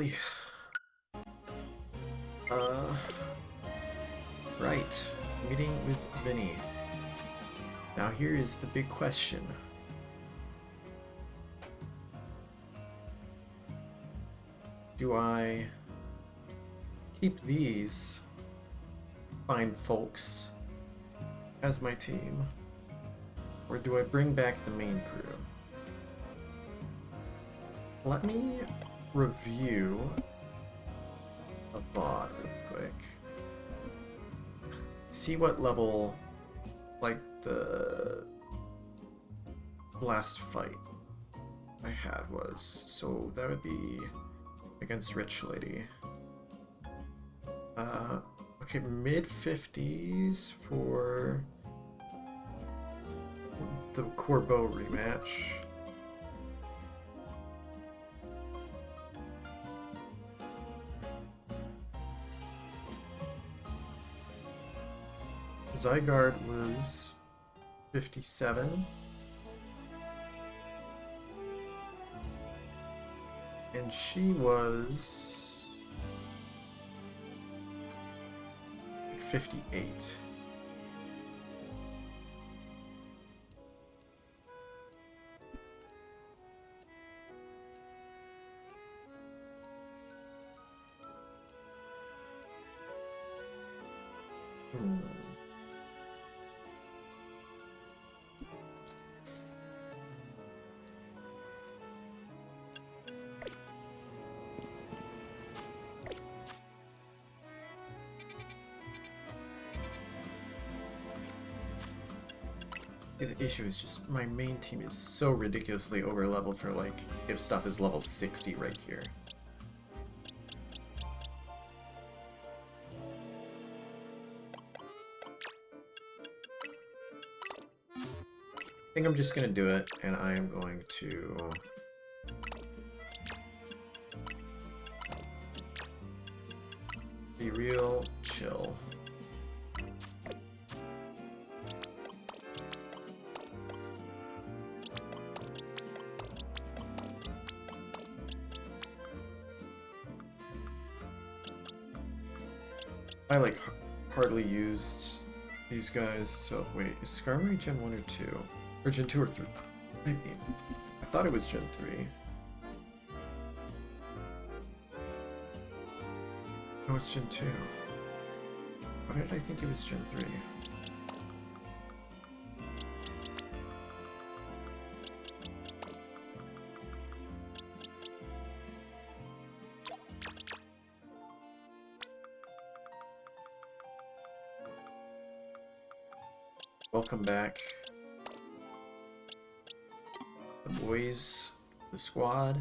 Finally. Uh, right. Meeting with Vinny. Now here is the big question. Do I keep these fine folks as my team? Or do I bring back the main crew? Let me review a VOD real quick. See what level, like, the last fight I had was. So that would be against Rich Lady. Okay, mid-50s for the Corbeau rematch. Zygarde was 57. And she was 58. The issue is just my main team is so ridiculously over leveled for, like, if stuff is level 60 right here. I think I'm just gonna do it, and I am going to be real chill. I, like, hardly used these guys, so wait, is Skarmory Gen 1 or 2? Or Gen 2 or 3? I mean, I thought it was Gen 3. No, it's Gen 2. Why did I think it was Gen 3? Welcome back, the boys, the squad.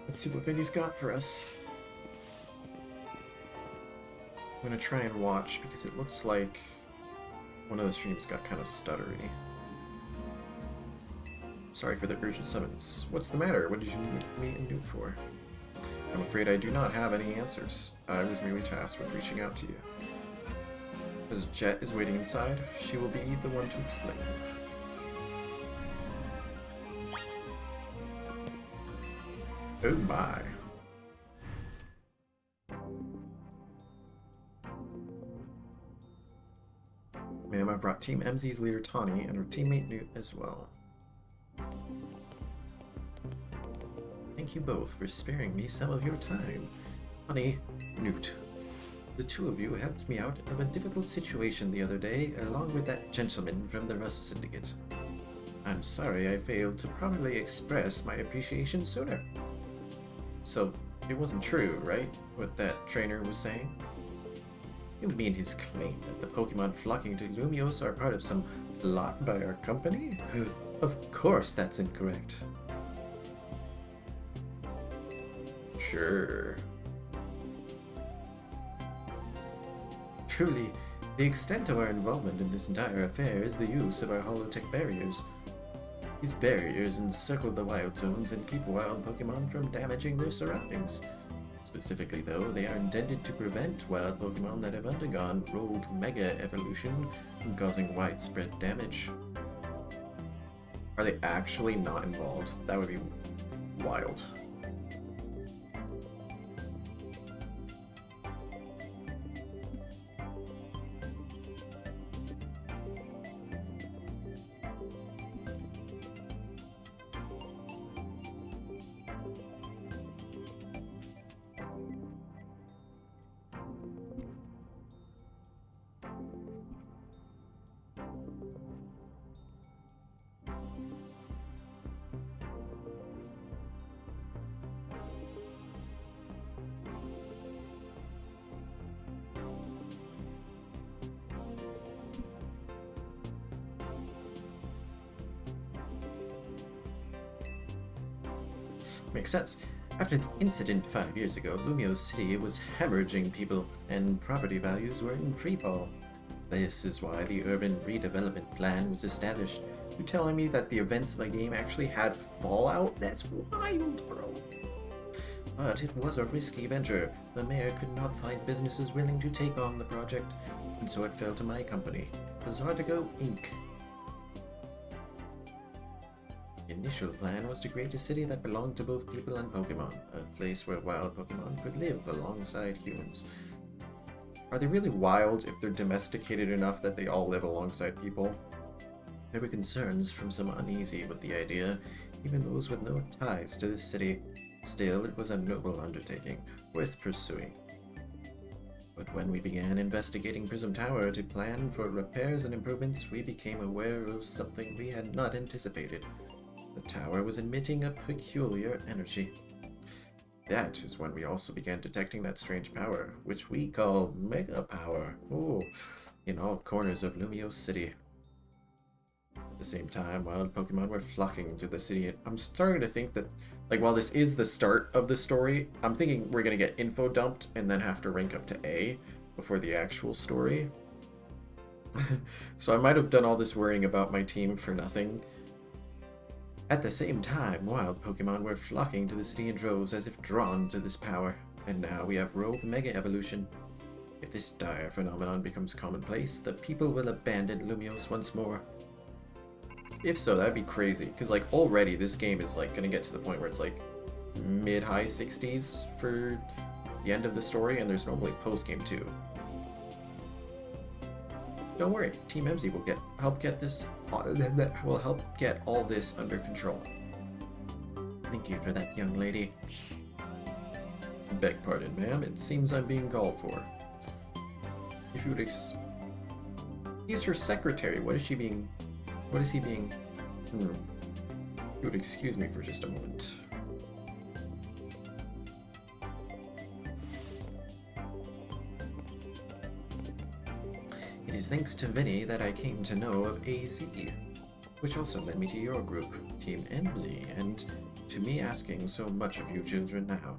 Let's see what Vinny's got for us. I'm gonna try and watch because it looks like one of the streams got kind of stuttery. Sorry for the urgent summons. What's the matter? What did you need me and Newt for? I'm afraid I do not have any answers. I was merely tasked with reaching out to you. As Jet is waiting inside, she will be the one to explain. Oh my. Ma'am, I brought Team MZ's leader Tawny and her teammate Newt as well. Thank you both for sparing me some of your time. Honey, Newt, the two of you helped me out of a difficult situation the other day, along with that gentleman from the Rust Syndicate. I'm sorry I failed to properly express my appreciation sooner. So, it wasn't true, right? What that trainer was saying? You mean his claim that the Pokémon flocking to Lumios are part of some plot by our company? Of course that's incorrect. Sure. Truly, the extent of our involvement in this entire affair is the use of our holotech barriers. These barriers encircle the wild zones and keep wild Pokémon from damaging their surroundings. Specifically, though, they are intended to prevent wild Pokémon that have undergone rogue mega evolution from causing widespread damage. Are they actually not involved? That would be wild. Makes sense. After the incident 5 years ago, Lumio City was hemorrhaging people, and property values were in freefall. This is why the urban redevelopment plan was established. You telling me that the events of the game actually had fallout? That's wild, bro. But it was a risky venture. The mayor could not find businesses willing to take on the project, and so it fell to my company, Bizartigo Inc. The initial plan was to create a city that belonged to both people and Pokémon, a place where wild Pokémon could live alongside humans. Are they really wild if they're domesticated enough that they all live alongside people? There were concerns from some uneasy with the idea, even those with no ties to the city. Still, it was a noble undertaking, worth pursuing. But when we began investigating Prism Tower to plan for repairs and improvements, we became aware of something we had not anticipated. The tower was emitting a peculiar energy. That is when we also began detecting that strange power, which we call Mega Power. Oh, in all corners of Lumio City. At the same time, wild Pokemon were flocking to the city. I'm starting to think that, like, while this is the start of the story, I'm thinking we're going to get info dumped and then have to rank up to A before the actual story. So I might have done all this worrying about my team for nothing. At the same time, wild Pokemon were flocking to the city in droves as if drawn to this power, and now we have rogue Mega Evolution. If this dire phenomenon becomes commonplace, the people will abandon Lumios once more. If so, that'd be crazy, because like already this game is like gonna get to the point where it's like mid-high 60s for the end of the story, and there's normally post-game too. Don't worry, Team MZ will help get all this under control. Thank you for that, young lady. Beg pardon, ma'am. It seems I'm being called for. If you would He's her secretary. What is he being? If you would excuse me for just a moment. It is thanks to Vinny that I came to know of AZ, which also led me to your group, Team MZ, and to me asking so much of you children now.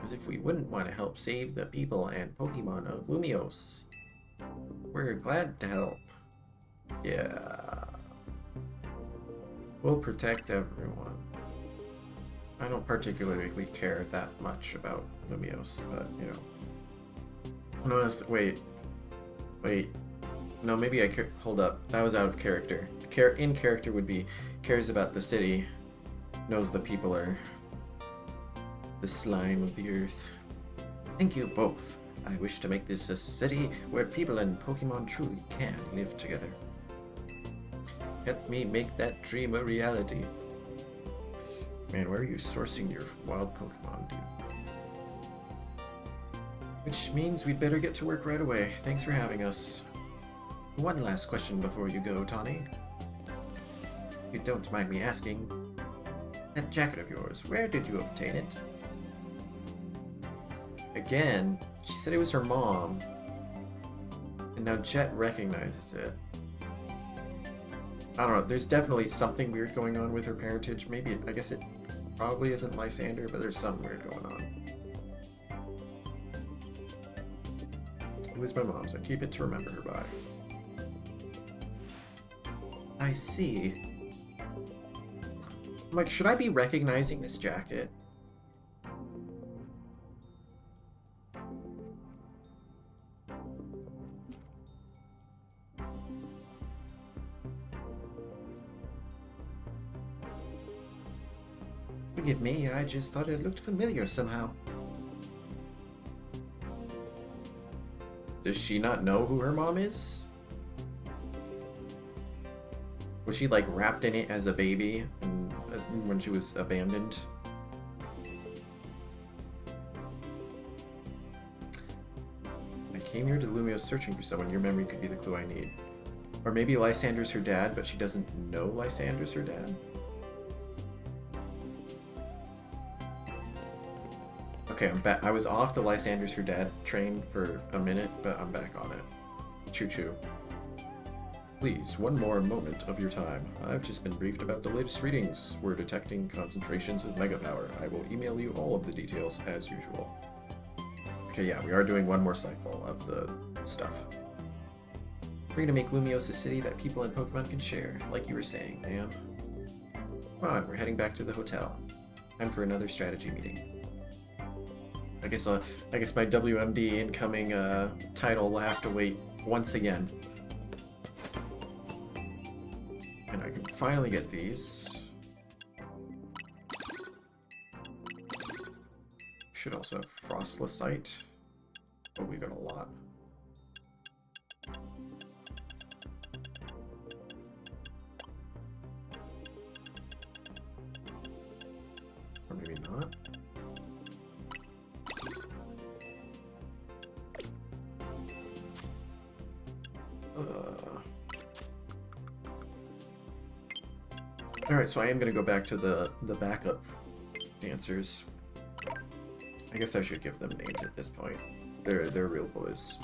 As if we wouldn't want to help save the people and Pokemon of Lumios. We're glad to help. Yeah. We'll protect everyone. I don't particularly care that much about Lumios, but, you know. No, wait. No, maybe I care. Hold up. That was out of character. In character would be cares about the city, knows the people are the slime of the earth. Thank you both. I wish to make this a city where people and Pokemon truly can live together. Help me make that dream a reality. Man, where are you sourcing your wild Pokemon, dude? Which means we'd better get to work right away. Thanks for having us. One last question before you go, Tawny. If you don't mind me asking, that jacket of yours, where did you obtain it? Again, she said it was her mom. And now Jet recognizes it. I don't know, there's definitely something weird going on with her parentage. Maybe, I guess it probably isn't Lysander, but there's something weird going on. It was my mom's. I keep it to remember her by. I see. I'm like, should I be recognizing this jacket? Forgive me, I just thought it looked familiar somehow. Does she not know who her mom is? Was she like wrapped in it as a baby and when she was abandoned? I came here to Lumio searching for someone. Your memory could be the clue I need. Or maybe Lysander's her dad, but she doesn't know Lysander's her dad? Okay, I'm back. I was off the Lysander's her dad train for a minute, but I'm back on it. Choo-choo. Please, one more moment of your time. I've just been briefed about the latest readings. We're detecting concentrations of mega power. I will email you all of the details as usual. Okay, yeah, we are doing one more cycle of the stuff. We're gonna make Lumios a city that people and Pokemon can share, like you were saying, ma'am. Come on, we're heading back to the hotel. Time for another strategy meeting. I guess my WMD incoming title will have to wait once again. And I can finally get these. Should also have Frostlicite. Oh, we got a lot. Or maybe not. Alright, so I am going to go back to the backup dancers. I guess I should give them names at this point. They're real boys.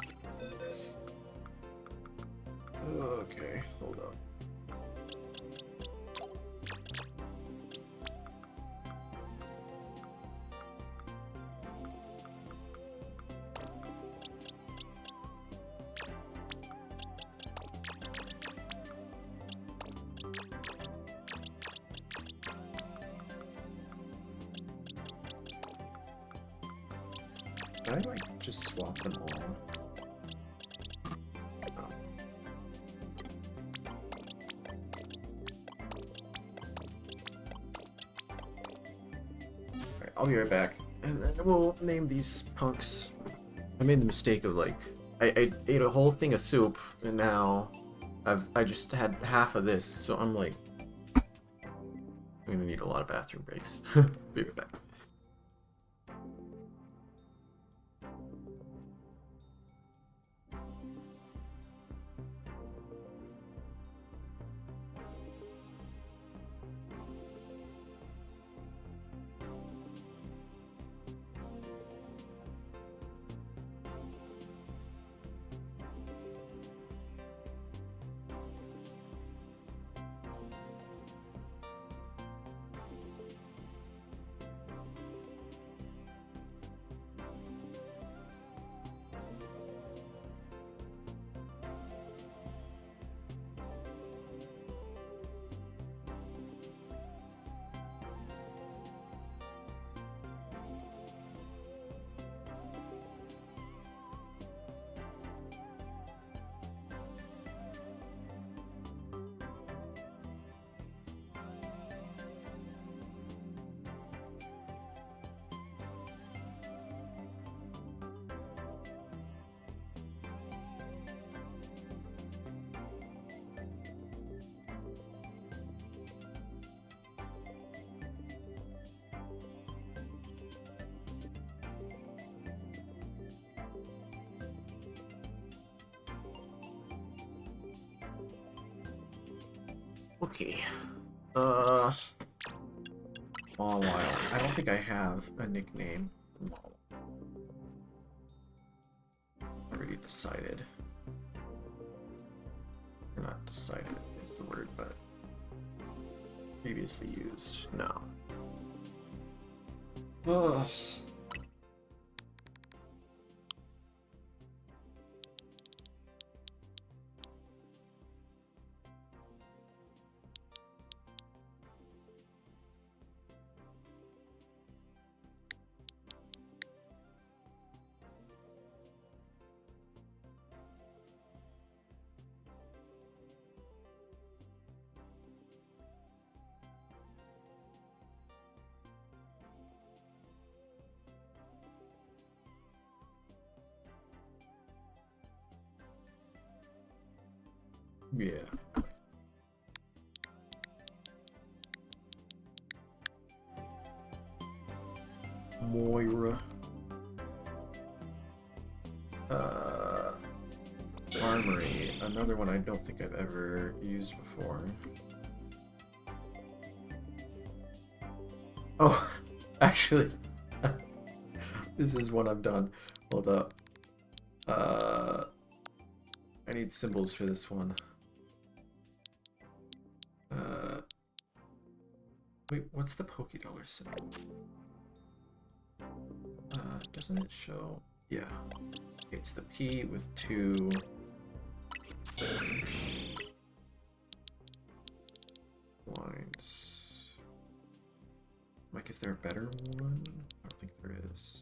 Okay, hold up. Can I, like, just swap them all? Oh. Alright, I'll be right back. And then we'll name these punks. I made the mistake of, like, I ate a whole thing of soup, and now I just had half of this, so I'm like, I'm gonna need a lot of bathroom breaks. Be right back. Okay. Mawile. I don't think I have a nickname. Already decided. Or not decided is the word, but previously used. No. Ugh. Yeah. Moira. Armory. Another one I don't think I've ever used before. Oh, actually, this is one I've done. Hold up. I need symbols for this one. Wait, what's the Pokédollar symbol? Doesn't it show? Yeah. It's the P with two lines. Mike, is there a better one? I don't think there is.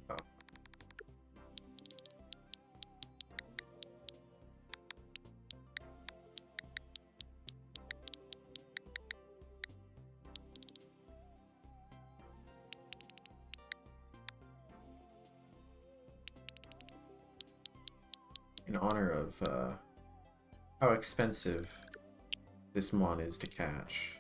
Oh. In honor of how expensive this mon is to catch.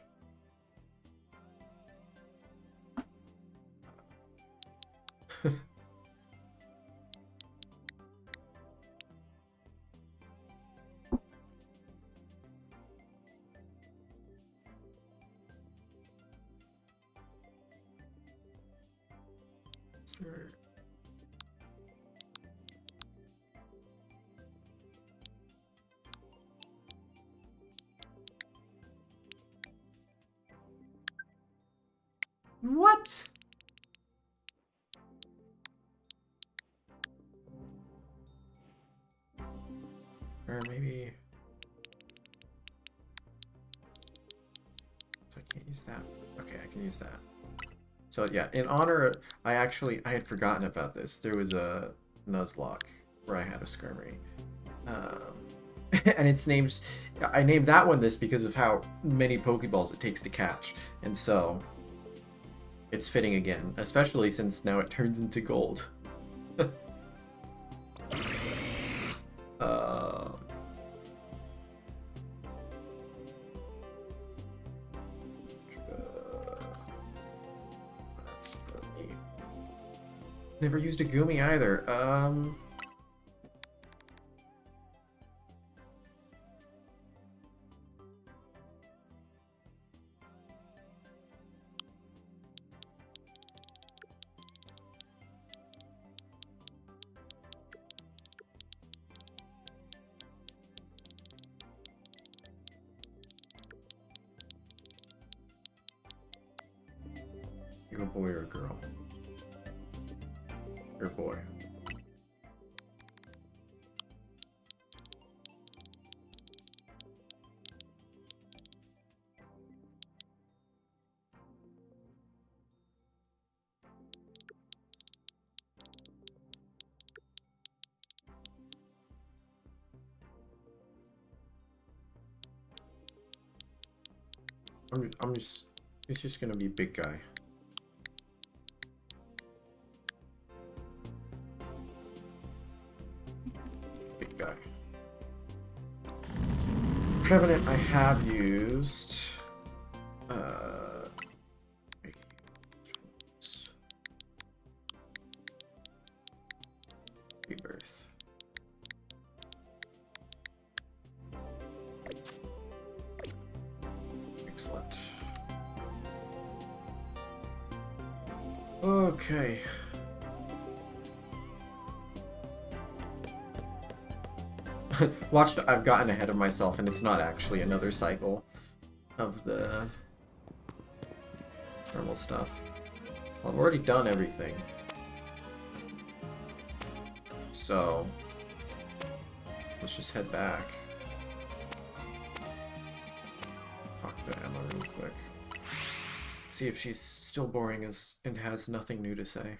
Is there... What? Or maybe... So I can't use that. Okay, I can use that. So yeah, in honor of... I had forgotten about this. There was a Nuzlocke where I had a Skirmary. And its name's... I named that one this because of how many Pokeballs it takes to catch. And so... It's fitting again, especially since now it turns into gold. That's funny. Never used a Gumi either. You a boy or a girl? You're a boy. It's just gonna be big guy. Big guy. Trevenant I have used. Rebirth. Excellent. Okay. Watch, I've gotten ahead of myself and it's not actually another cycle of the normal stuff. Well, I've already done everything. So, let's just head back. Talk to Emma real quick. See if she's still boring and has nothing new to say.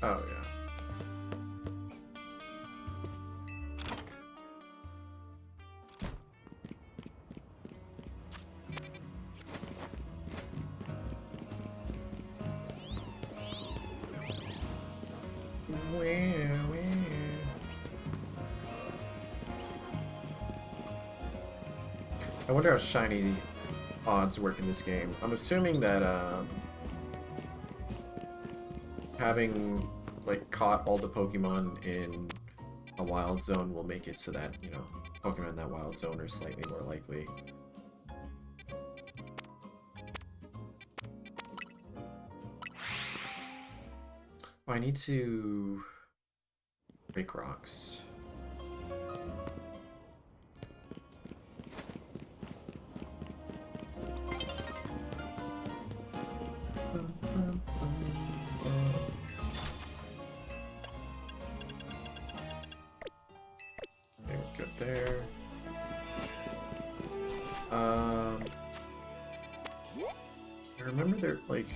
Oh, yeah. I wonder how shiny odds work in this game. I'm assuming that having like caught all the Pokemon in a wild zone will make it so that, you know, Pokemon in that wild zone are slightly more likely. Oh, I need to break rocks. Okay, good there. I remember there, like,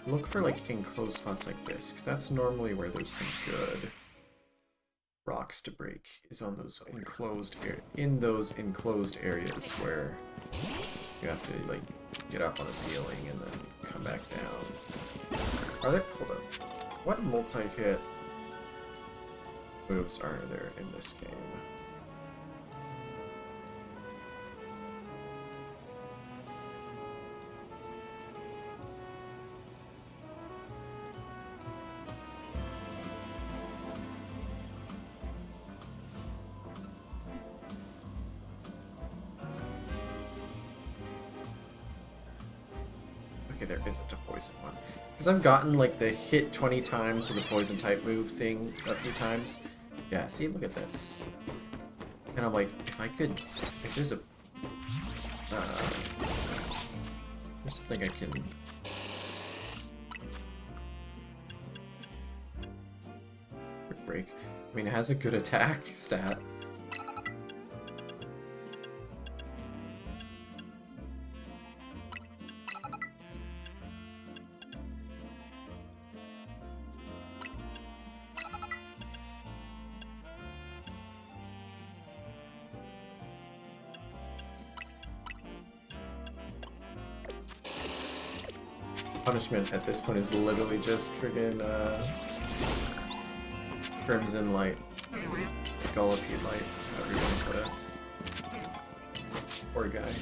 look for like enclosed spots like this, because that's normally where there's some good rocks to break, is on those enclosed enclosed areas where you have to like get up on a ceiling and then come back down. Are there, hold on, what multi-hit moves are there in this game? Okay, there isn't a poison one. Because I've gotten like the hit 20 times with a poison type move thing a few times. Yeah, see, look at this. And I'm like, if there's a, there's something I can... Quick break. I mean, it has a good attack stat. Punishment at this point is literally just friggin' Crimson Light, Scolipede Light, however you want to put it. Poor guy.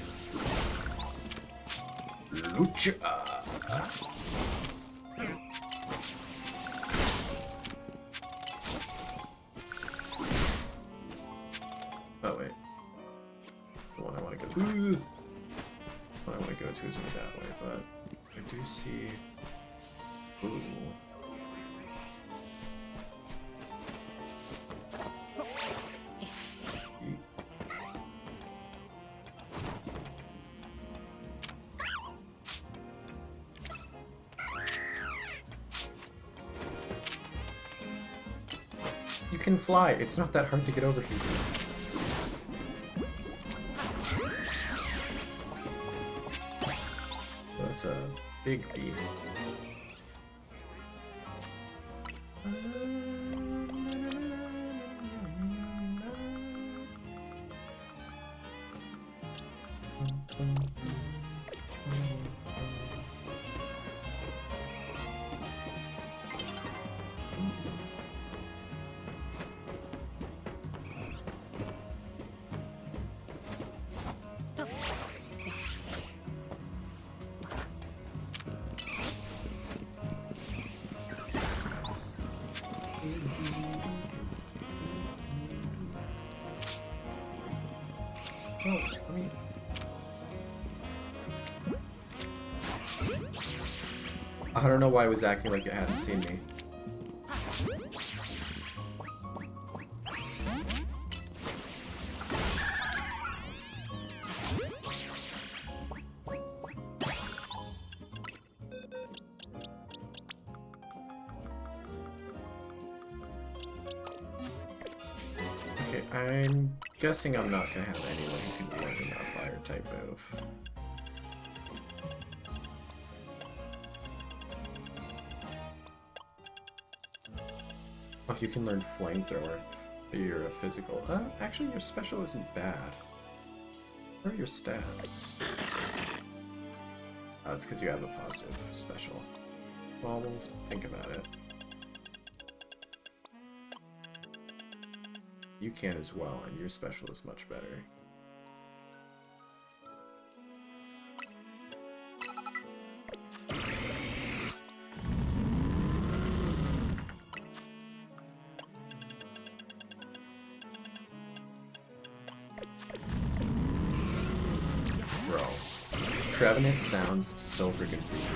Lucha! Oh wait. The one I want to go to. The one I want to go to isn't that way, but I do see. Ooh. You can fly. It's not that hard to get over here. That's a big beam. Oh, I mean... I don't know why it was acting like it hadn't seen me. Okay, I'm guessing I'm not gonna have anyone who can do anything on a fire type move. Oh, you can learn flamethrower. But you're a physical. Actually, your special isn't bad. What are your stats? Oh, it's because you have a positive special. Well, we'll think about it. You can as well, and your special is much better. Trevenant sounds so freaking creepy.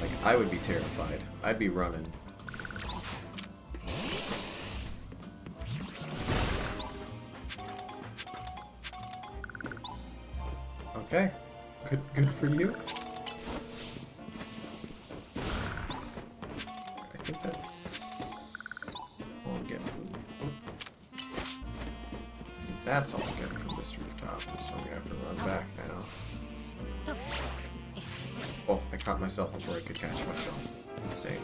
Like, I would be terrified. I'd be running. Okay. Good for you. I think that's all I'm getting that's all I'm getting from this rooftop, so I'm gonna have to run back now. Oh, I caught myself before I could catch myself. Insane.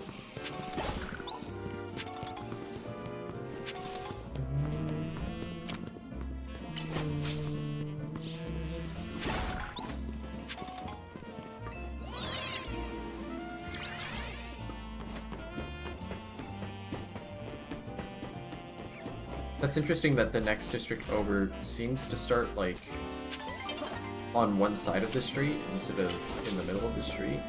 That's interesting that the next district over seems to start, like, on one side of the street instead of in the middle of the street.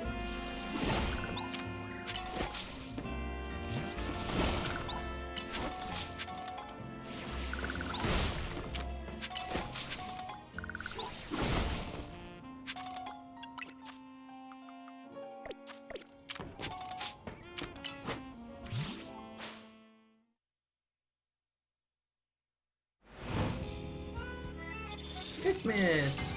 Christmas!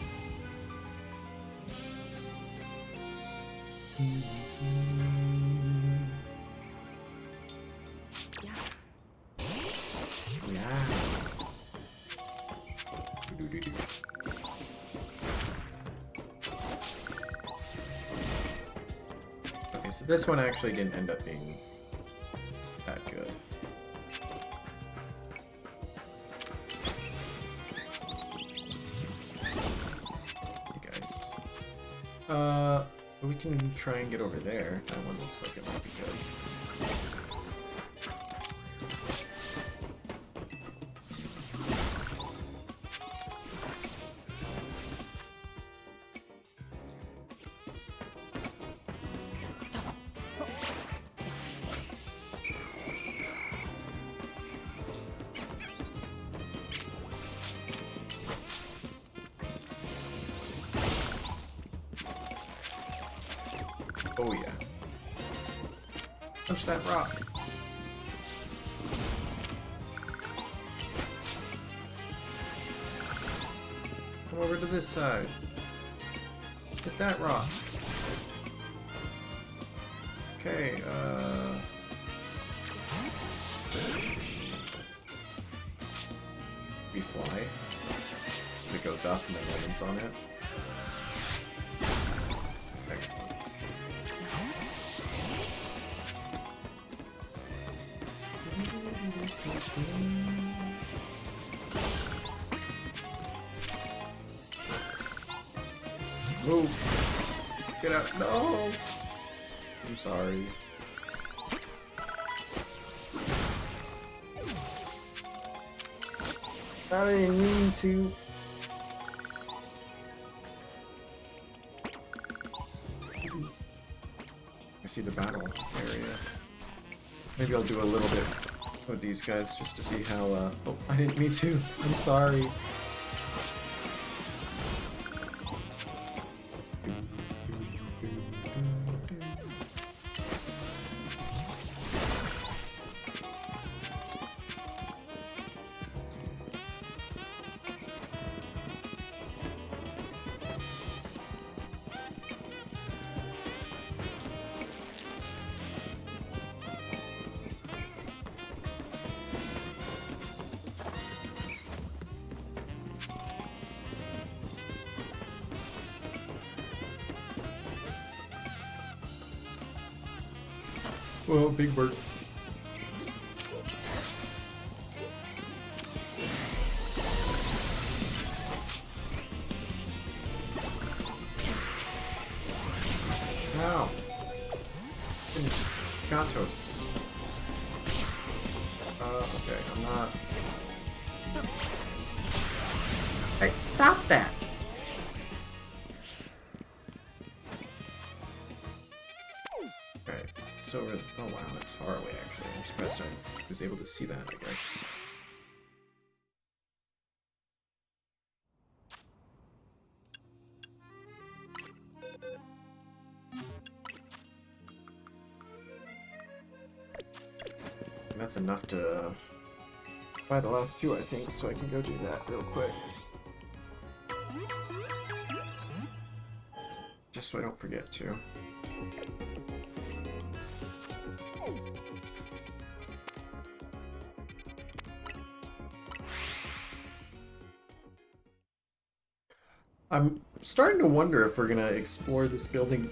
Okay, so this one actually didn't end up being that good. You guys. We can try and get over there. That one looks like it might be good. Oh yeah. Punch that rock. Come over to this side. Hit that rock. Okay, we fly. As it goes up and then lands on it. Excellent. Move! Get out! No! I'm sorry. I didn't mean to. I see the battle area. Maybe I'll do a little bit with these guys just to see how, oh, I didn't mean to. I'm sorry. Well, big bird. Ow. Gatos. Okay, I'm not... Hey, stop that! Okay, so... Oh wow, that's far away actually. I'm surprised I was able to see that, I guess. And that's enough to buy the last two, I think, so I can go do that real quick. Just so I don't forget to. I'm starting to wonder if we're gonna explore this building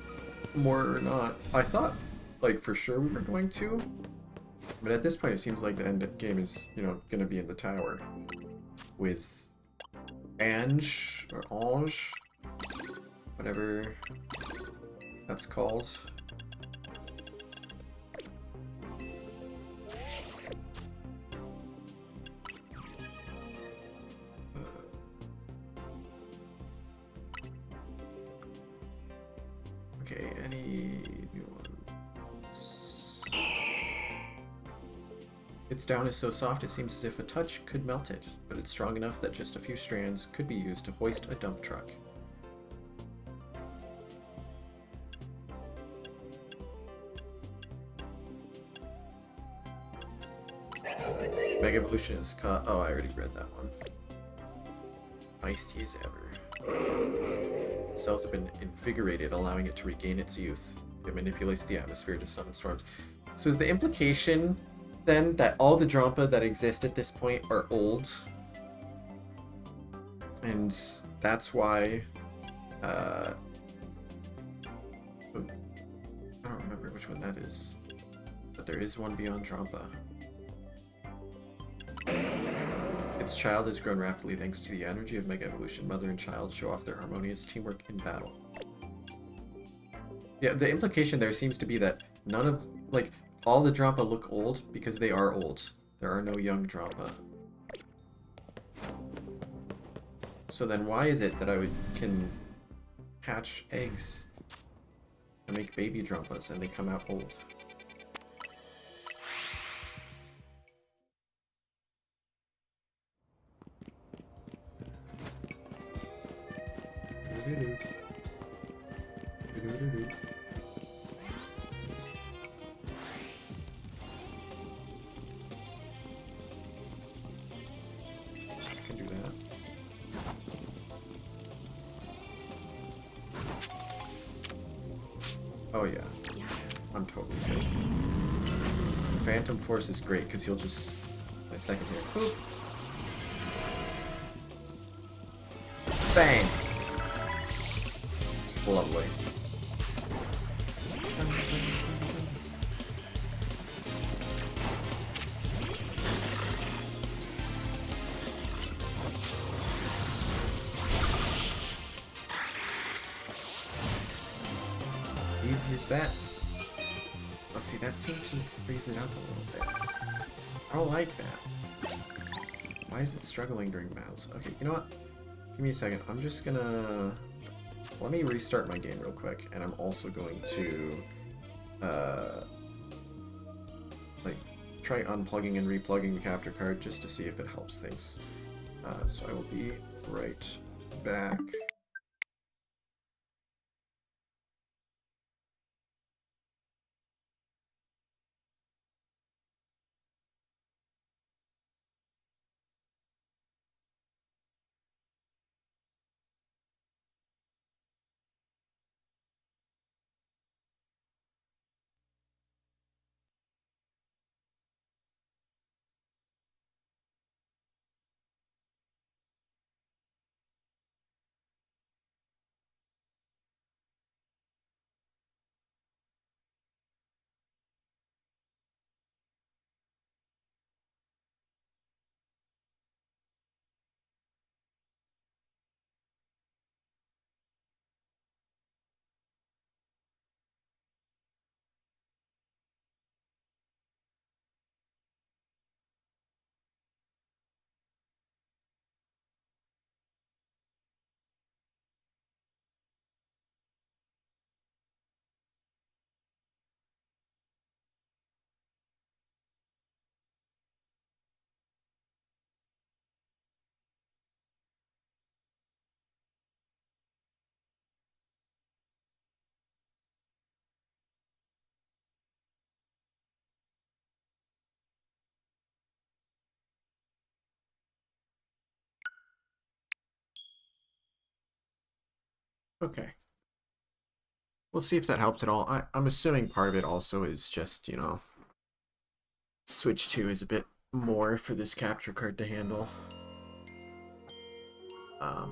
more or not. I thought, like, for sure we were going to, but at this point it seems like the end game is, you know, gonna be in the tower with Ange, or Ange, whatever that's called. Okay, any new ones? Its down is so soft it seems as if a touch could melt it, but it's strong enough that just a few strands could be used to hoist a dump truck. Mega Evolution is caught. Oh, I already read that one. Feisty as ever. Its cells have been invigorated, allowing it to regain its youth. It manipulates the atmosphere to summon storms. So is the implication then that all the Drampa that exist at this point are old? And that's why... I don't remember which one that is. But there is one beyond Drampa. Its child has grown rapidly thanks to the energy of Mega Evolution. Mother and child show off their harmonious teamwork in battle. Yeah, the implication there seems to be that none of, like, all the Drampa look old because they are old. There are no young Drampa. So then why is it that can hatch eggs and make baby Drampas and they come out old? Can do that. Oh yeah, I'm totally good. Phantom Force is great because he'll just my second hit. Boop. Bang! Lovely. Easy as that. Oh, see, that seemed to freeze it up a little bit. I don't like that. Why is it struggling during battles? Okay, you know what? Give me a second. I'm just gonna... Let me restart my game real quick, and I'm also going to, like, try unplugging and replugging the capture card just to see if it helps things. So I will be right back. Okay. We'll see if that helps at all. I'm assuming part of it also is just, you know, Switch 2 is a bit more for this capture card to handle. But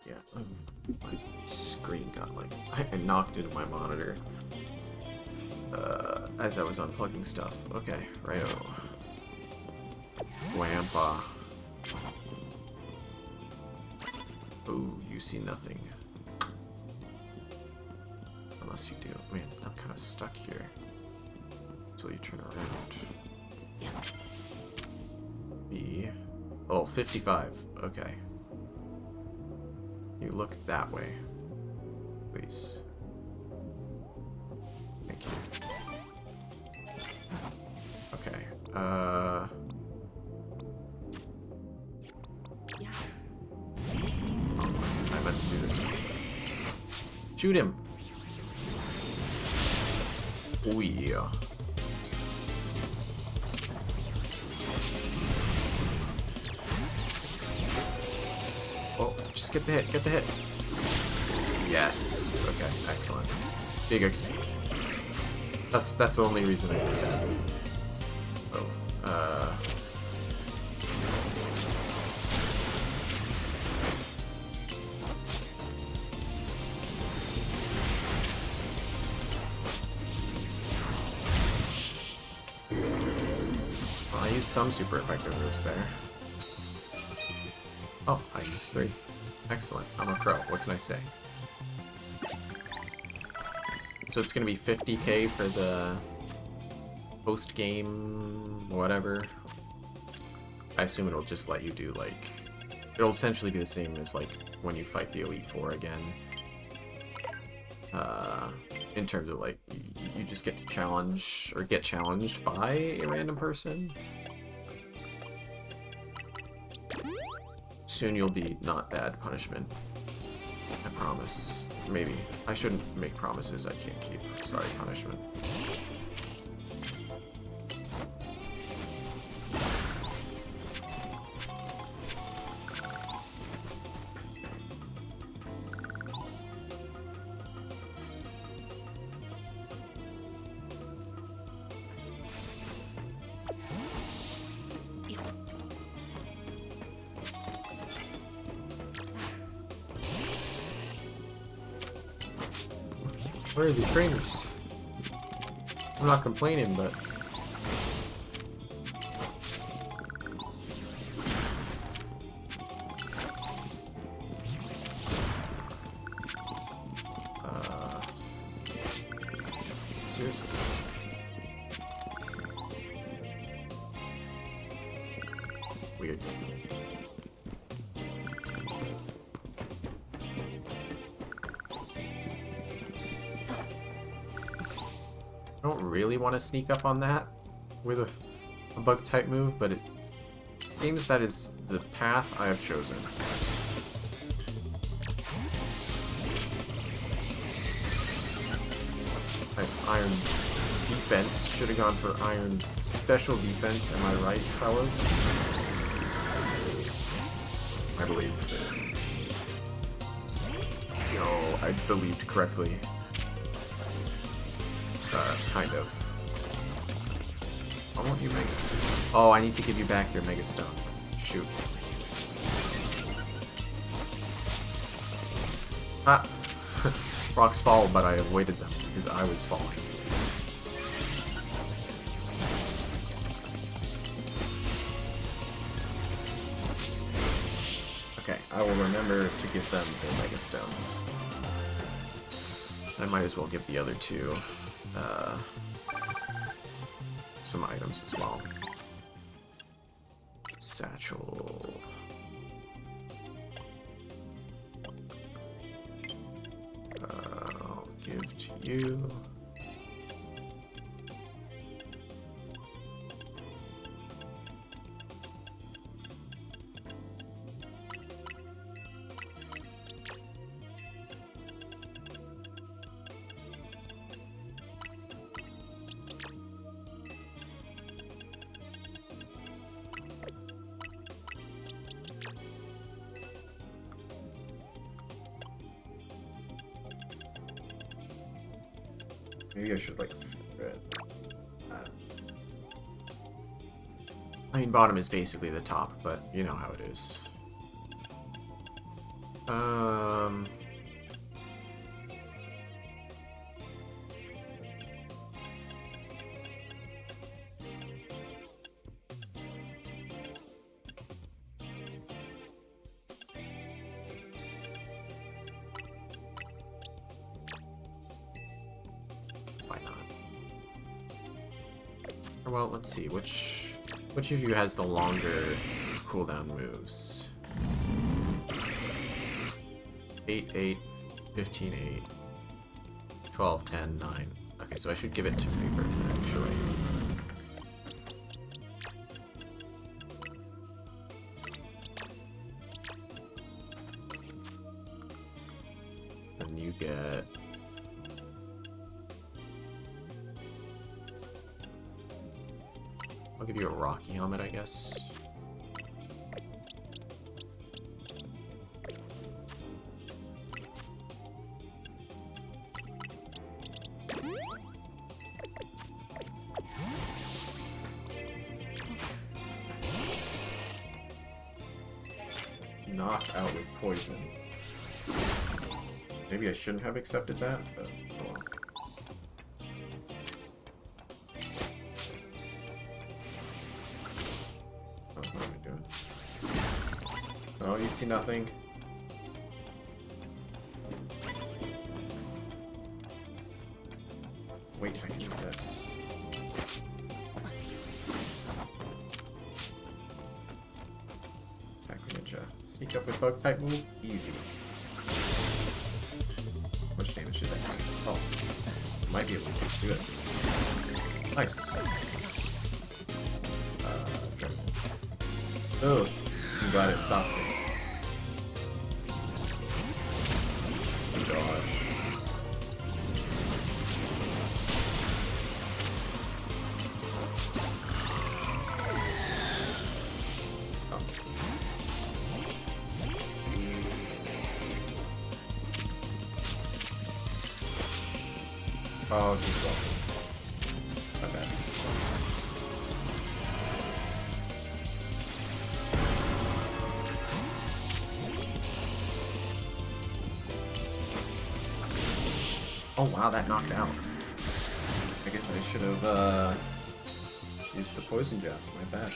yeah, my screen got like, I knocked into my monitor as I was unplugging stuff. Okay, righto. Wampa. Oh, you see nothing. Unless you do. Man, I'm kind of stuck here. Until you turn around. B. Oh, 55. Okay. You look that way. Please. Thank you. Okay. I meant to do this one. Shoot him! Oh yeah. Oh, just get the hit, get the hit. Yes. Okay, excellent. Big XP. That's the only reason I did that. Oh, I used some super effective moves there. Oh, I used 3. Excellent. I'm a pro. What can I say? So it's gonna be 50k for the post-game whatever. I assume it'll just let you do like... It'll essentially be the same as like when you fight the Elite Four again. In terms of like, you just get to challenge, or get challenged by a random person. Soon you'll be not bad punishment. I promise. Maybe. I shouldn't make promises I can't keep. Sorry, punishment. Where are the trainers? I'm not complaining, but... seriously? Weird. I don't really want to sneak up on that with a bug type move, but it seems that is the path I have chosen. Nice iron defense. Should have gone for iron special defense, am I right, fellas? I believe. No, I believed correctly. Kind of. Why won't you make it? Oh, I need to give you back your Mega Stone. Shoot. Ah! Rocks fall, but I avoided them because I was falling. Okay, I will remember to give them their Mega Stones. I might as well give the other two some items as well. Satchel. I'll give to you. Maybe I should, like, flip it. I mean, bottom is basically the top, but you know how it is. Why not? Or, well, let's see, which of you has the longer cooldown moves? 8, 8, 15, 8, 12, 10, 9. Okay, so I should give it to Reapers, actually. And you get... I'll give you a Rocky helmet, I guess. Knock out with poison. Maybe I shouldn't have accepted that, but oh well. Oh, what am I doing? Oh, you see nothing. Wait, I can do this. Stack Ninja. Sneak up with bug type move? Easy. How much damage did that do? Oh. Might be able to pursue it. Nice. Oh, I'm glad it stopped me. Oh gosh. Oh, too slow. My bad. Oh wow, that knocked out. I guess I should have used the poison jab. My bad.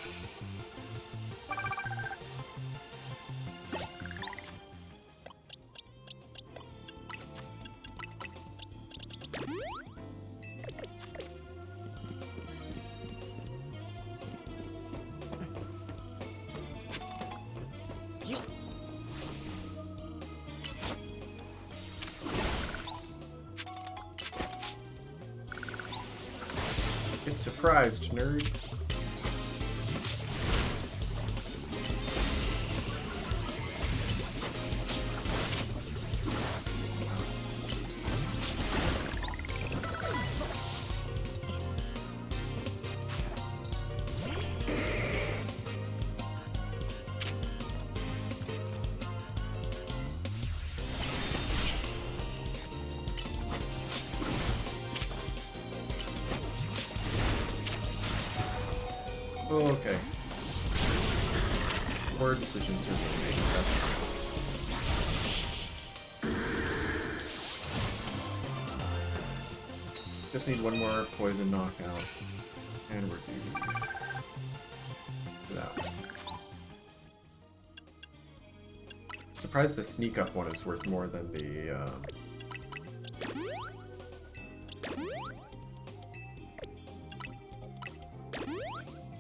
Get surprised, nerd. Oh, okay. Poor decisions are being made. That's just need one more poison knockout, and we're good. That. Surprised the sneak up one is worth more than the.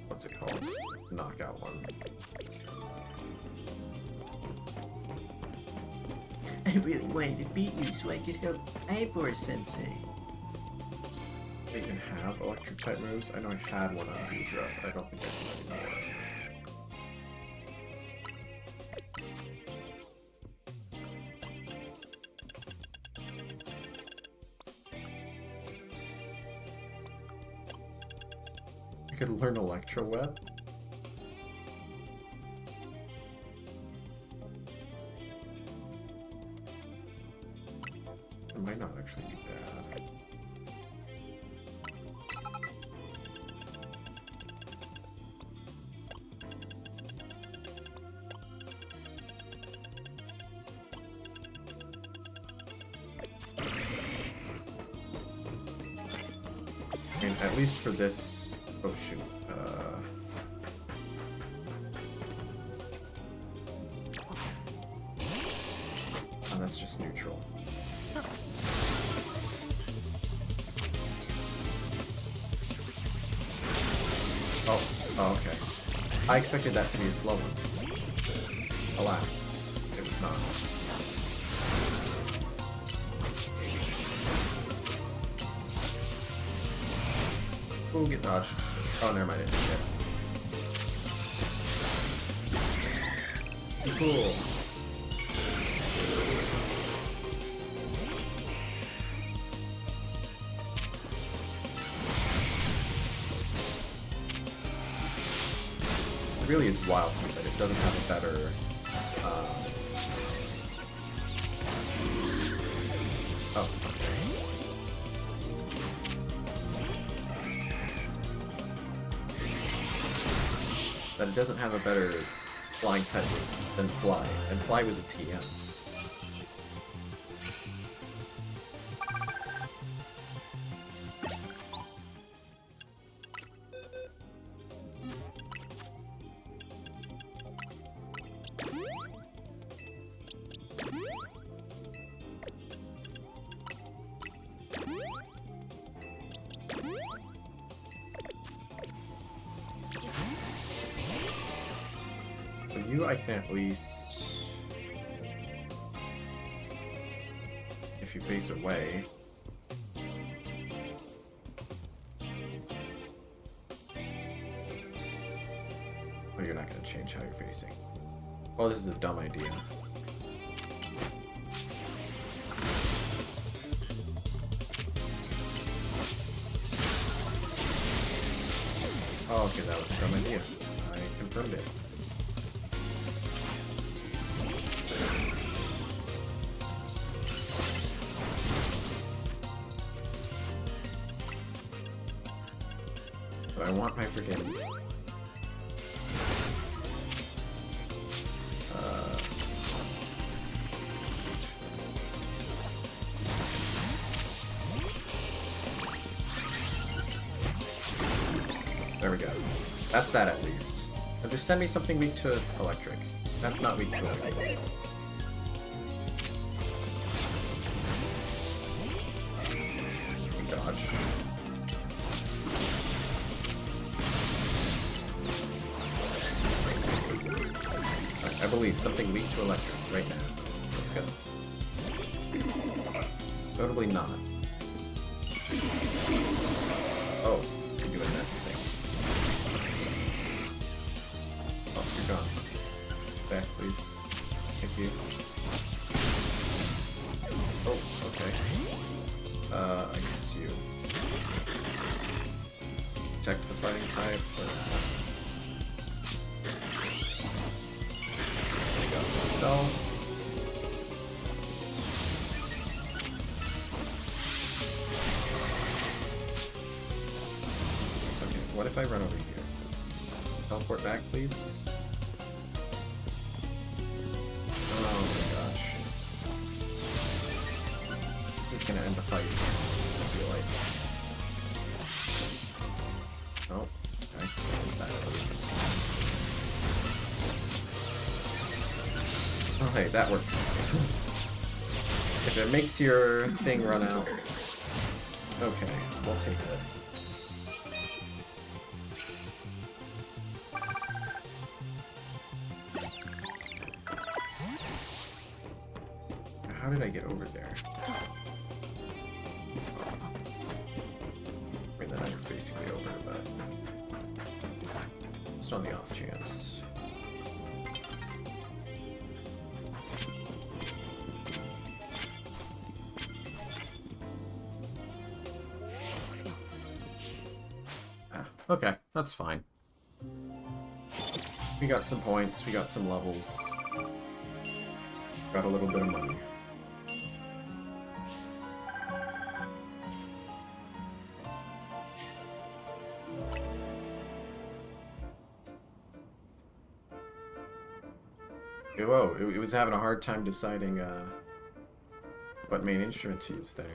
What's it called? Knockout one. I really wanted to beat you so I could help Ivor Sensei. I even have electric type moves. I know I had one on Deidre, but I don't think I do anymore. I could learn Electro Web. It might not actually be bad. mean, at least for this... Oh, shoot. Oh, that's just neutral. Oh, okay. I expected that to be a slow one. Alas, it was not. Ooh, get dodged. Oh, never mind, it didn't get. Cool. It really is wild to me that it doesn't have a better... Oh, okay. That it doesn't have a better flying type than Fly, and Fly was a TM. You, I can at least... If you face away... Oh, you're not going to change how you're facing. Well, this is a dumb idea. Oh, okay, that was a dumb idea. I confirmed it. But I want my freaking... There we go. That's that at least. Now just send me something weak to electric. That's not weak to electric. Dodge. I believe something weak to electric right now. Let's go. Notably not. Oh, you're doing this thing. Oh, you're gone. Back, please. Thank you. Oh, okay. I guess it's you. Protect the fighting type. Myself. Okay, what if I run over here? Teleport back, please. Oh my gosh. This is gonna end the fight, I feel like. Oh, okay. What was that at least? Oh, hey, that works. If it makes your thing run out... Okay, we'll take it. How did I get over there? I mean, the night's basically over, but... Just on the off chance. Okay, that's fine. We got some points, we got some levels. Got a little bit of money. Whoa, it was having a hard time deciding what main instrument to use there.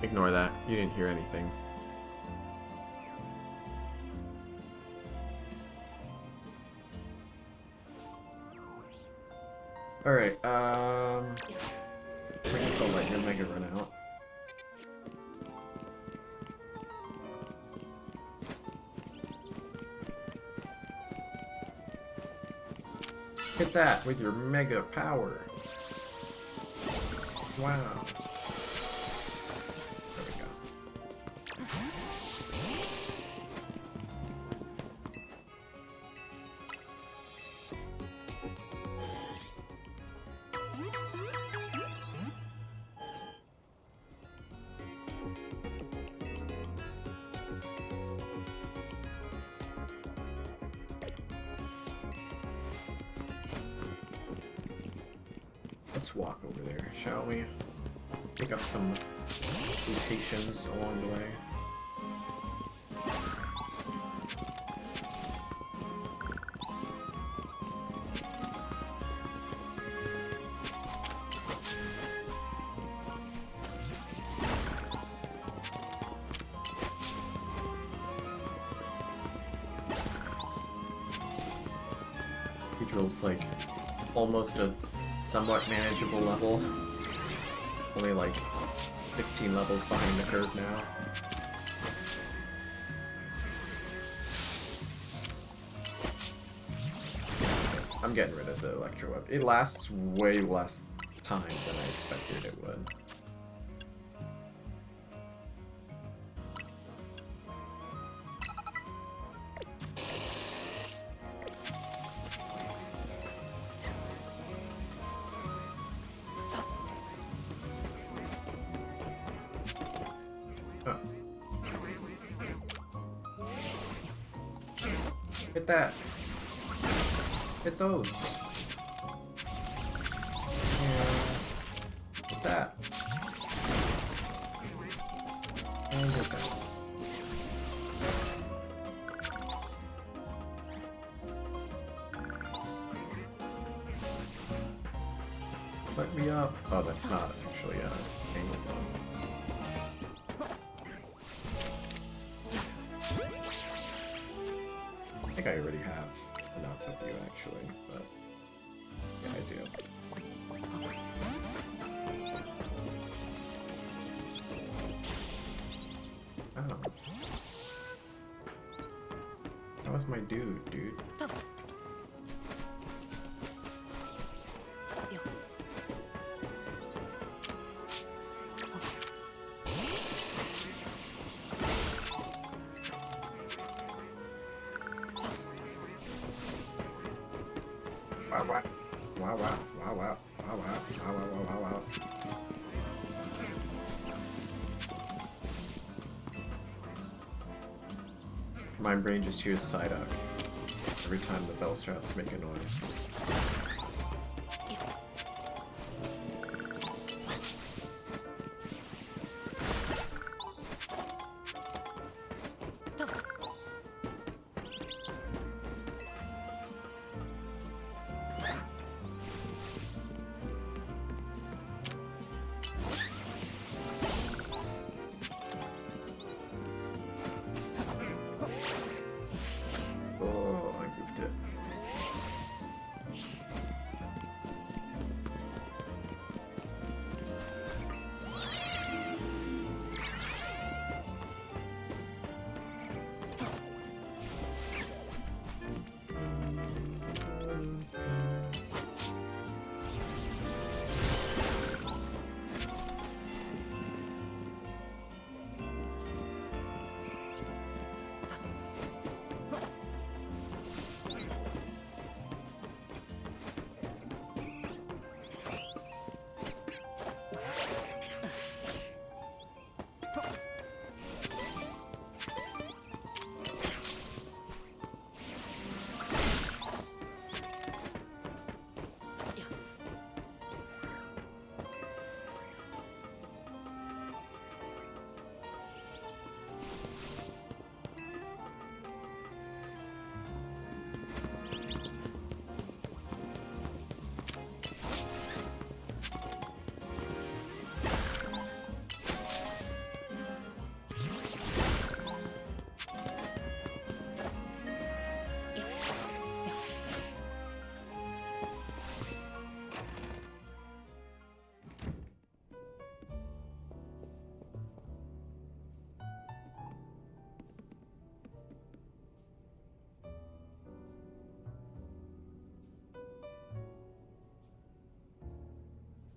Ignore that. You didn't hear anything. Alright, I guess I'll let your Mega run out. Hit that with your Mega power. Wow. There we go. Let's walk over there, shall we? Pick up some mutations along the way. Pedrill's like almost a somewhat manageable level. Only like 15 levels behind the curve now. I'm getting rid of the Electro Web. It lasts way less time than I expected it would. Hit that. Hit those. And hit that. And hit that. Let me up. Oh, that's not actually a angle one. I think I already have enough of you, actually, but yeah, I do. Oh. That was my dude. Wow. My brain just hears Psyduck every time the bell straps make a noise.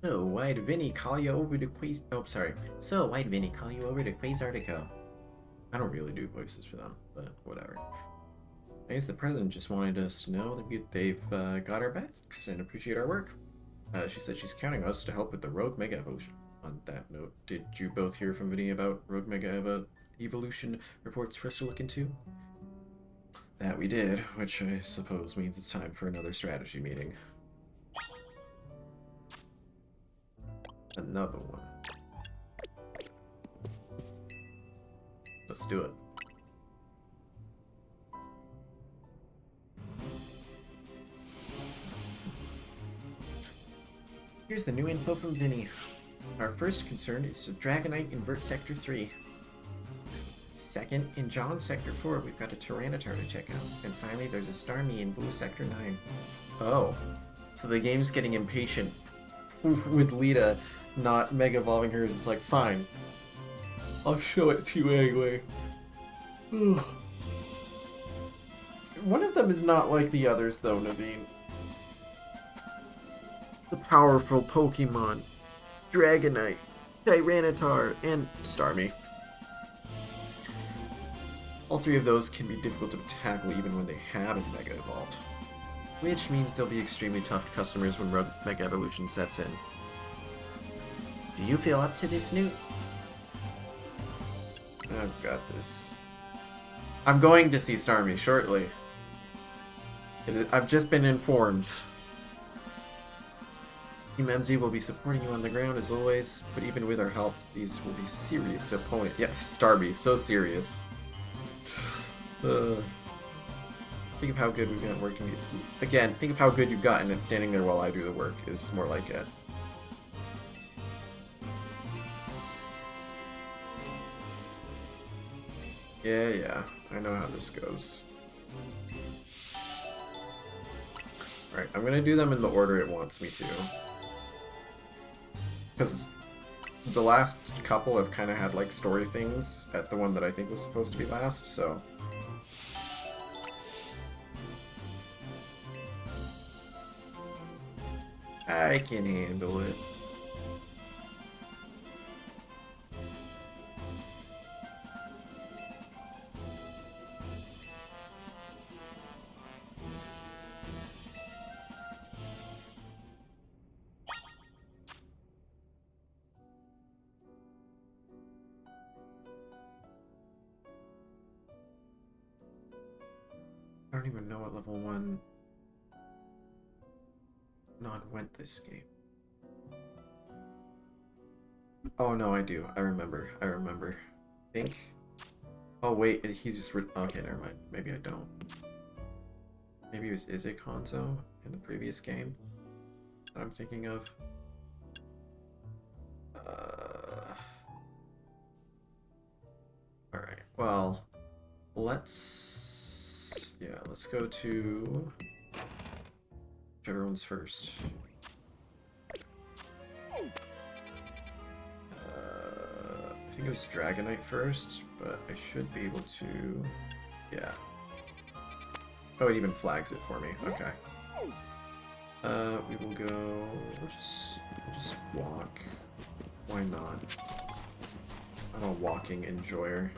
Oh, why'd Vinny call you over to Quas... Oh, sorry. So, why'd Vinny call you over to Quasartico? I don't really do voices for them, but whatever. I guess the president just wanted us to know that they've got our backs and appreciate our work. She said she's counting us to help with the Rogue Mega Evolution. On that note, did you both hear from Vinny about Rogue Mega Evolution reports for us to look into? That we did, which I suppose means it's time for another strategy meeting. Another one. Let's do it. Here's the new info from Vinny. Our first concern is Dragonite Invert Sector 3. Second, in John Sector 4, we've got a Tyranitar to check out. And finally, there's a Starmie in Blue Sector 9. Oh, so the game's getting impatient with Lita not Mega Evolving hers. It's like, fine, I'll show it to you anyway. One of them is not like the others, though, Naveen. The powerful Pokemon, Dragonite, Tyranitar, and Starmie. All three of those can be difficult to tackle even when they haven't Mega Evolved. Which means they'll be extremely tough customers when Mega Evolution sets in. Do you feel up to this, Newt? I've got this. I'm going to see Starmie shortly. I've just been informed. Team MZ will be supporting you on the ground as always, but even with our help, these will be serious opponents. Yeah, Starmie, so serious. Think of how good we've gotten working. Again, think of how good you've gotten at standing there while I do the work is more like it. Yeah, I know how this goes. Alright, I'm gonna do them in the order it wants me to. Because the last couple have kind of had like story things at the one that I think was supposed to be last, so... I can handle it. I don't even know what level 1 went this game. Oh no, I do. I remember. Think. Oh wait, he's just okay, never mind. Maybe I don't. Maybe it was Izzy Hanzo in the previous game that I'm thinking of. Alright, well, let's go to whichever one's first. I think it was Dragonite first, but I should be able to... Yeah. Oh, it even flags it for me. Okay. We will go... We'll just walk. Why not? I'm a walking enjoyer.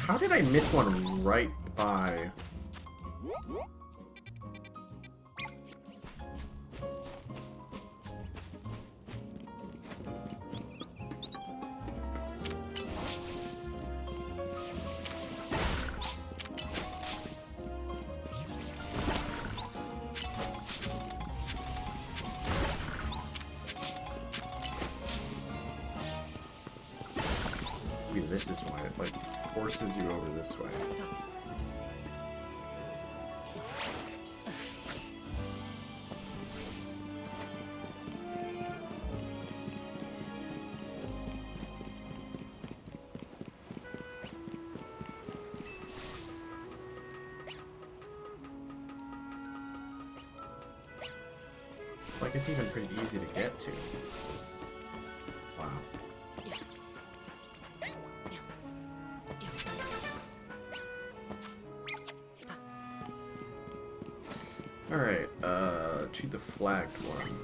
How did I miss one right by? Maybe this is why it like forces you over this way. Like, it's even pretty easy to get to. Wow. Alright, to the flagged one.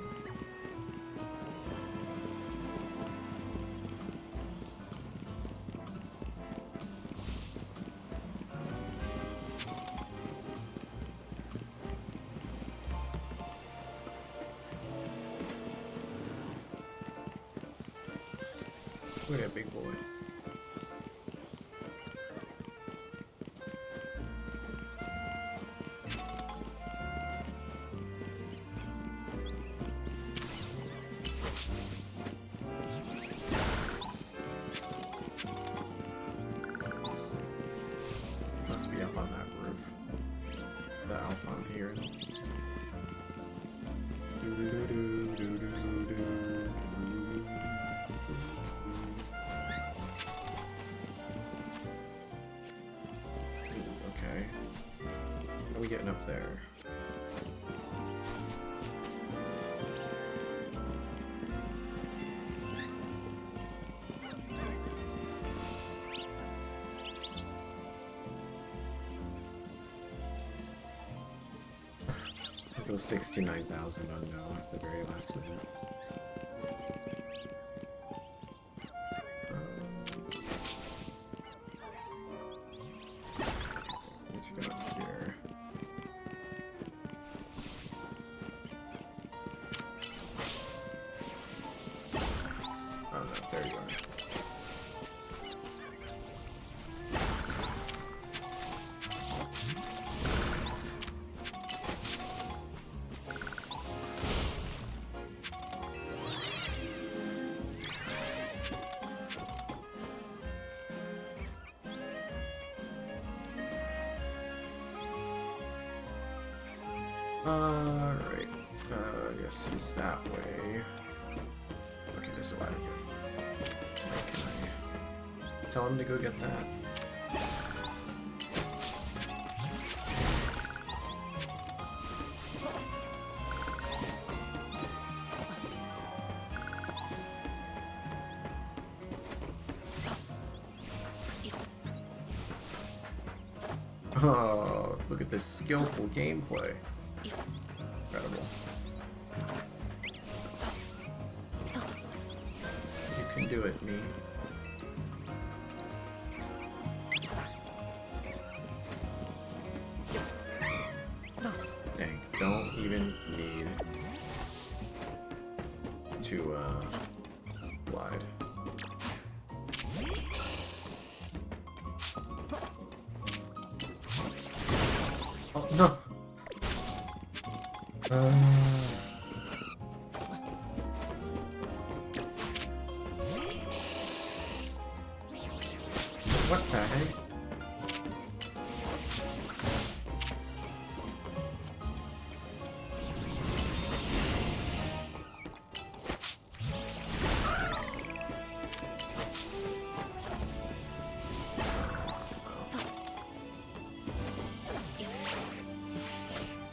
Look at that big boy. Must be up on that roof. The Alphon here. Okay. How are we getting up there? I'll go 69,000 on no at the very last minute. Need to go up here. Oh no, there you are. Alright. Yes, it's that way. Okay, there's a ladder here. Can I tell him to go get that? Oh, look at this skillful gameplay. Incredible. You can do it, me. Dang, don't even need to, glide. Oh, no! What the heck?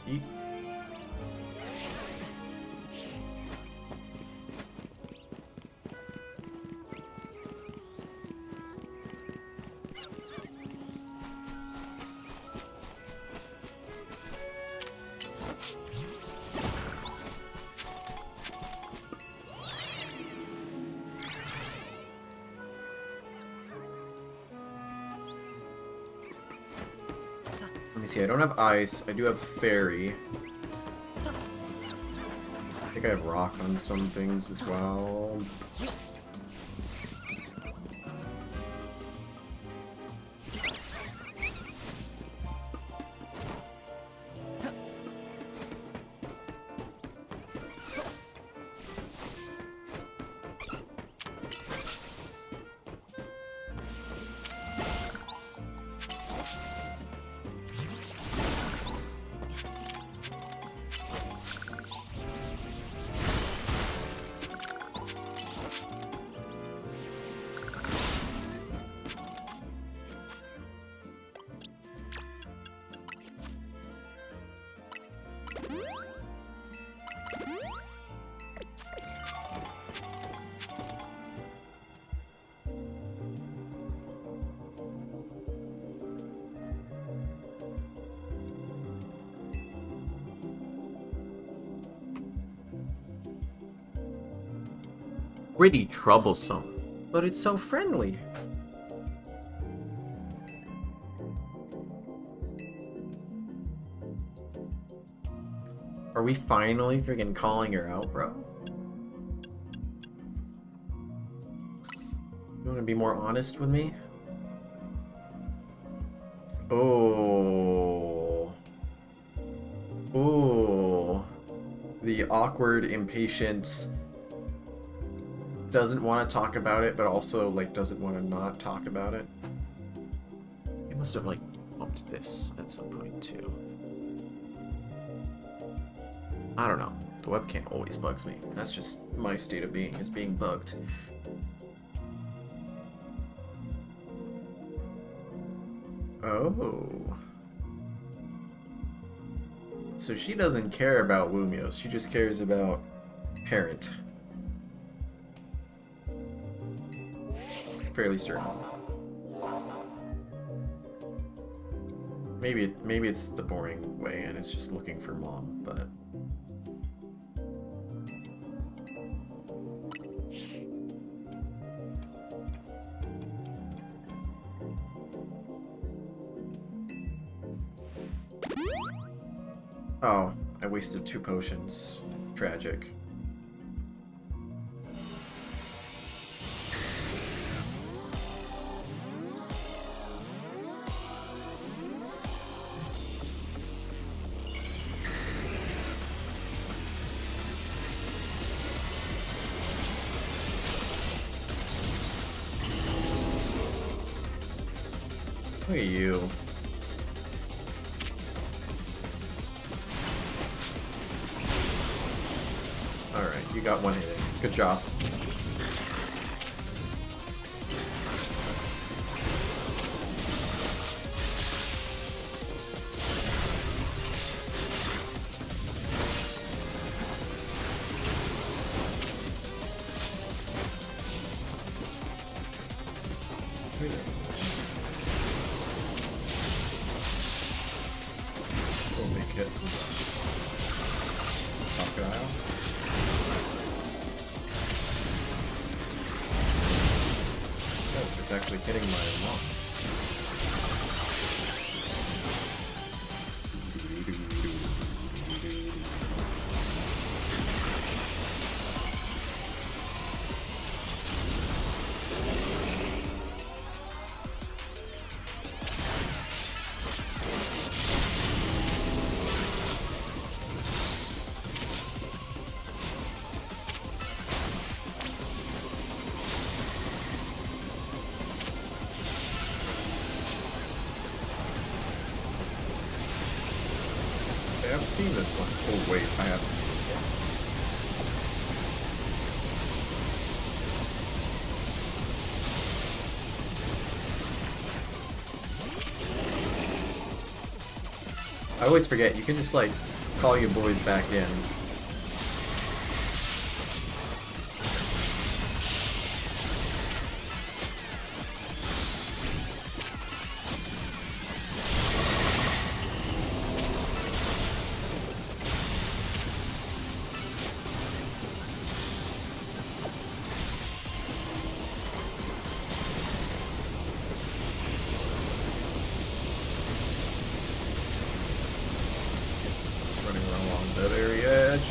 Eat. Let me see, I don't have ice. I do have fairy. I think I have rock on some things as well. pretty troublesome. But it's so friendly. Are we finally freaking calling her out, bro? You want to be more honest with me? Oh. Oh. The awkward, impatient, doesn't want to talk about it, but also, like, doesn't want to not talk about it. He must have, like, bumped this at some point, too. I don't know. The webcam always bugs me. That's just my state of being, is being bugged. Oh. So she doesn't care about Lumios, she just cares about Parent. Fairly certain. Maybe it's the boring way and it's just looking for Mom, but... Oh, I wasted 2 potions. Tragic. Look at you. Alright, you got one hit. Good job. We'll make it. Crocodile. Oh, it's actually hitting my mom. I've seen this one. Oh wait, I haven't seen this one. I always forget, you can just like call your boys back in. Running along the very edge.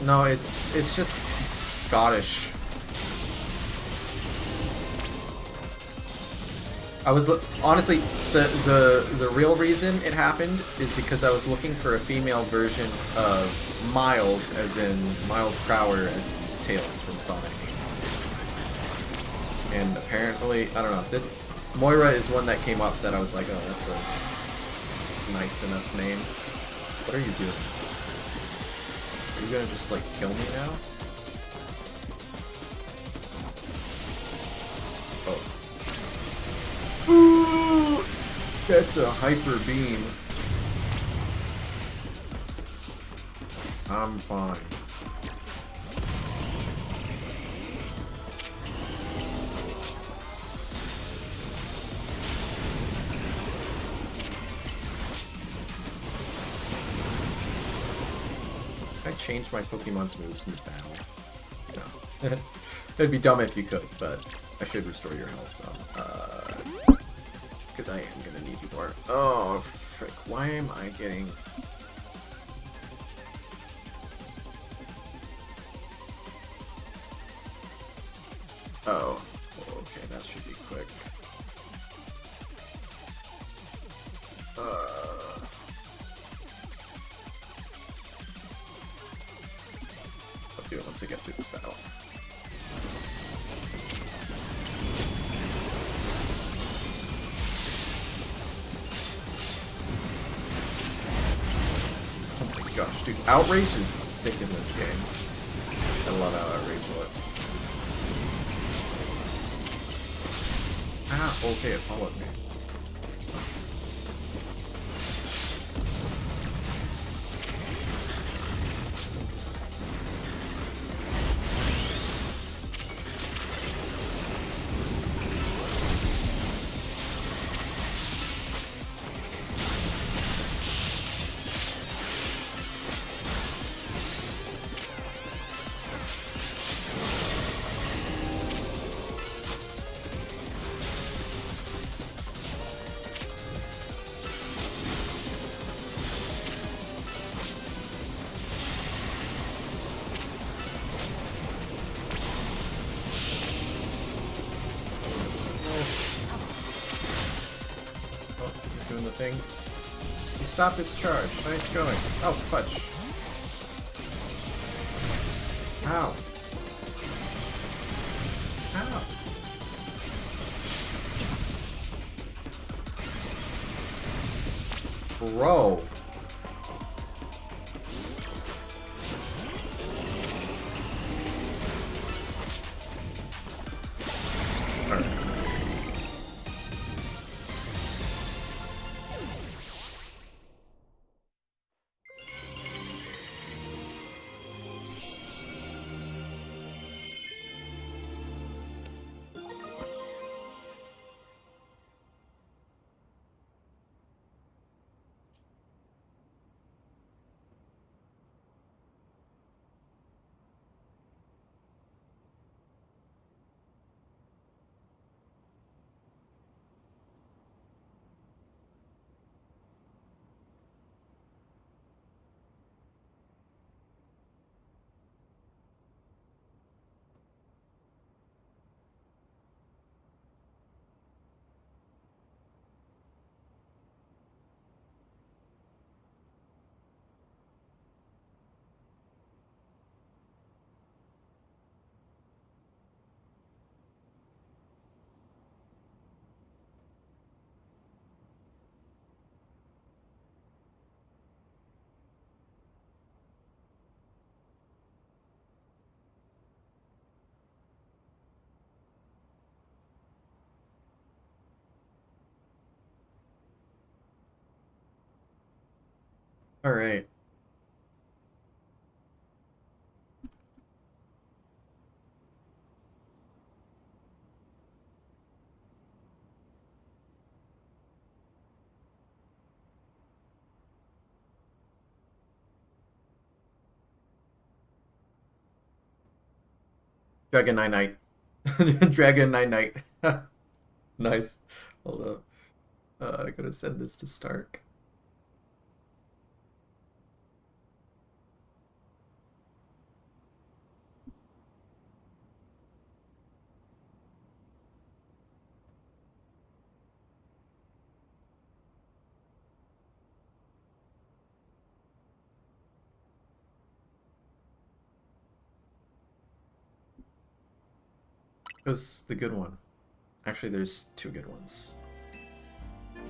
No, it's just Scottish. I was honestly the real reason it happened is because I was looking for a female version of Miles, as in Miles Prower as Tails from Sonic. And apparently, I don't know, Moira is one that came up that I was like, oh, that's a nice enough name. What are you doing? Are you gonna just like kill me now? Oh. That's a hyper beam. I'm fine. change my Pokemon's moves in the battle? No. It'd be dumb if you could, but I should restore your health some. Because I am gonna need you more. Oh, frick. Why am I getting... Oh. Okay, that should be quick. I'll do it once I get through this battle. Oh my gosh, dude. Outrage is sick in this game. I love how Outrage looks. Ah, okay, it followed me. Doing the thing. He stopped its charge. Nice going. Oh, fudge. Ow. Ow. Bro. Alright. Dragon Knight. Dragon Knight. Nice. Hold up. I gotta send this to Stark. It was the good one. Actually, there's two good ones.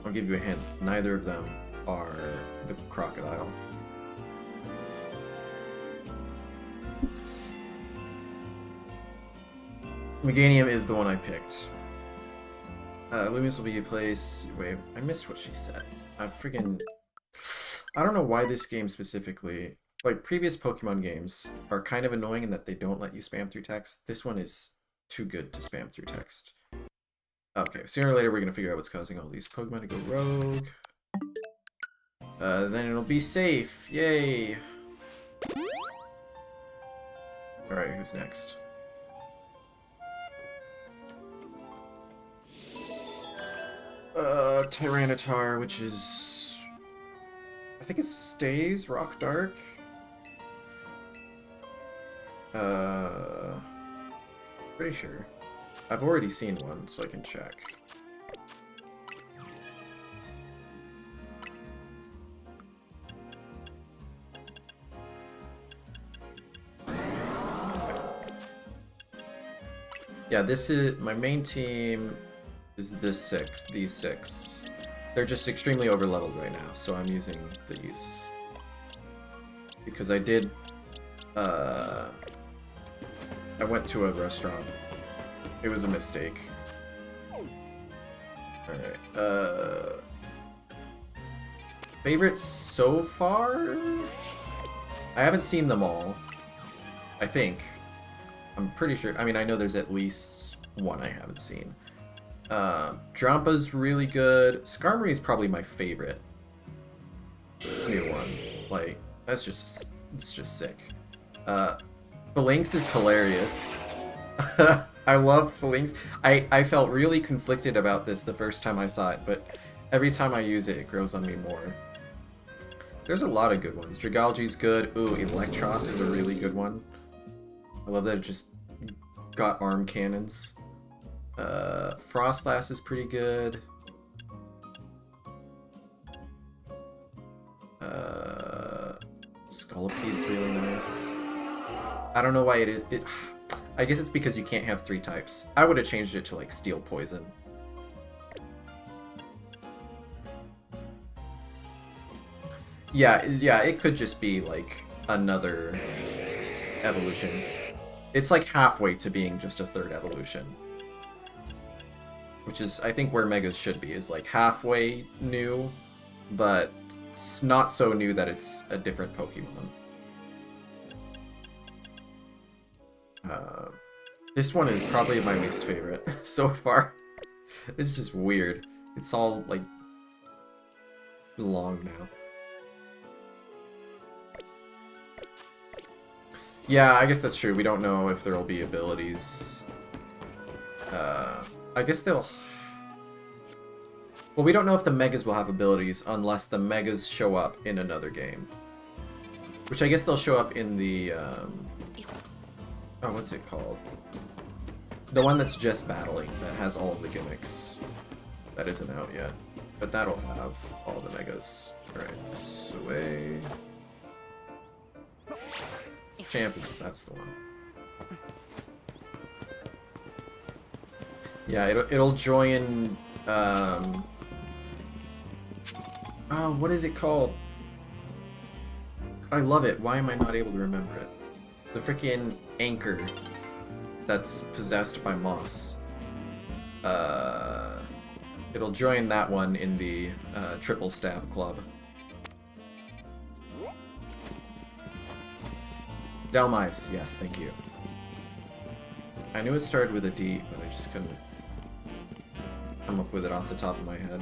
I'll give you a hint. Neither of them are the crocodile. Meganium is the one I picked. Lumius will be a place... Wait, I missed what she said. I don't know why this game specifically... Like, previous Pokemon games are kind of annoying in that they don't let you spam through text. This one is too good to spam through text. Okay, sooner or later we're gonna figure out what's causing all these Pokemon to go rogue. Then it'll be safe. Yay! Alright, who's next? Tyranitar, which is... I think it stays Rock Dark. Pretty sure. I've already seen one, so I can check. Yeah, this is my main team is these six. They're just extremely overleveled right now, so I'm using these. Because I did I went to a restaurant. It was a mistake. Alright, favorites so far? I haven't seen them all. I think. I'm pretty sure. I mean, I know there's at least one I haven't seen. Drampa's really good. Skarmory is probably my favorite new one. Like, it's just sick. Phalanx is hilarious. I love Phalanx. I felt really conflicted about this the first time I saw it, but every time I use it, it grows on me more. There's a lot of good ones. Dragalge's good. Ooh, Electros is a really good one. I love that it just got arm cannons. Frostlass is pretty good. Scolopede's really nice. I don't know why it I guess it's because you can't have 3 types. I would have changed it to like Steel Poison. Yeah, it could just be like another evolution. It's like halfway to being just a 3rd evolution. Which is, I think, where Megas should be, is like halfway new, but it's not so new that it's a different Pokemon. This one is probably my least favorite so far. It's just weird. It's all, like, long now. Yeah, I guess that's true. We don't know if there'll be abilities. I guess they'll... Well, we don't know if the Megas will have abilities unless the Megas show up in another game. Which I guess they'll show up in the, Oh, what's it called? The one that's just battling, that has all of the gimmicks. That isn't out yet. But that'll have all the Megas. Alright, this way... Champions, that's the one. Yeah, it'll join, oh, what is it called? I love it. Why am I not able to remember it? The freaking anchor that's possessed by Moss. It'll join that one in the Triple Stab Club. Delmise, yes, thank you. I knew it started with a D, but I just couldn't come up with it off the top of my head.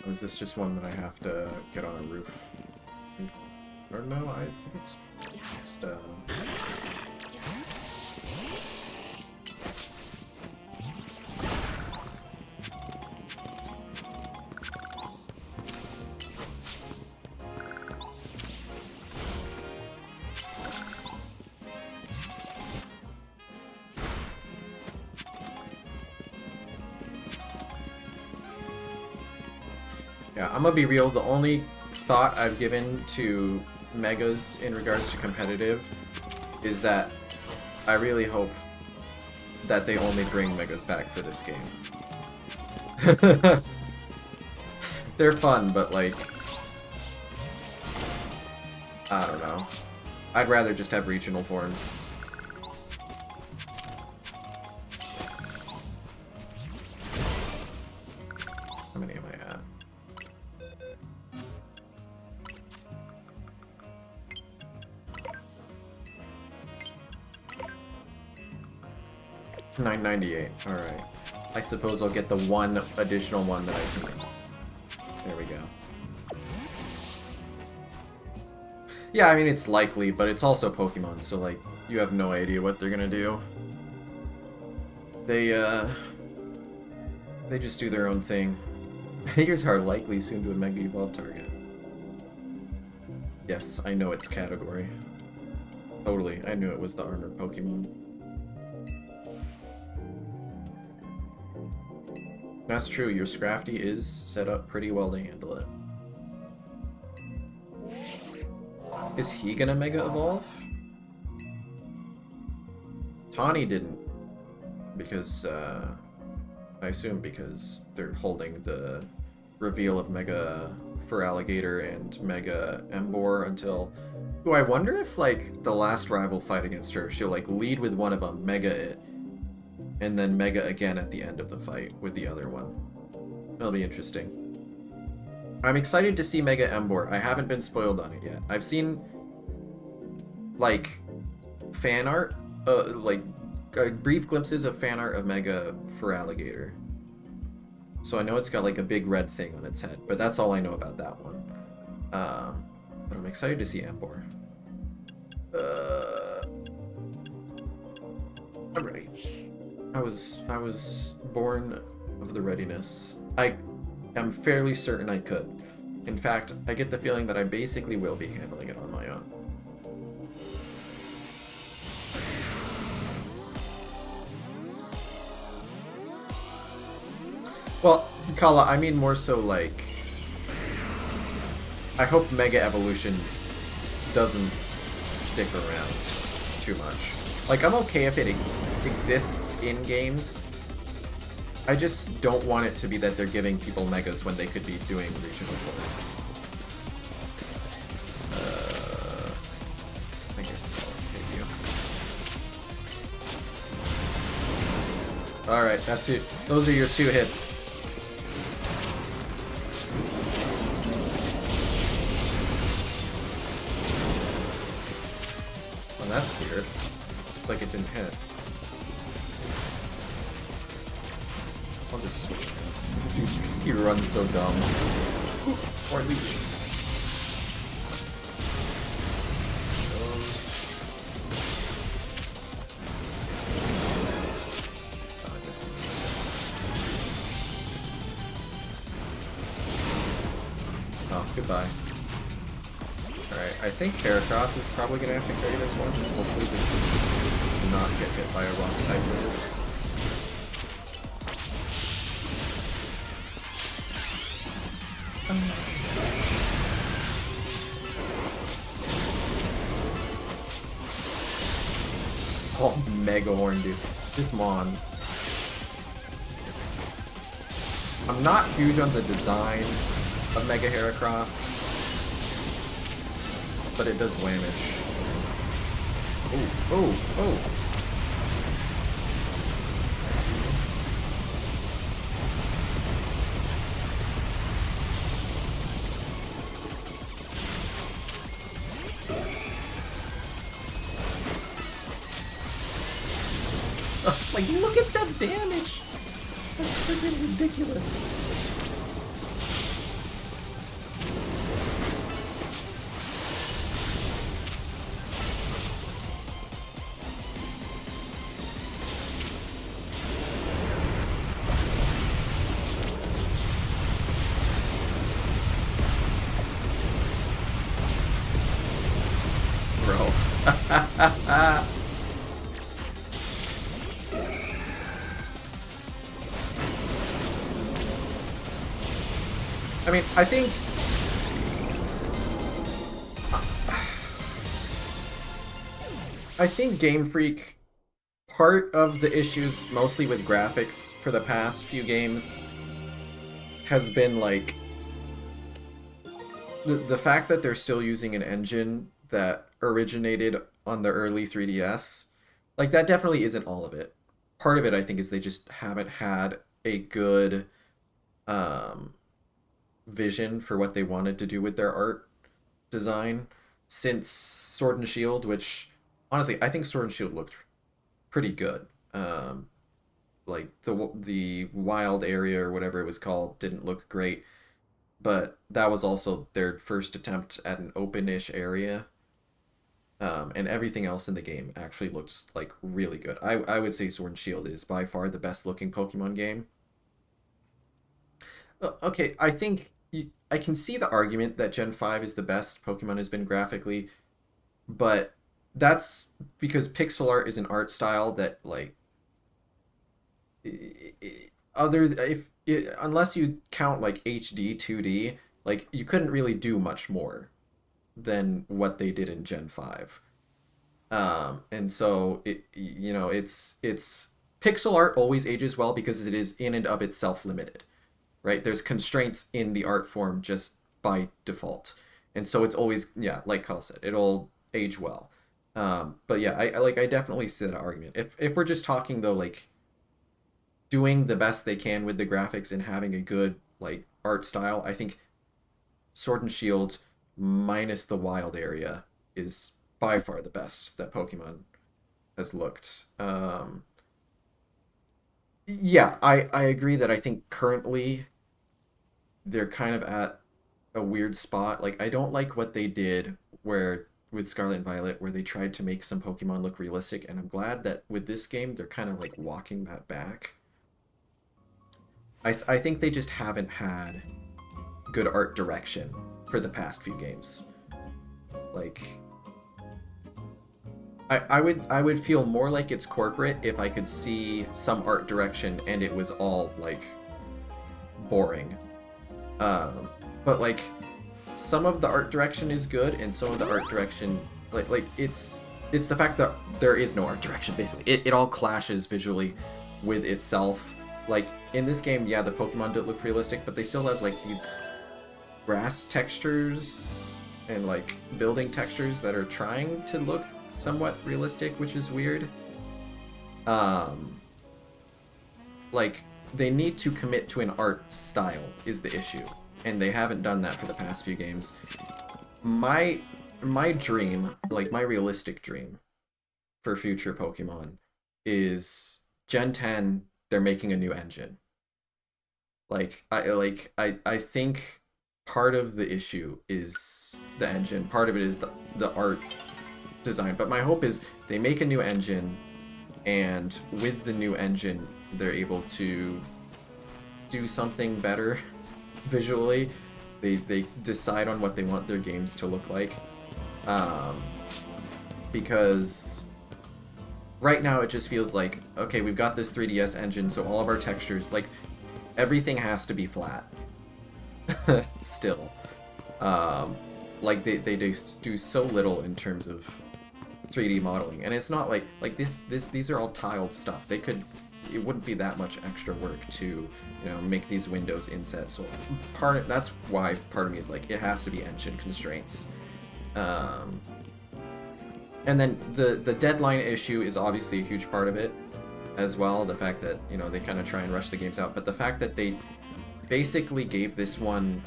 Or is this just one that I have to get on a roof? Or no, I think it's just, Yeah, I'm gonna be real, the only thought I've given to Megas in regards to competitive is that I really hope that they only bring Megas back for this game. They're fun, but like... I don't know. I'd rather just have regional forms. How many am I at? $9.98. Alright. I suppose I'll get the one additional one that I can. There we go. Yeah, I mean, it's likely, but it's also Pokemon, so, like, you have no idea what they're gonna do. They just do their own thing. Here's our likely soon to a Mega Evolve target. Yes, I know its category. Totally, I knew it was the armored Pokemon. That's true, your Scrafty is set up pretty well to handle it. Is he gonna Mega Evolve? Tawny didn't. Because, I assume because they're holding the reveal of Mega Feraligatr and Mega Emboar until... Ooh, I wonder if, like, the last rival fight against her, she'll, like, lead with one of them, Mega it, and then Mega again at the end of the fight with the other one. That'll be interesting. I'm excited to see Mega Emboar. I haven't been spoiled on it yet. I've seen, like, fan art, brief glimpses of fan art of Mega Feraligatr. So I know it's got, like, a big red thing on its head, but that's all I know about that one. But I'm excited to see Emboar. I'm ready. I was born of the readiness. I am fairly certain I could. In fact, I get the feeling that I basically will be handling it on my own. Well, Kala, I mean more so like... I hope Mega Evolution doesn't stick around too much. Like, I'm okay if it exists in games. I just don't want it to be that they're giving people Megas when they could be doing regional tours. I guess I'll hit you. Alright, that's it. Those are your 2 hits. Well, that's weird. It's like it didn't hit. I'll just switch. Dude, he runs so dumb. Or leech. Oh, goodbye. Alright, I think Heracross is probably gonna have to carry this one. Hopefully just not get hit by a rock type move. Oh, Mega Horn, dude. This Mon. I'm not huge on the design of Mega Heracross, but it does whamish. Oh. I see. Like, look at that damage! That's freaking ridiculous. Bro. I mean, I think... I think Game Freak, part of the issues, mostly with graphics for the past few games, has been, like... The fact that they're still using an engine that originated on the early 3DS, like, that definitely isn't all of it. Part of it, I think, is they just haven't had a good um, vision for what they wanted to do with their art design since Sword and Shield, which honestly I think Sword and Shield looked pretty good. Like the wild area or whatever it was called didn't look great, but that was also their first attempt at an open-ish area. And everything else in the game actually looks like really good. I would say Sword and Shield is by far the best looking Pokemon game. Okay, I think I can see the argument that Gen 5 is the best Pokemon has been graphically, but that's because pixel art is an art style that like other if unless you count like HD 2D, like you couldn't really do much more than what they did in Gen 5. And so it's pixel art always ages well because it is in and of itself limited, right? There's constraints in the art form just by default, and so it's always, yeah, like Kyle said, it'll age well. But yeah, I definitely see that argument. If we're just talking though, like doing the best they can with the graphics and having a good like art style, I think Sword and Shield minus the wild area is by far the best that Pokemon has looked. Yeah, I agree that I think currently they're kind of at a weird spot. Like I don't like what they did where with Scarlet and Violet where they tried to make some Pokemon look realistic, and I'm glad that with this game they're kind of like walking that back. I think they just haven't had good art direction for the past few games. Like I would feel more like it's corporate if I could see some art direction and it was all like boring. But like some of the art direction is good and some of the art direction like it's the fact that there is no art direction basically. It all clashes visually with itself. Like in this game, yeah, the Pokemon don't look realistic, but they still have like these grass textures and like building textures that are trying to look somewhat realistic, which is weird. Um, like they need to commit to an art style is the issue, and they haven't done that for the past few games. My dream, like my realistic dream for future Pokemon is Gen 10 they're making a new engine. I think part of the issue is the engine, part of it is the art design. But my hope is they make a new engine, and with the new engine, they're able to do something better visually. They decide on what they want their games to look like, because right now it just feels like, okay, we've got this 3DS engine, so all of our textures, like everything has to be flat. Still, like they do so little in terms of 3D modeling, and it's not like these are all tiled stuff. It wouldn't be that much extra work to make these windows inset. So that's why part of me is like it has to be engine constraints. And then the deadline issue is obviously a huge part of it as well. The fact that they kind of try and rush the games out, but the fact that they basically gave this one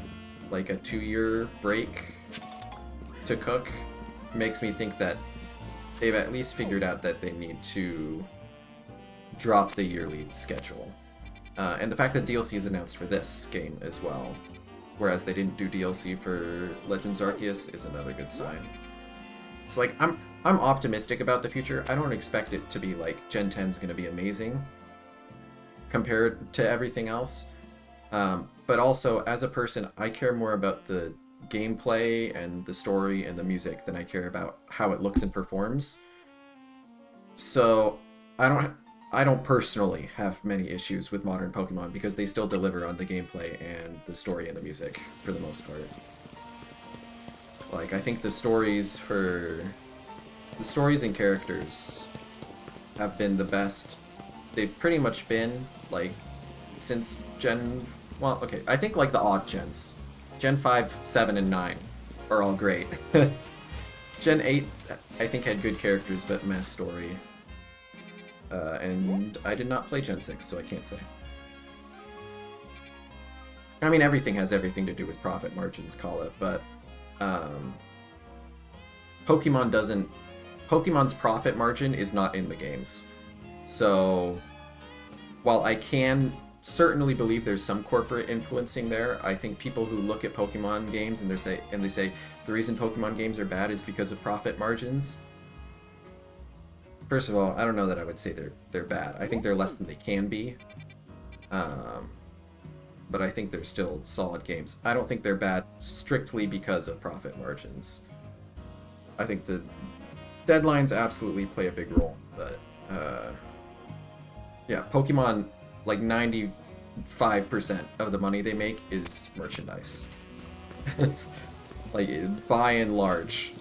like a 2-year break to cook makes me think that they've at least figured out that they need to drop the yearly schedule. And the fact that DLC is announced for this game as well, whereas they didn't do DLC for Legends Arceus, is another good sign. So like I'm optimistic about the future. I don't expect it to be like Gen 10 is going to be amazing compared to everything else. But also, as a person, I care more about the gameplay and the story and the music than I care about how it looks and performs. So I don't personally have many issues with modern Pokemon because they still deliver on the gameplay and the story and the music for the most part. Like I think the stories and characters have been the best they've pretty much been like since I think like the odd gens. Gen 5, 7, and 9 are all great. Gen 8, I think, had good characters, but meh story. And I did not play Gen 6, so I can't say. I mean, everything has everything to do with profit margins, call it, but Pokemon doesn't. Pokemon's profit margin is not in the games. So, while I can certainly believe there's some corporate influencing there, I think people who look at Pokemon games and they say the reason Pokemon games are bad is because of profit margins. First of all, I don't know that I would say they're bad. I think they're less than they can be. But I think they're still solid games. I don't think they're bad strictly because of profit margins. I think the deadlines absolutely play a big role, but yeah, Pokemon, like 95% of the money they make is merchandise. Like, by and large,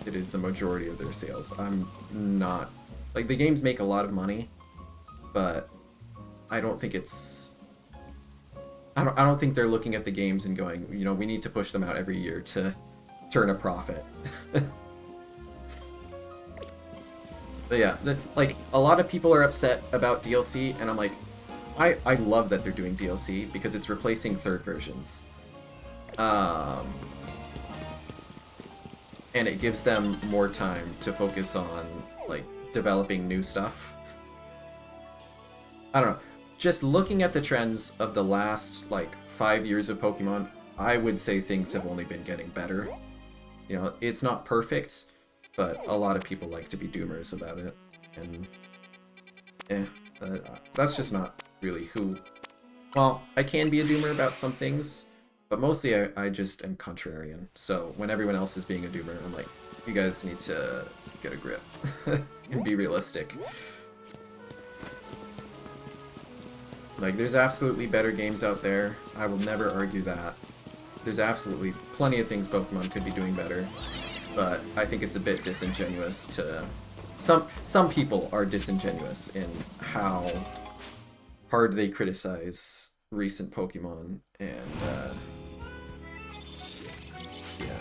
it is the majority of their sales. I'm not... Like, the games make a lot of money, but I don't think it's... I don't think they're looking at the games and going, you know, we need to push them out every year to turn a profit. But yeah, like, a lot of people are upset about DLC, and I'm like, I love that they're doing DLC, because it's replacing third versions. And it gives them more time to focus on, like, developing new stuff. I don't know. Just looking at the trends of the last, like, 5 years of Pokemon, I would say things have only been getting better. You know, it's not perfect, but a lot of people like to be doomers about it, and that's just not really who... Well, I can be a doomer about some things, but mostly I just am contrarian, so when everyone else is being a doomer, I'm like, you guys need to get a grip and be realistic. Like, there's absolutely better games out there, I will never argue that. There's absolutely plenty of things Pokemon could be doing better, but I think it's a bit disingenuous to... Some people are disingenuous in how hard they criticize recent Pokemon, and yeah.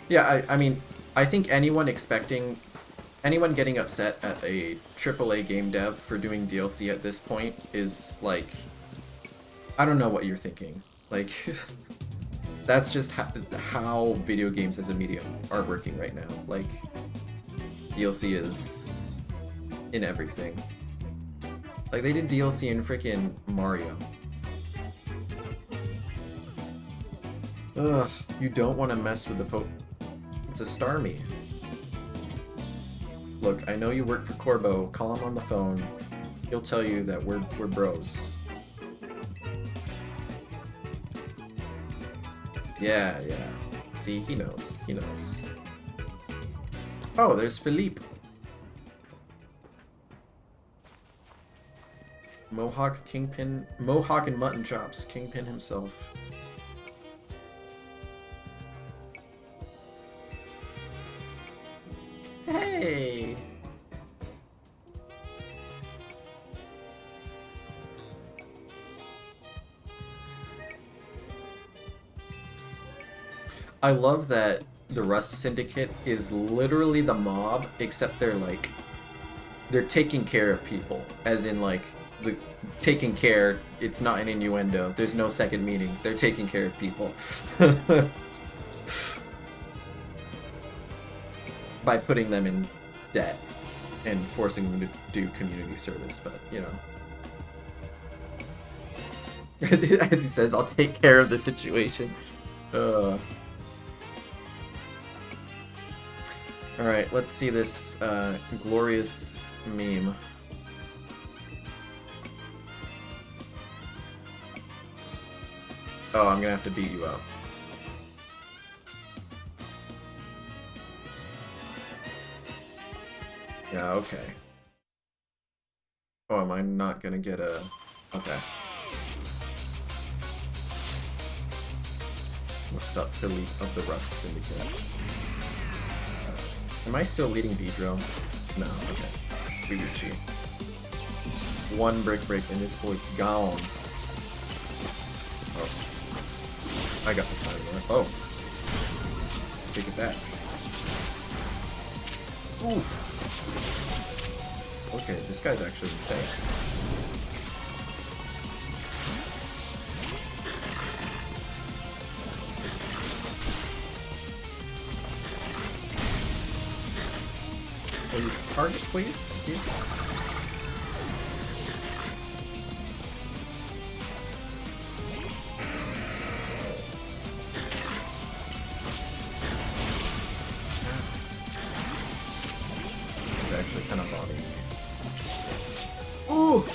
Yeah, I mean, I think anyone getting upset at a AAA game dev for doing DLC at this point is like, I don't know what you're thinking. Like, that's just how video games as a medium are working right now. Like, DLC is in everything. Like, they did DLC in frickin' Mario. Ugh, you don't want to mess with the It's a Starmie. Look, I know you work for Corbo. Call him on the phone. He'll tell you that we're bros. Yeah. See, he knows. He knows. Oh, there's Philippe. Mohawk Kingpin. Mohawk and mutton chops. Kingpin himself. Hey! I love that the Rust Syndicate is literally the mob, except they're taking care of people. As in, like, the taking care, it's not an innuendo. There's no second meaning. They're taking care of people. By putting them in debt and forcing them to do community service, but, you know. As he says, I'll take care of the situation. Alright, let's see this glorious meme. Oh, I'm gonna have to beat you up. Yeah, okay. Oh, am I not gonna get a... Okay. What's up, Philippe of the Rust Syndicate? Am I still leading Beedrill? No, okay. Ryuchi. One brick and this boy's gone. Oh. I got the time there. Oh. Take it back. Ooh. okay, this guy's actually insane. Will you target, please? Thank you. He's actually kind of bothering me. Ooh!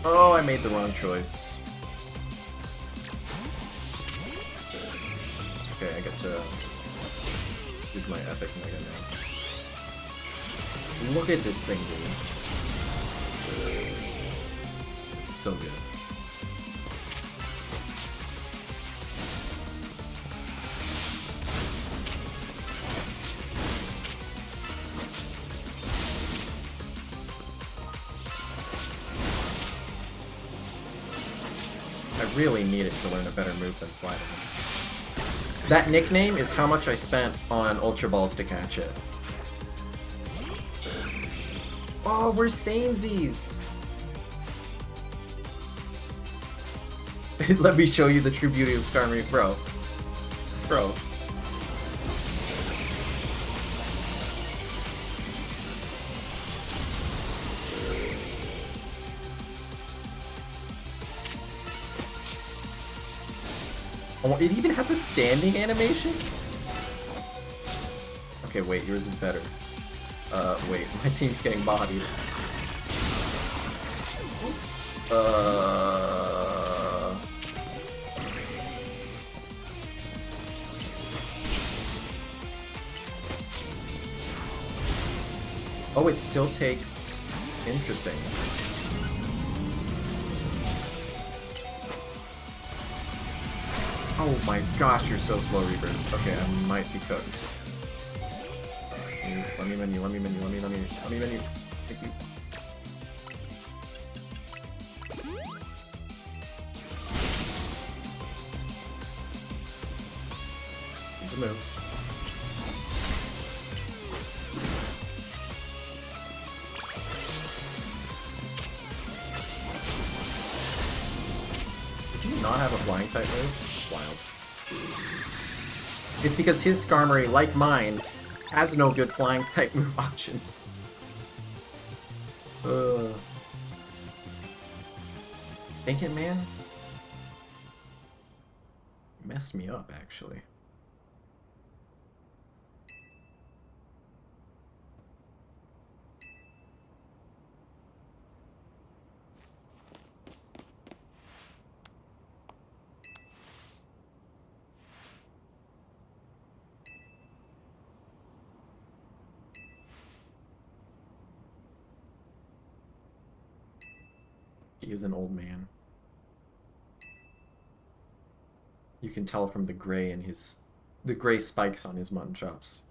Oh, I made the wrong choice. It's okay, I get to use my epic mega now. Look at this thing, dude. It's so good. I really needed to learn a better move than Fly. That nickname is how much I spent on Ultra Balls to catch it. Oh, we're samesies! Let me show you the true beauty of Skarmory. Bro. Bro. Oh, it even has a standing animation? Okay, wait, yours is better. Wait, my team's getting bodied. Oh, it still takes... Interesting. Oh my gosh, you're so slow, Rebirth. Okay, I might be cooked. Let me menu. Thank you. Use a move. Does he not have a flying type move? Wild. It's because his Skarmory, like mine, has no good flying type move options. Think it, man? Messed me up, actually. He is an old man. You can tell from the gray in the gray spikes on his mutton chops.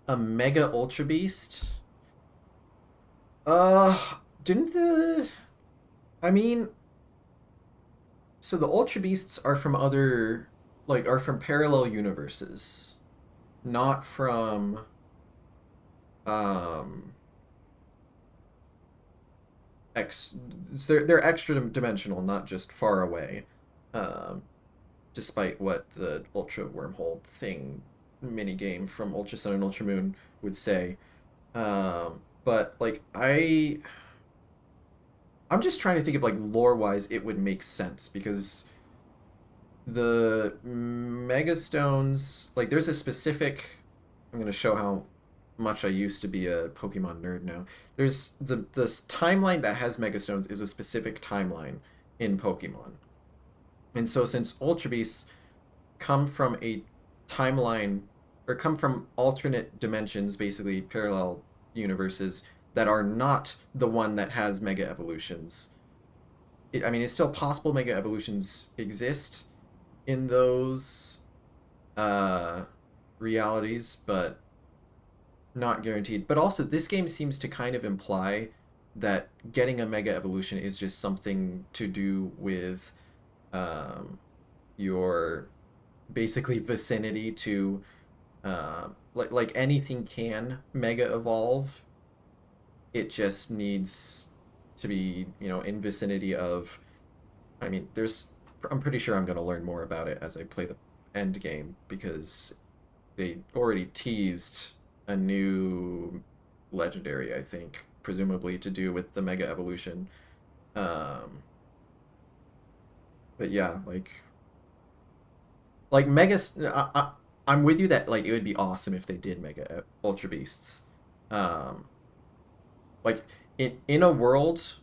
A Mega Ultra Beast? Didn't the... I mean... So the Ultra Beasts are from other... Like, are from parallel universes. Not from... they're extra dimensional, not just far away. Despite what the Ultra Wormhole thing minigame from Ultra Sun and Ultra Moon would say. But like I'm just trying to think of like lore-wise it would make sense because the Mega Stones, like there's a specific, I'm gonna show how much I used to be a Pokemon nerd now. There's this timeline that has Megastones is a specific timeline in Pokemon. And so since Ultra Beasts come from a timeline or come from alternate dimensions, basically parallel universes that are not the one that has Mega Evolutions. I mean, it's still possible Mega Evolutions exist in those realities, but not guaranteed. But also, this game seems to kind of imply that getting a Mega Evolution is just something to do with your basically vicinity to like anything can mega evolve. It just needs to be, in vicinity of. I mean, there's. I'm pretty sure I'm gonna learn more about it as I play the end game because they already teased a new legendary, I think, presumably to do with the mega evolution. Um, but yeah, like mega. I'm with you that like it would be awesome if they did mega ultra beasts. Um, like in a world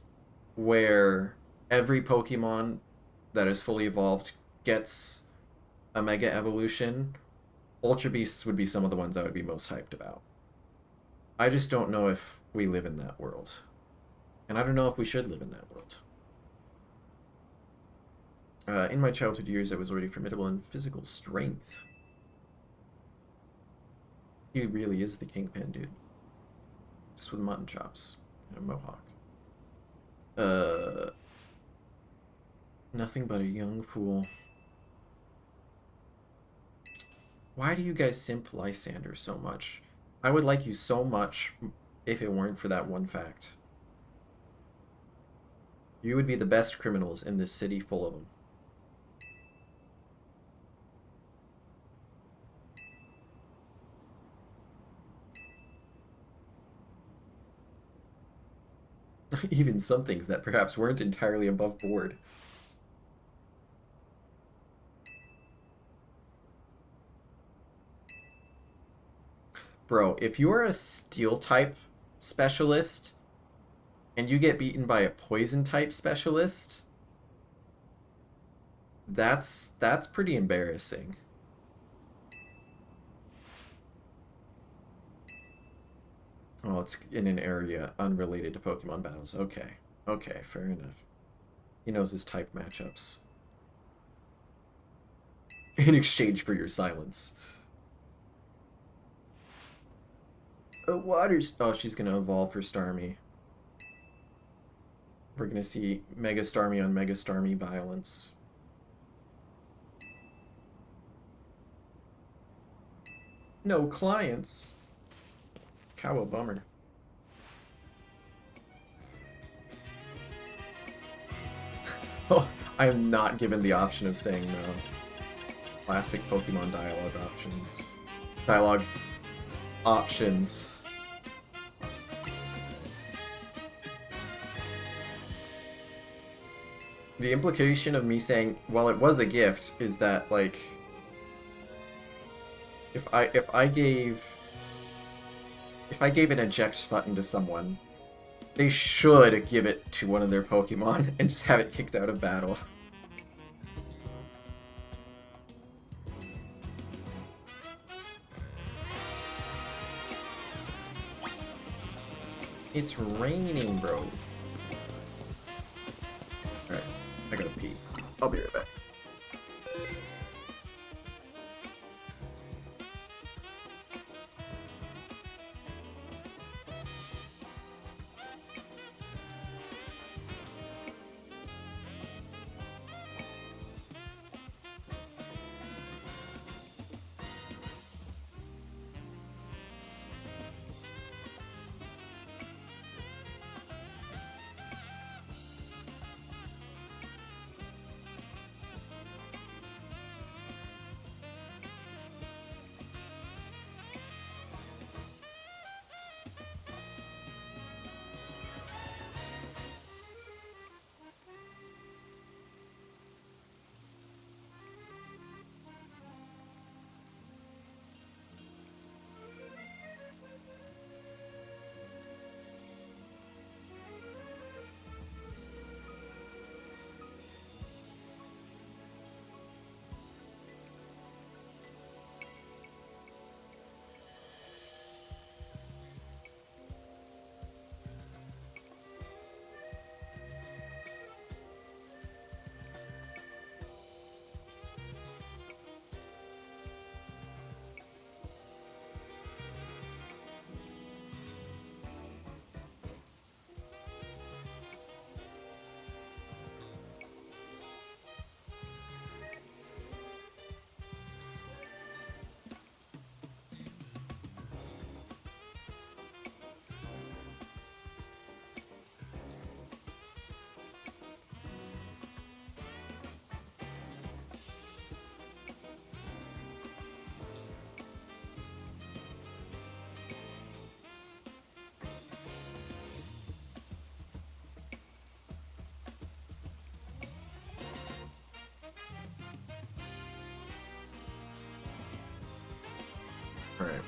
where every Pokemon that is fully evolved gets a mega evolution, ultra beasts would be some of the ones I would be most hyped about. I just don't know if we live in that world. And I don't know if we should live in that world. In my childhood years, I was already formidable in physical strength. He really is the kingpin, dude. Just with mutton chops and a mohawk. Uh, Nothing but a young fool. Why do you guys simp Lysander so much? I would like you so much if it weren't for that one fact. You would be the best criminals in this city full of them. Even some things that perhaps weren't entirely above board. Bro, if you're a steel type specialist and you get beaten by a poison type specialist, that's pretty embarrassing. Oh, it's in an area unrelated to Pokemon battles. Okay. Okay, fair enough. He knows his type matchups. In exchange for your silence. Waters. Oh, she's gonna evolve for Starmie. We're gonna see Mega Starmie on Mega Starmie violence. No clients. Cow a bummer. Oh, I am not given the option of saying no. Classic Pokemon dialogue options. Dialogue options. The implication of me saying, well, it was a gift, is that like if I gave an eject button to someone, they should give it to one of their Pokemon and just have it kicked out of battle. It's raining, bro. Alright, I gotta pee. I'll be right back. Alright.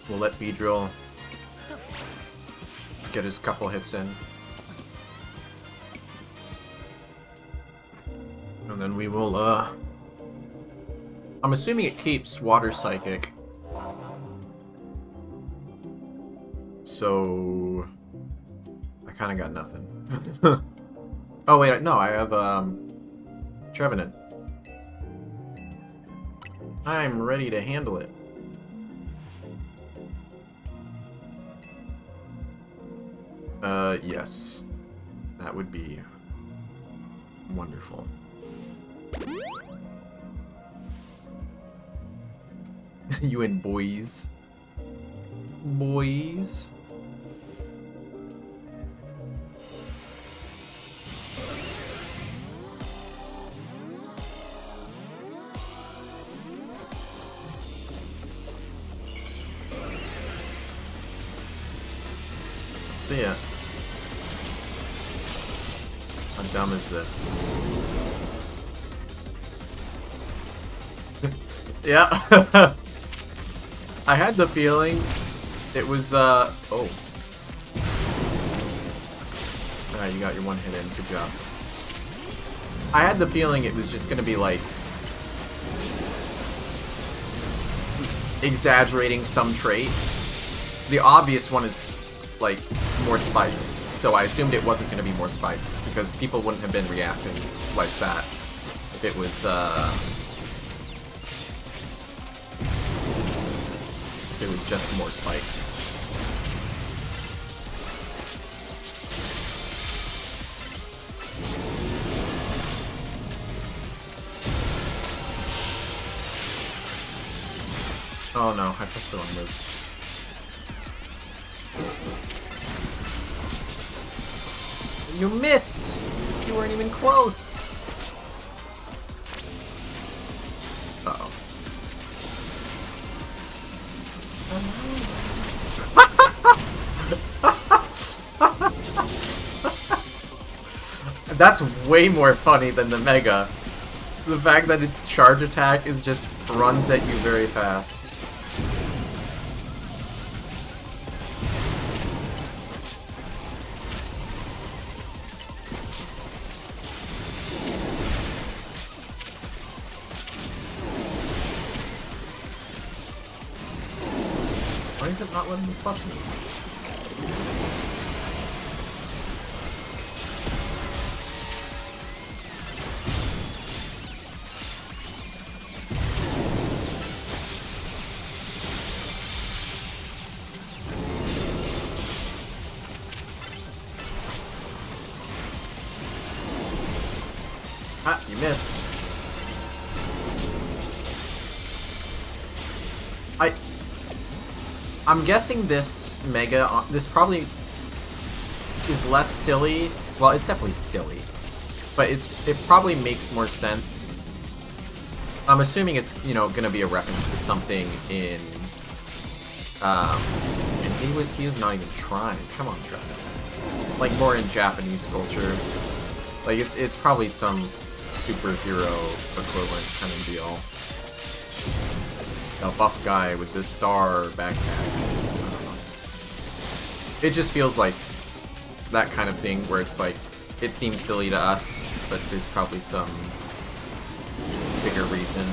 We'll let Beedrill get his couple hits in. And then we will, I'm assuming it keeps Water Psychic. So... I kinda got nothing. Oh wait, no, I have, Trevenant. I'm ready to handle it. Yes. That would be wonderful. You and boys. Boys. Let's see it. How dumb is this? Yeah. I had the feeling it was, oh. Alright, you got your one hit in. Good job. I had the feeling it was just gonna be, like, exaggerating some trait. The obvious one is, like, more spikes, so I assumed it wasn't gonna be more spikes, because people wouldn't have been reacting like that if it was, it was just more spikes. Oh no, I pressed the wrong move. You missed! You weren't even close! Uh-oh. That's way more funny than the Mega. The fact that its charge attack is just runs at you very fast. Why is it not letting me plus me? Ah, you missed. I'm guessing this Mega, this probably is less silly. Well, it's definitely silly, but it probably makes more sense. I'm assuming it's, you know, gonna be a reference to something in, and he is not even trying. Come on, try. Like more in Japanese culture. Like it's probably some superhero equivalent kind of deal. A buff guy with the star backpack. I don't know. It just feels like that kind of thing where it's like, it seems silly to us, but there's probably some bigger reason.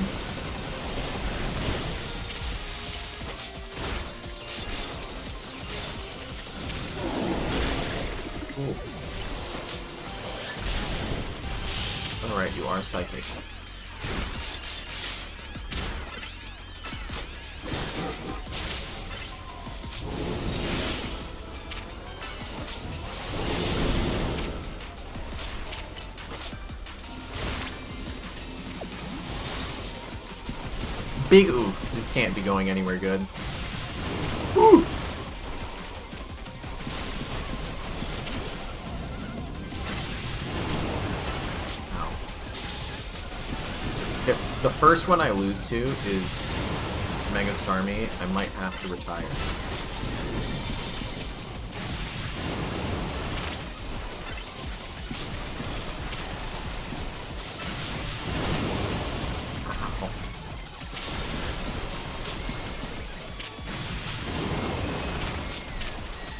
Alright, you are psychic. Big oof. This can't be going anywhere good. Ooh. Ow. If the first one I lose to is Mega Starmie, I might have to retire.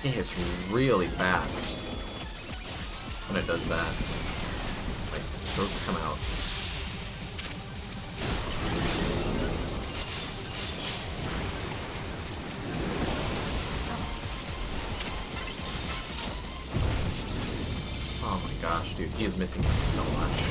It's really fast when it does that. Like, those come out. Oh my gosh, dude, he is missing so much.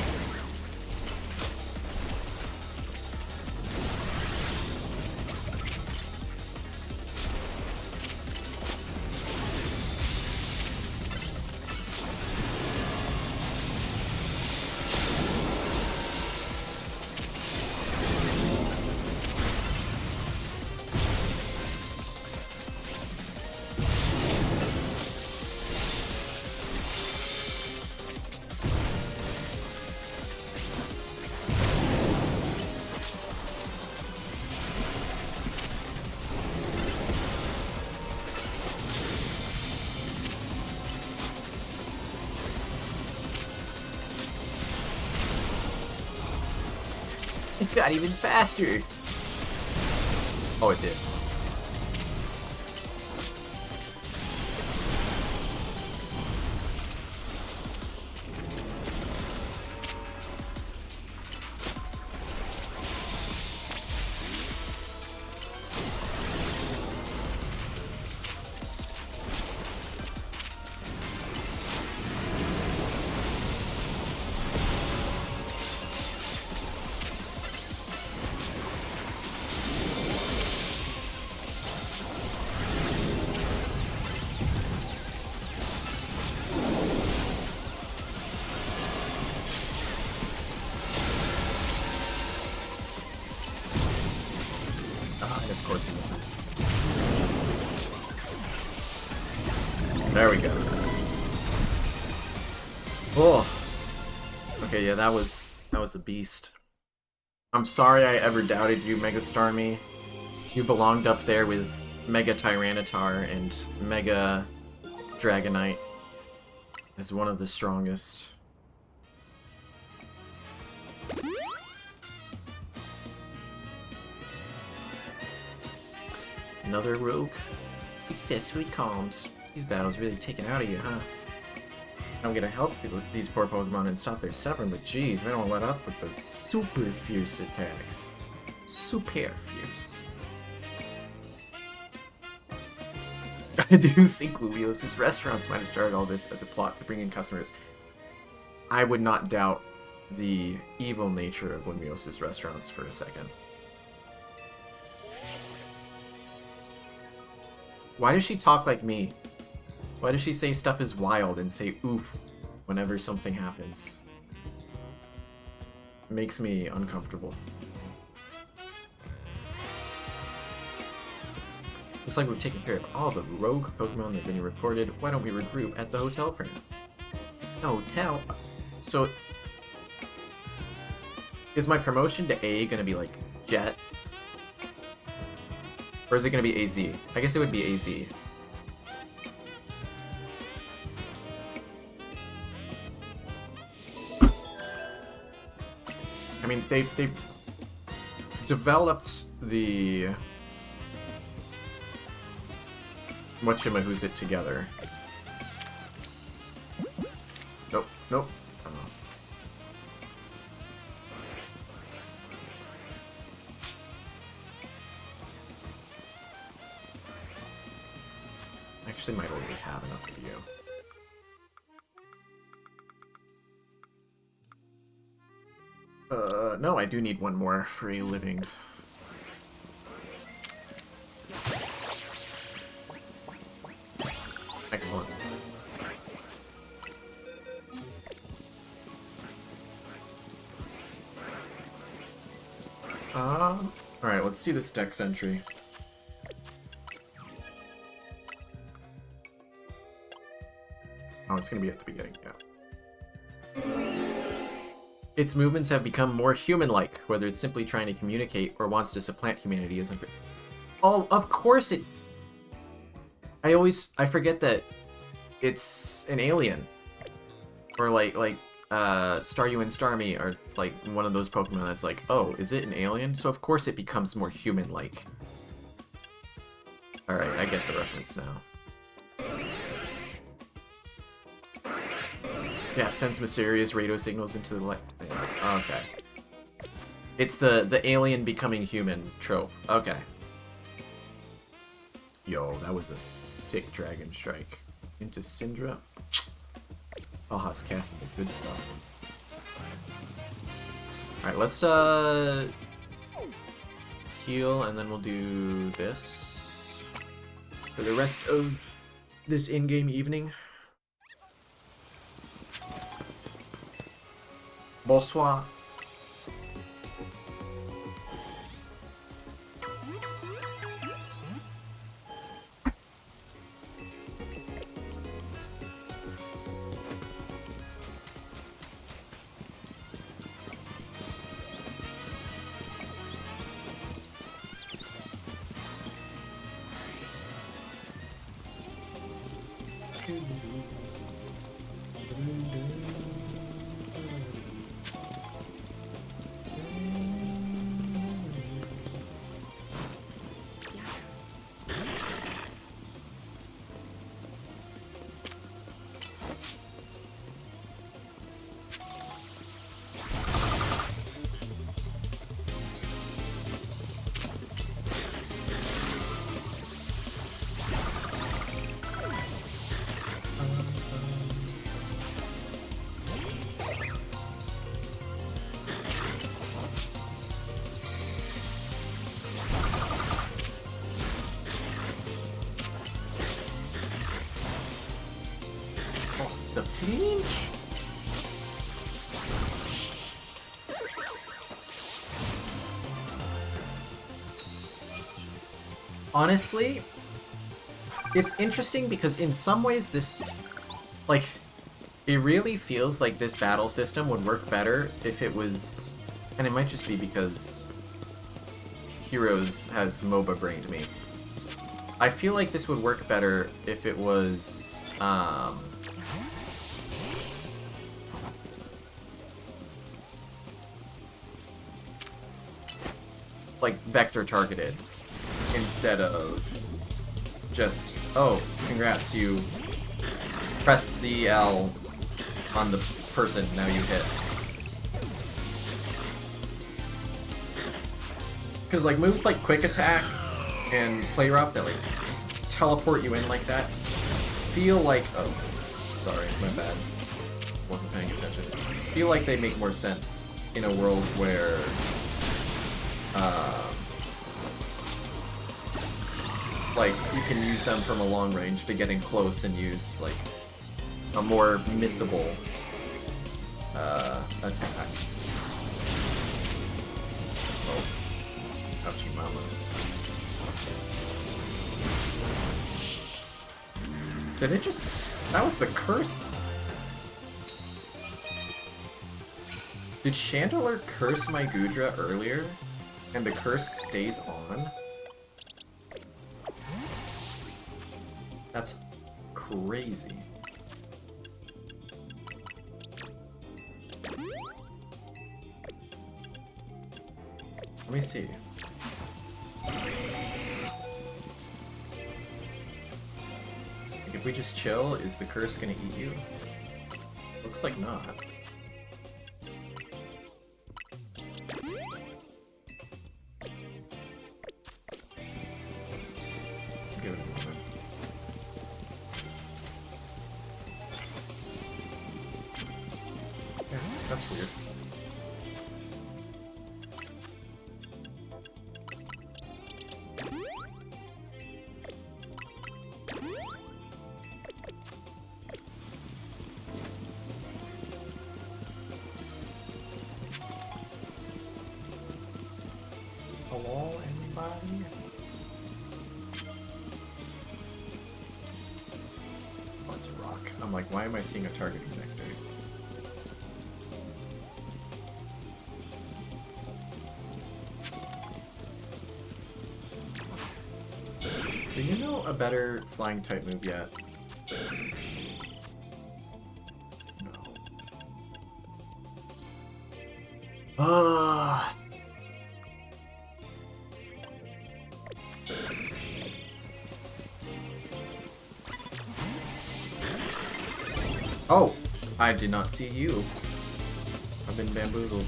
It got even faster! Oh, it did. And of course he misses. There we go. Oh. Okay, yeah, that was a beast. I'm sorry I ever doubted you, Mega Starmie. You belonged up there with Mega Tyranitar and Mega Dragonite as one of the strongest. Another rogue successfully calmed. These battles really taken out of you, huh? I'm gonna help these poor Pokemon and stop their suffering, but geez, they don't let up with the super fierce attacks. Super fierce. I do think Luios' restaurants might have started all this as a plot to bring in customers. I would not doubt the evil nature of Lumios' restaurants for a second. Why does she talk like me? Why does she say stuff is wild and say oof whenever something happens? It makes me uncomfortable. Looks like we've taken care of all the rogue Pokemon that have been reported. Why don't we regroup at the hotel for now? Hotel? So, is my promotion to A gonna be like Jet? Or is it gonna be AZ? I guess it would be AZ. I mean, they developed the whatchamahoo's it together. Nope, nope. Oh. Actually, might already have enough of you. No, I do need one more for a living. Excellent. Alright, let's see this dex entry. Oh, it's gonna be at the beginning, yeah. Its movements have become more human-like, whether it's simply trying to communicate or wants to supplant humanity isn't. Oh, of course it. I forget that it's an alien, or like Staryu and Starmie are like one of those Pokemon that's like, oh, is it an alien? So of course it becomes more human-like. All right, I get the reference now. Yeah, it sends mysterious radio signals into the yeah, okay. It's the alien becoming human trope. Okay. Yo, that was a sick dragon strike. Into Syndra. Baja's casting the good stuff. Alright, let's heal and then we'll do this for the rest of this in-game evening. Bonsoir. The flinch? Honestly, it's interesting because in some ways this, like, it really feels like this battle system would work better if it was, and it might just be because Heroes has MOBA brained me. I feel like this would work better if it was, like vector targeted instead of just, oh, congrats, you pressed ZL on the person, now you hit. Because like moves like quick attack and play rough that like just teleport you in like that feel like, oh, sorry, my bad, wasn't paying attention. Feel like they make more sense in a world where like, you can use them from a long range to get in close and use, like, a more missable, attack. Oh. Ouchie mama. Did it just... That was the curse? Did Chandler curse my Gudra earlier? And the curse stays on? That's crazy. Let me see. If we just chill, is the curse gonna eat you? Looks like not. Give it a moment. Yeah, that's weird. Hello, anybody? Oh, it's a rock. I'm like, why am I seeing a targeting vector? Do you know a better flying type move yet? No. Ah. Oh, I did not see you. I've been bamboozled.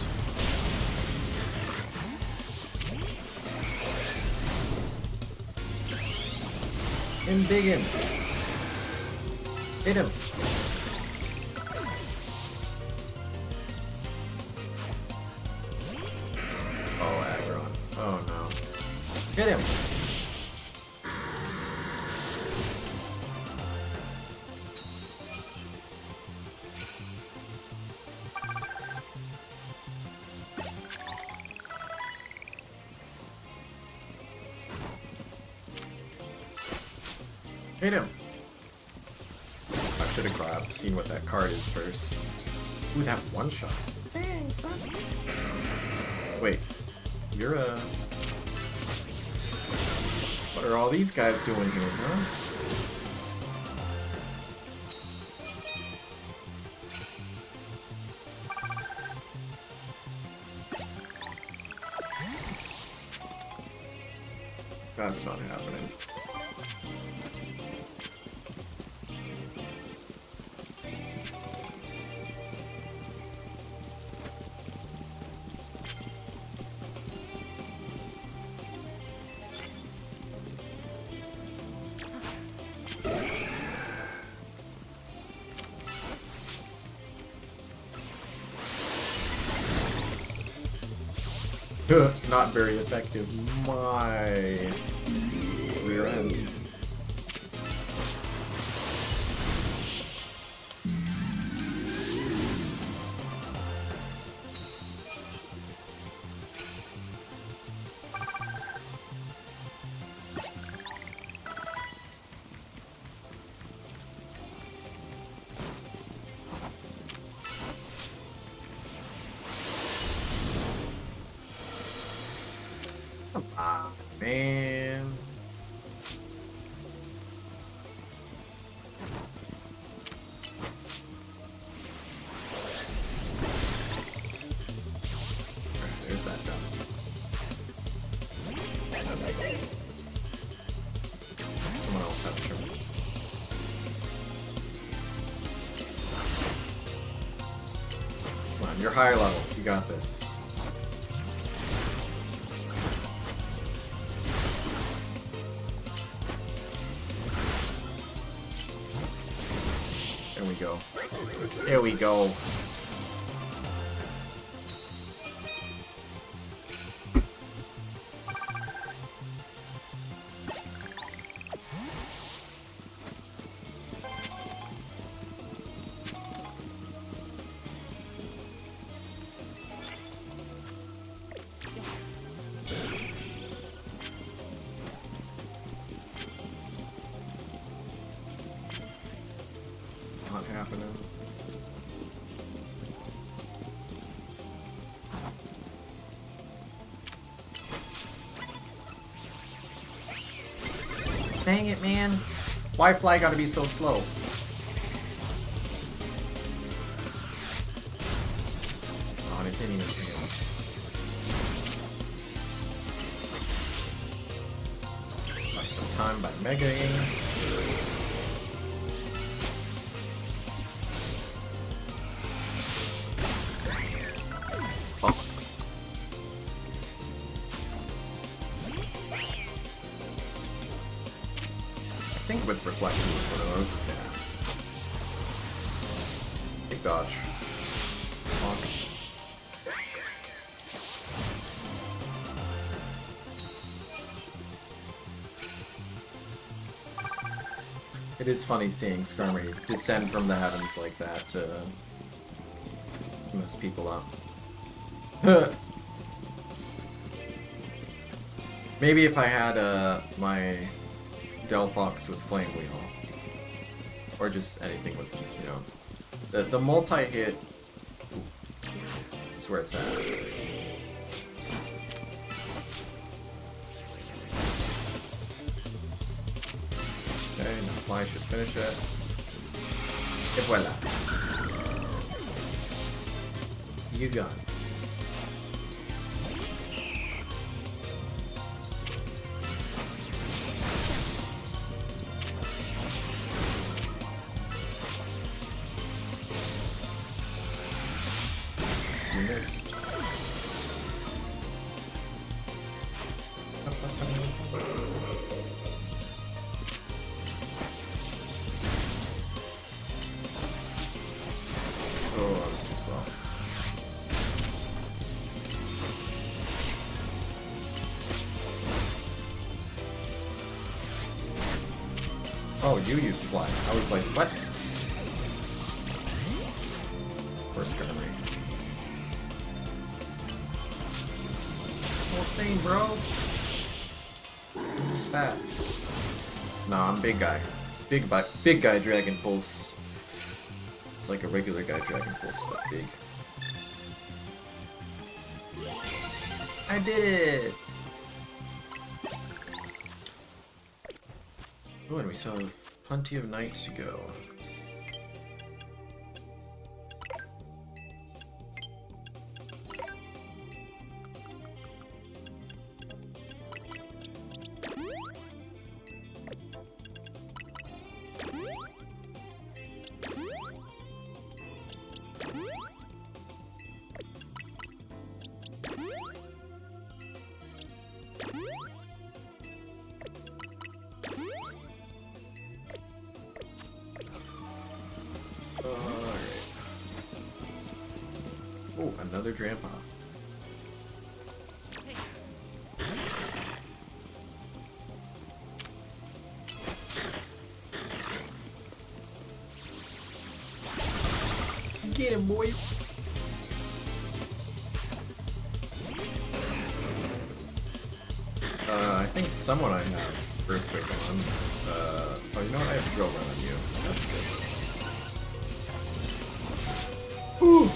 And dig him. Hit him. Oh, Aggron. Oh no. Hit him. Hit him! I should have grabbed, seen what that card is first. Ooh, that one shot. Dang, son. Wait, you're a... What are all these guys doing here, huh? That's not happening. Not very effective. My rear end. Ah, man. There's that guy. Someone else have a turn. Come on, you're higher level. You got this. There we go. There we go. Not happening. Dang it, man. Why fly gotta be so slow? Oh, and it didn't even fail. Buy some time by Mega-ing. I think with reflection was one of those. Yeah. Big dodge. Bonk. It is funny seeing Skirmy descend from the heavens like that to mess people up. Maybe if I had my Delphox with Flame Wheel, or just anything with, you know, the multi-hit is where it's at. Okay, now Fly should finish it. Et voila. You got it. Oh, you used fly. I was like, what? First gonna Whole scene, bro. I'm just fat. Nah, I'm big guy. Big guy Dragon Pulse. It's like a regular guy Dragon Pulse, but big. I did it! Oh, and we still have plenty of nights to go. Oh, another grandpa. Get him, boys. I think someone I have Earthquake on. Oh, you know what? I have Drill Run on you. That's good. Ooh!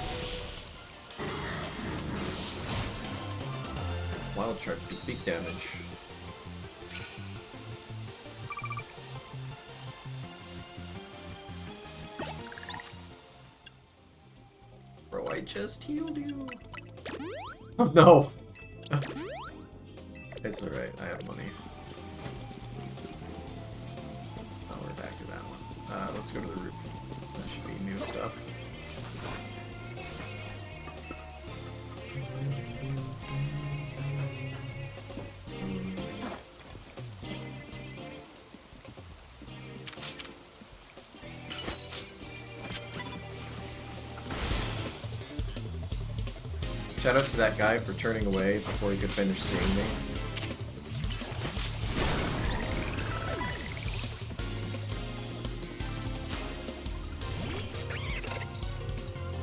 Wild Charge do big damage. Bro, I just healed you. Oh no! It's alright, I have money. Oh, we're back to that one. Let's go to the roof. That should be new stuff. Shout out to that guy for turning away before he could finish seeing me.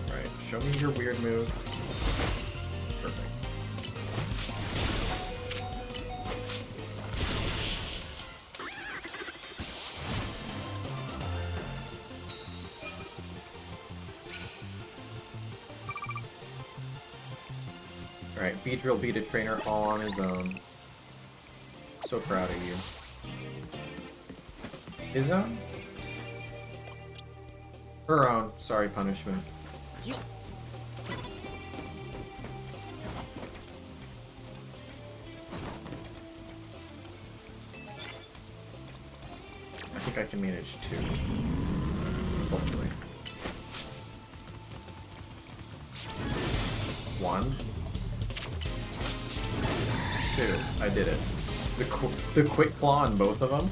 Alright, show me your weird move. Perfect. Alright, Beedrill beat a trainer all on his own. So proud of you. His own? Her own. Sorry, punishment. I think I can manage 2. Hopefully. 1. 2. I did it. The quick claw on both of them.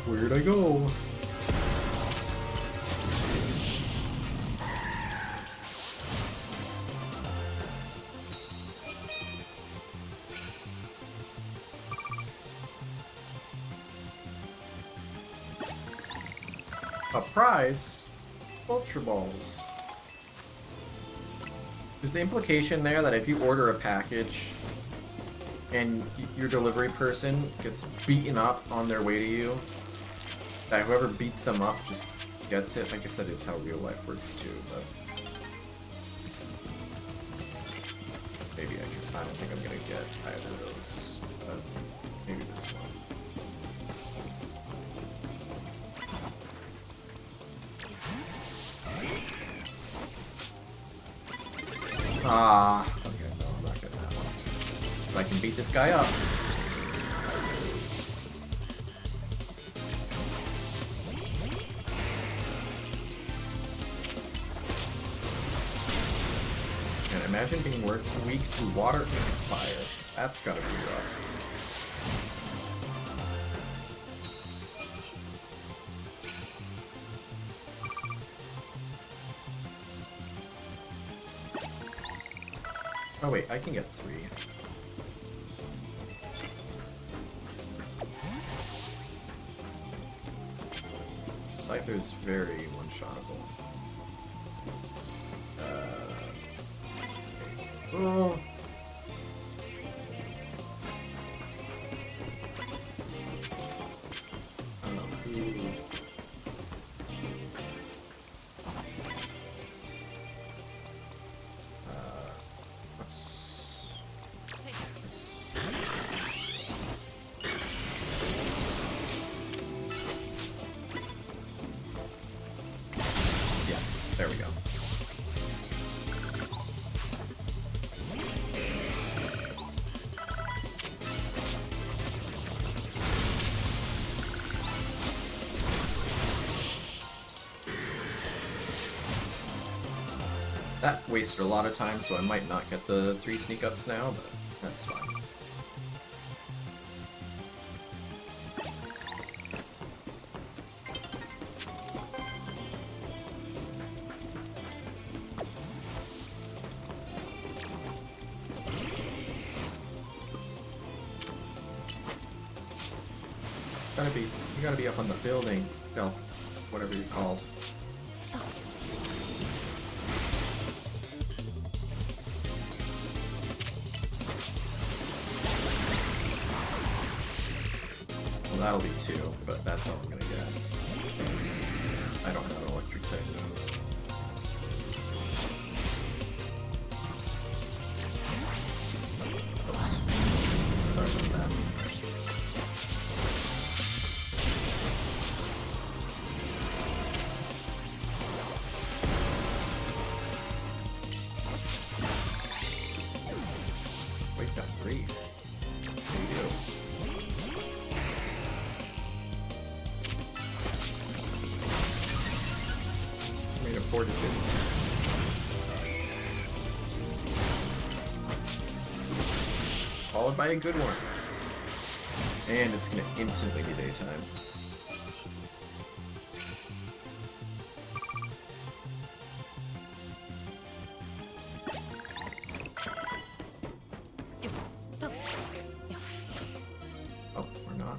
Where'd I go? A prize? Ultra Balls. Is the implication there that if you order a package and your delivery person gets beaten up on their way to you, that whoever beats them up just gets it? I guess that is how real life works too, but maybe I don't think I'm gonna get either of those, but maybe this one. Ah, okay, no, I'm not getting that one. But I can beat this guy up. And imagine being weak to water and fire. That's gotta be rough. Oh wait, I can get 3. Scyther's very one-shottable. Oh. I don't know who. What's this? Yeah, there we go. That wasted a lot of time, so I might not get the 3 sneak ups now, but that's fine. You gotta be up on the building, Del, whatever you're called. Well, that'll be 2, but that's all I'm gonna get. I don't have an electric type move. Oops. Sorry about that. Wait, got 3. There you go. Made a poor decision. Followed by a good one. And it's gonna instantly be daytime. Oh, we're not.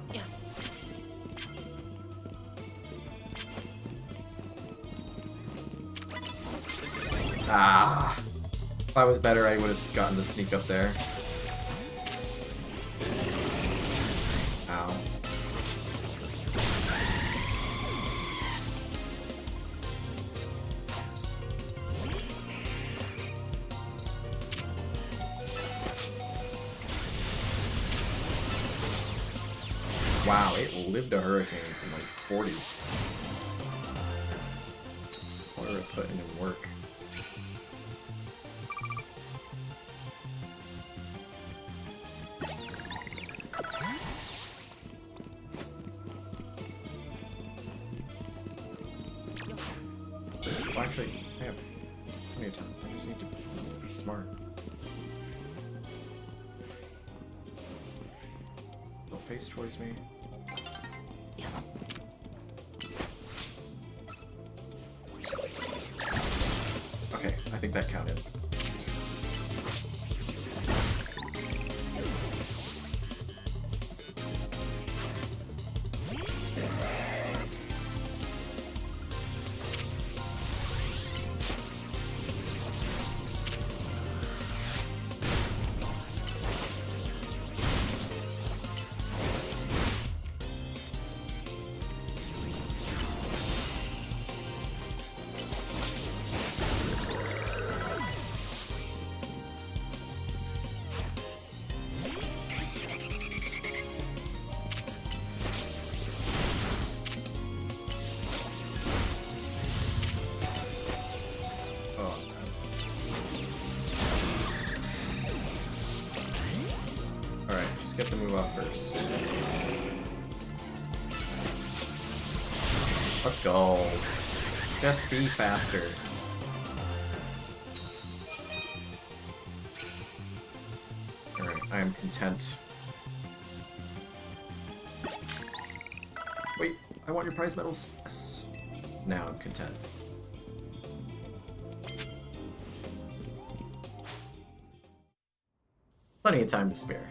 Ah! If I was better, I would have gotten the sneak up there. Ow. Wow, it lived a hurricane from like 40. What are we putting in work? Well, actually, I have plenty of time. I just need to be smart. Don't face towards me. Okay, I think that counted. Get the move off first. Let's go. Just be faster. Alright, I am content. Wait, I want your prize medals. Yes. Now I'm content. Plenty of time to spare.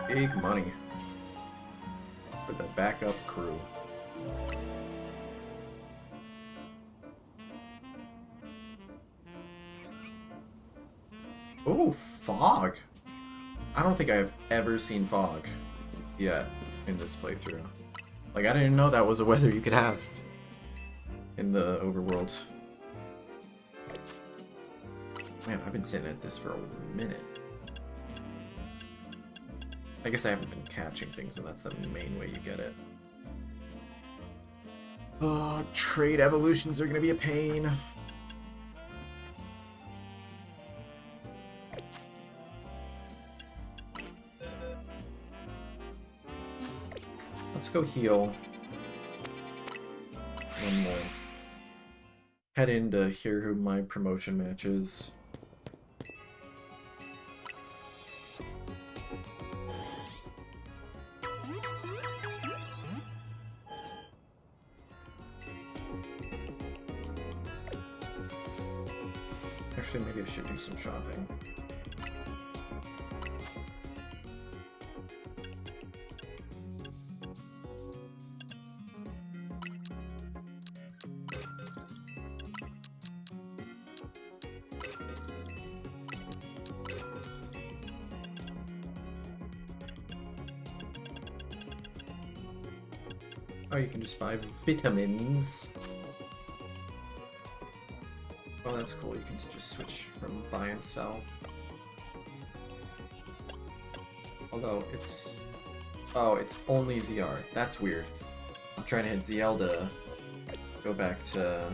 Big money for the backup crew. Oh, fog! I don't think I've ever seen fog yet in this playthrough. Like, I didn't know that was a weather you could have in the overworld. Man, I've been sitting at this for a minute. I guess I haven't been catching things, and that's the main way you get it. Oh, trade evolutions are gonna be a pain. Let's go heal. One more. Head in to hear who my promotion match is. Actually, maybe I should do some shopping. Oh, you can just buy vitamins. Oh, that's cool. You can just switch from buy and sell. Although, it's... Oh, it's only ZR. That's weird. I'm trying to hit ZL to go back to...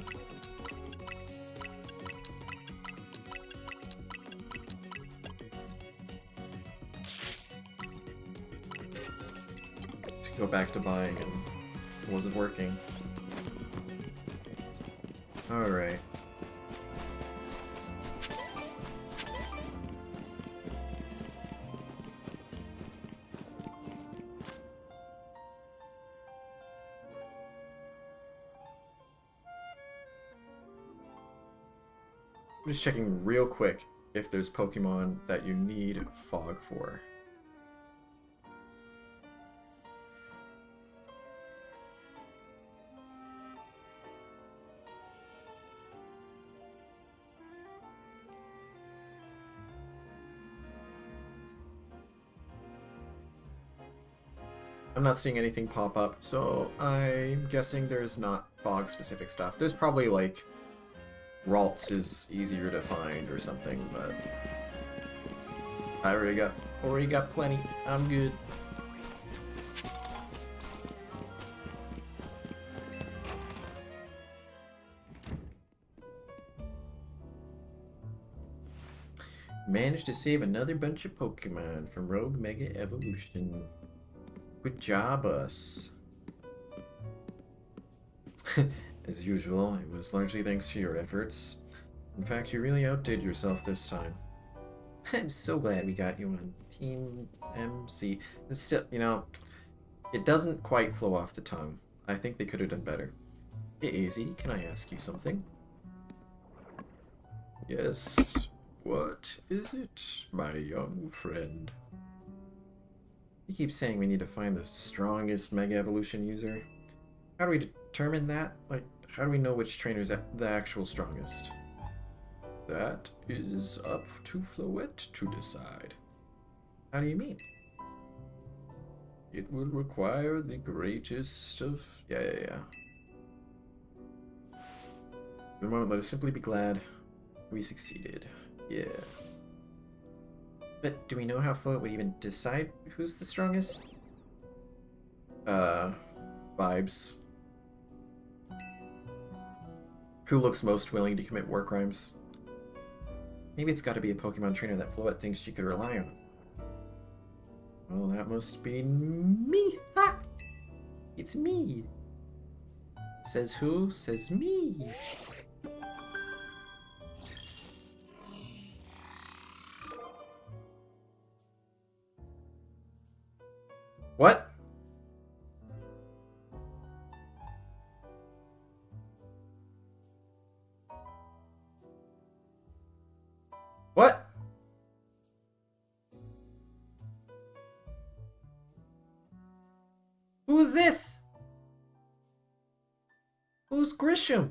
go back to buying, and it wasn't working. Alright. I'm just checking real quick if there's Pokemon that you need fog for. I'm not seeing anything pop up, so I'm guessing there's not fog-specific stuff. There's probably, like, Ralts is easier to find or something, but I already got plenty. I'm good. Managed to save another bunch of Pokemon from Rogue Mega Evolution. Good job, us. As usual, it was largely thanks to your efforts. In fact, you really outdid yourself this time. I'm so glad we got you on Team MC. Still, you know, it doesn't quite flow off the tongue. I think they could have done better. Hey, Easy, can I ask you something? Yes. What is it, my young friend? You keep saying we need to find the strongest Mega Evolution user. How do we determine that? Like, how do we know which trainer is the actual strongest? That is up to Floette to decide. How do you mean? It will require the greatest of... Yeah. For the moment, let us simply be glad we succeeded. Yeah. But do we know how Floette would even decide who's the strongest? Vibes. Who looks most willing to commit war crimes? Maybe it's gotta be a Pokemon trainer that Floette thinks she could rely on. Well, that must be me! Ah! It's me! Says who? Says me! What? Who's this? Who's Grisham?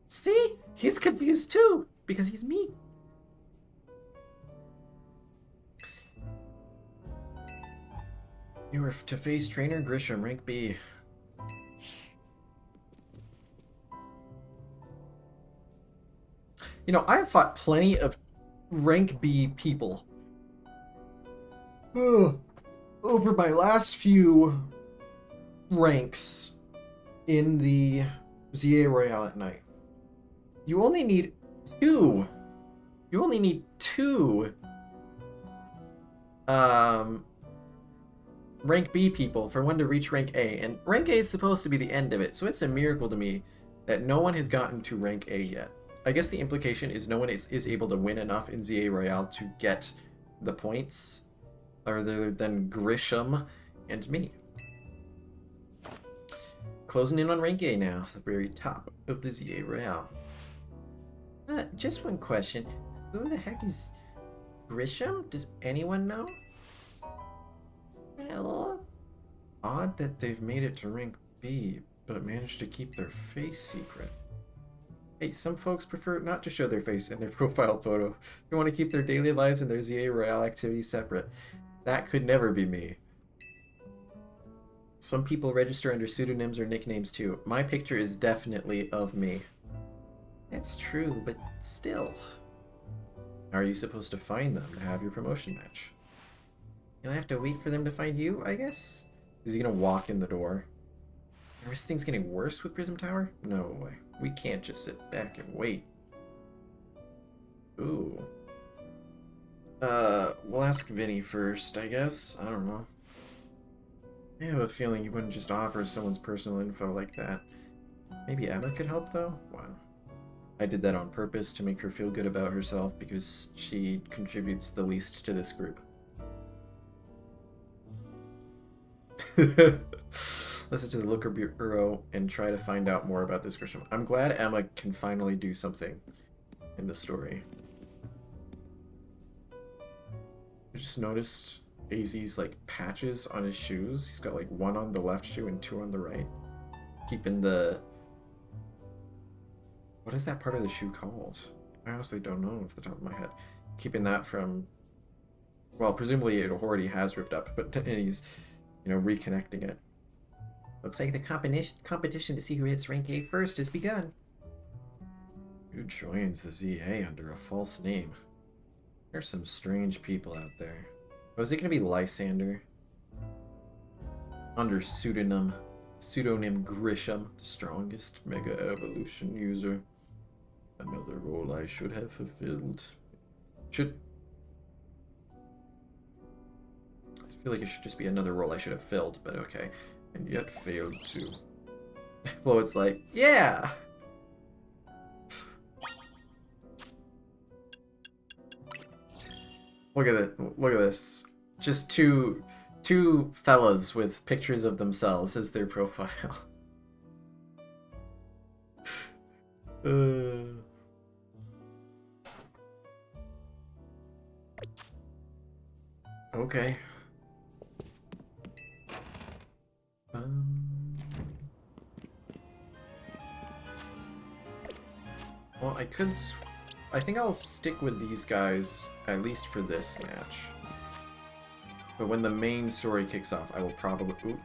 See? He's confused too, because he's me. You are to face trainer Grisham, rank B. You know, I've fought plenty of rank B people. Over my last few ranks in the ZA Royale at night. You only need two. You only need two rank B people for one to reach rank A, and rank A is supposed to be the end of it, so it's a miracle to me that no one has gotten to rank A yet. I guess the implication is no one is able to win enough in ZA Royale to get the points, other than Grisham and me. Closing in on rank A now, the very top of the ZA Royale. Just one question. Who the heck is Grisham? Does anyone know? Hello? Odd that they've made it to rank B, but managed to keep their face secret. Hey, some folks prefer not to show their face in their profile photo. They want to keep their daily lives and their ZA Royale activities separate. That could never be me. Some people register under pseudonyms or nicknames too. My picture is definitely of me. That's true, but still. How are you supposed to find them to have your promotion match? You'll have to wait for them to find you, I guess? Is he gonna walk in the door? Are his things getting worse with Prism Tower? No way. We can't just sit back and wait. Ooh. We'll ask Vinny first, I guess. I don't know. I have a feeling you wouldn't just offer someone's personal info like that. Maybe Emma could help, though? Wow. I did that on purpose to make her feel good about herself because she contributes the least to this group. Listen to the Looker Bureau and try to find out more about this Grisham. I'm glad Emma can finally do something in the story. I just noticed AZ's like patches on his shoes. He's got like one on the left shoe and two on the right. Keeping the... What is that part of the shoe called? I honestly don't know off the top of my head. Keeping that from... Well, presumably it already has ripped up, but he's, you know, reconnecting it. Looks like the competition to see who hits rank A first has begun. Who joins the ZA under a false name? There's some strange people out there. Oh, is it going to be Lysander? Under pseudonym Grisham, the strongest Mega Evolution user. Another role I should have fulfilled. I feel like it should just be another role I should have filled, but okay. And yet failed to. Well, it's like, yeah! Look at it. Look at this. Just two fellas with pictures of themselves as their profile. Okay. Well, I think I'll stick with these guys, at least for this match. But when the main story kicks off, I will probably... Ooh.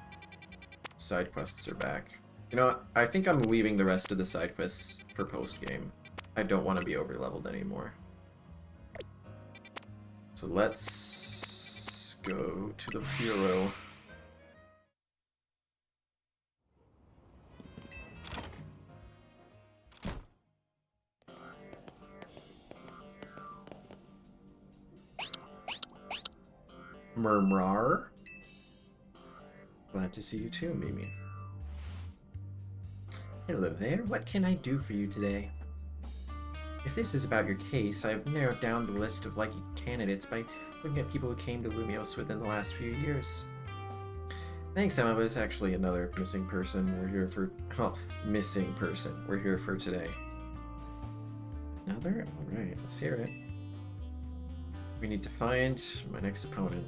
Side quests are back. You know what? I think I'm leaving the rest of the side quests for post-game. I don't want to be over-leveled anymore. So let's go to the Bureau. Murmrar. Glad to see you too, Mimi. Hello there, what can I do for you today? If this is about your case, I have narrowed down the list of likely candidates by looking at people who came to Lumios within the last few years. Thanks, Emma, but it's actually another missing person we're here for. Well, missing person we're here for today. Another? Alright, let's hear it. We need to find my next opponent.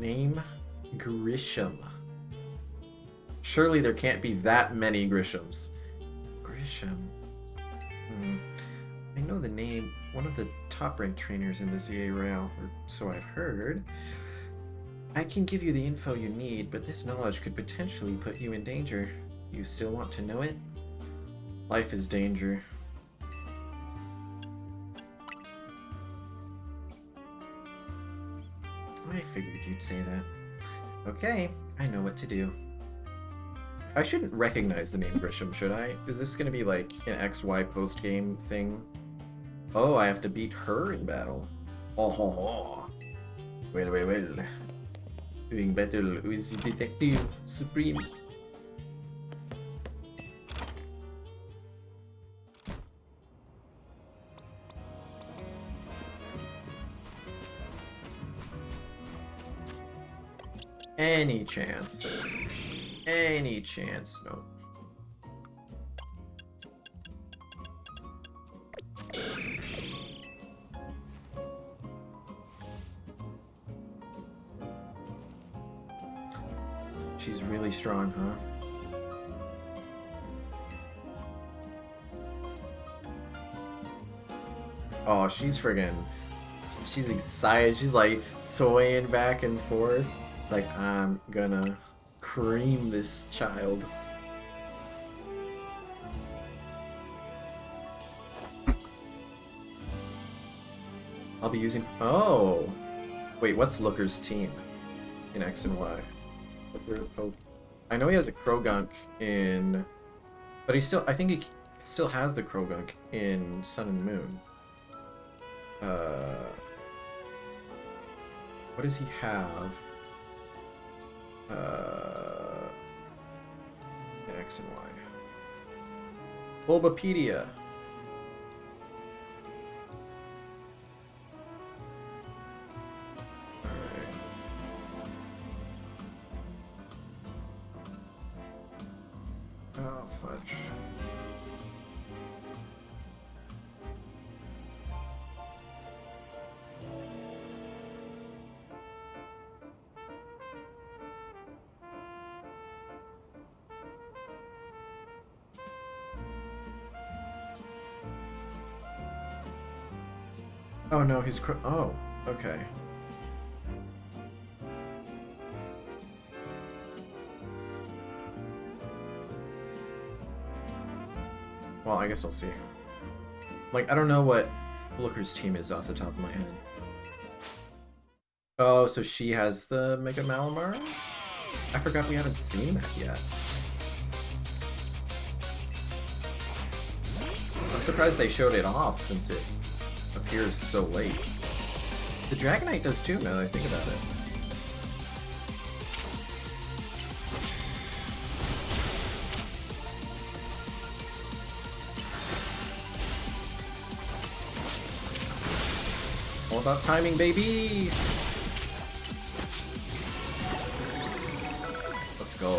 Name Grisham. Surely there can't be that many Grishams. Grisham. I know the name. One of the top-ranked trainers in the ZA Rail, or so I've heard. I can give you the info you need, but this knowledge could potentially put you in danger. You still want to know it? Life is danger. I figured you'd say that. Okay, I know what to do. I shouldn't recognize the name Grisham, should I? Is this gonna be like an XY post-game thing? Oh, I have to beat her in battle. Oh ho ho. Well. Doing battle with Detective Supreme. Any chance. Any chance. No. She's really strong, huh? Oh, she's friggin'... She's excited. She's like swaying back and forth. It's like, I'm gonna cream this child. I'll be using... Oh! Wait, what's Looker's team in X and Y? Oh, I know he has a Krogunk in... But he still... I think he still has the Krogunk in Sun and Moon. What does he have? X and Y. Bulbapedia. Alright. Oh, fudge. Oh no, he's oh, okay. Well, I guess I'll see. Like, I don't know what Looker's team is off the top of my head. Oh, so she has the Mega Malamar? I forgot we haven't seen that yet. I'm surprised they showed it off since it appears so late. The Dragonite does too, now that I think about it. All about timing, baby! Let's go.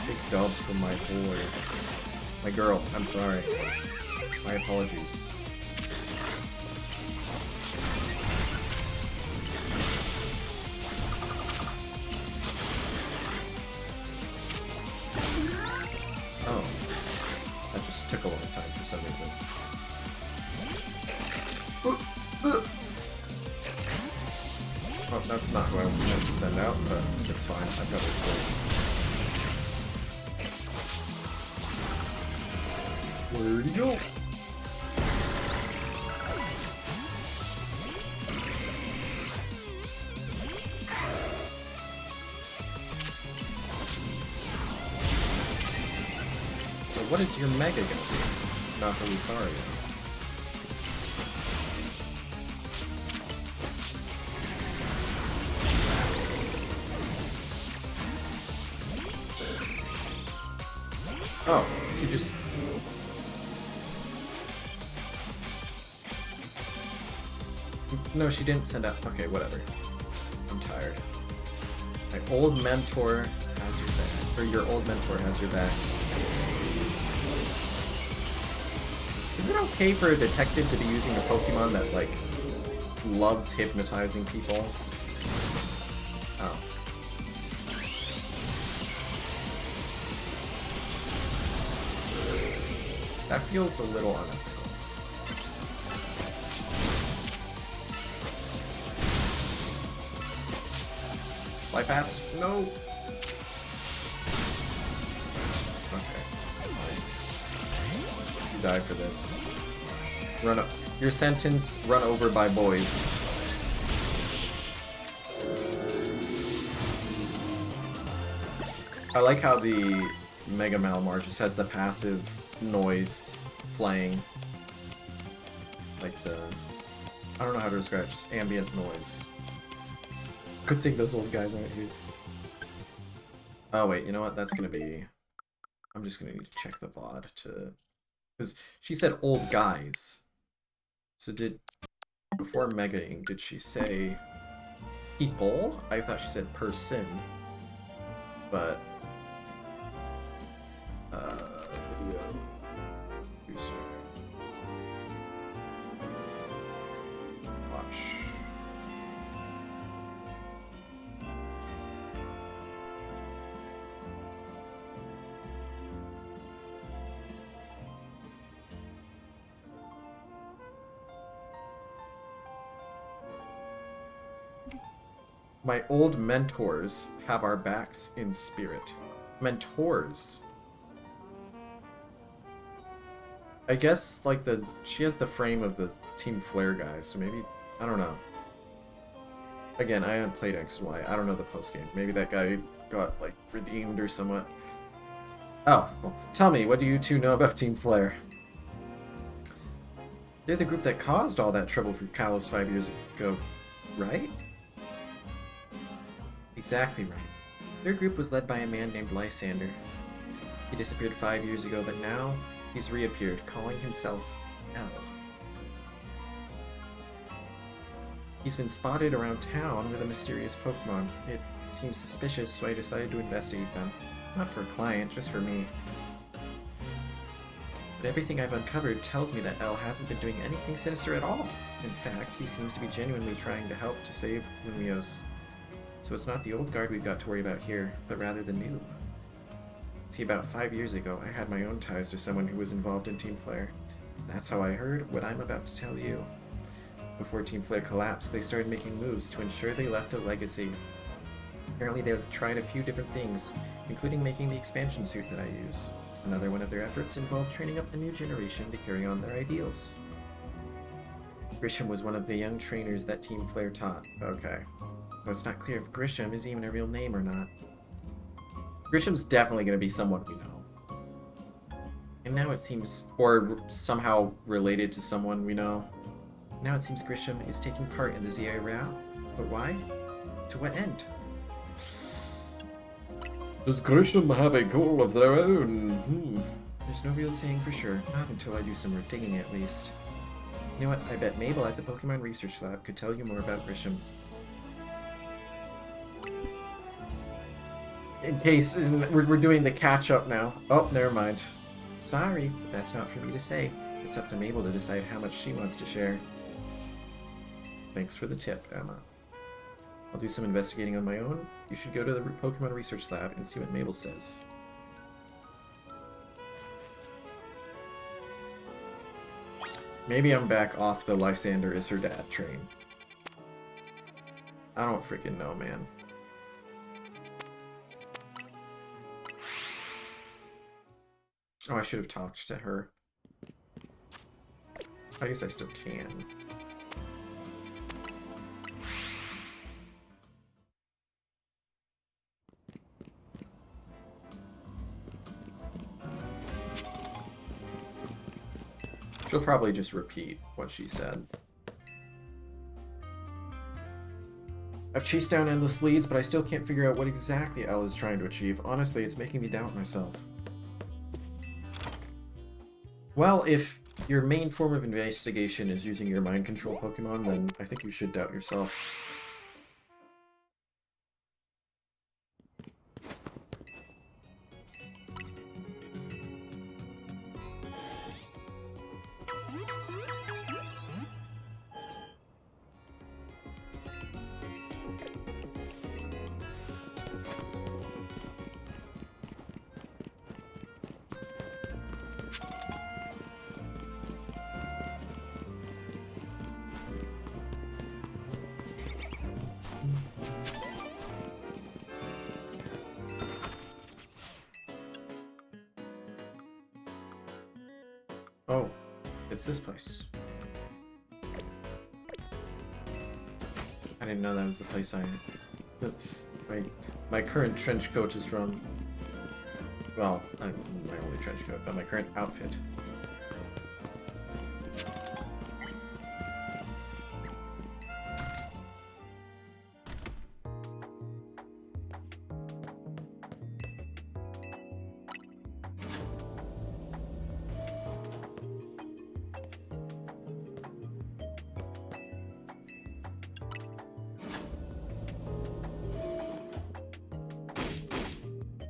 Big dub from my boy. My girl, I'm sorry. My apologies. Took a long time for some reason. Oh, that's not who I meant to send out, but it's fine. I've got it. Where'd he go? What is your Mega gonna be? Not the Lucario. Oh, she just... No, she didn't send out... Okay, whatever. I'm tired. My old mentor has your back. Or your old mentor has your back. Is it okay for a detective to be using a Pokemon that, like, loves hypnotizing people? Oh. That feels a little unethical. Fly fast. No. Okay. You die for this. Run up. Your sentence, run over by boys. I like how the Mega Malamar just has the passive noise playing. Like the... I don't know how to describe it, just ambient noise. Good thing those old guys aren't here. Oh wait, you know what? That's gonna be... I'm just gonna need to check the VOD to... Because she said old guys. So did... Before Mega-ing, did she say... people? I thought she said person. But... video... Producer... Watch... My old mentors have our backs in spirit. Mentors. I guess, like, she has the frame of the Team Flare guy, so maybe, I don't know. Again, I haven't played X and Y, I don't know the post-game. Maybe that guy got, like, redeemed or somewhat. Oh, well, tell me, what do you two know about Team Flare? They're the group that caused all that trouble for Kalos 5 years ago, right? Exactly right. Their group was led by a man named Lysander. He disappeared 5 years ago, but now he's reappeared, calling himself L. He's been spotted around town with a mysterious Pokémon. It seems suspicious, so I decided to investigate them. Not for a client, just for me. But everything I've uncovered tells me that L hasn't been doing anything sinister at all. In fact, he seems to be genuinely trying to help to save Lumiose. So it's not the old guard we've got to worry about here, but rather the new. See, about 5 years ago, I had my own ties to someone who was involved in Team Flare. That's how I heard what I'm about to tell you. Before Team Flare collapsed, they started making moves to ensure they left a legacy. Apparently they tried a few different things, including making the expansion suit that I use. Another one of their efforts involved training up a new generation to carry on their ideals. Grisham was one of the young trainers that Team Flare taught. Okay. Though it's not clear if Grisham is even a real name or not. Grisham's definitely going to be someone we know. And now it seems, or somehow related to someone we know. Now it seems Grisham is taking part in the ZI route. But why? To what end? Does Grisham have a goal of their own? There's no real saying for sure. Not until I do some more digging at least. You know what? I bet Mabel at the Pokemon Research Lab could tell you more about Grisham. In case, we're doing the catch-up now. Oh, never mind. Sorry, but that's not for me to say. It's up to Mabel to decide how much she wants to share. Thanks for the tip, Emma. I'll do some investigating on my own. You should go to the Pokemon Research Lab and see what Mabel says. Maybe I'm back off the Lysander is her dad train. I don't freaking know, man. Oh, I should have talked to her. I guess I still can. She'll probably just repeat what she said. I've chased down endless leads, but I still can't figure out what exactly Elle is trying to achieve. Honestly, it's making me doubt myself. Well, if your main form of investigation is using your mind control Pokemon, then I think you should doubt yourself. it's this place. I didn't know that was the place my current trench coat is from. Well, my only trench coat, but my current outfit.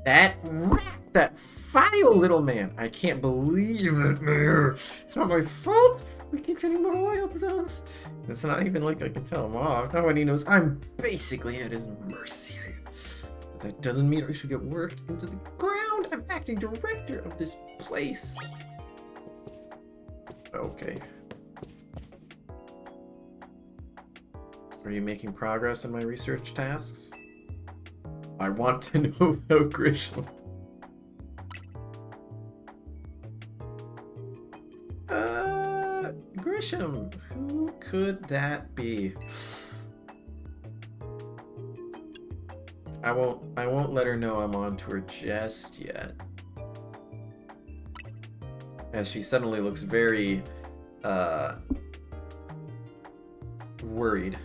That rat! That vile little man! I can't believe it, Mayor! It's not my fault! We keep getting more wild zones! It's not even like I can tell him off. Now when he knows I'm basically at his mercy. But that doesn't mean I should get worked into the ground! I'm acting director of this place! Okay. Are you making progress in my research tasks? I want to know about Grisham. Grisham, who could that be? I won't let her know I'm on to her just yet. As she suddenly looks very worried.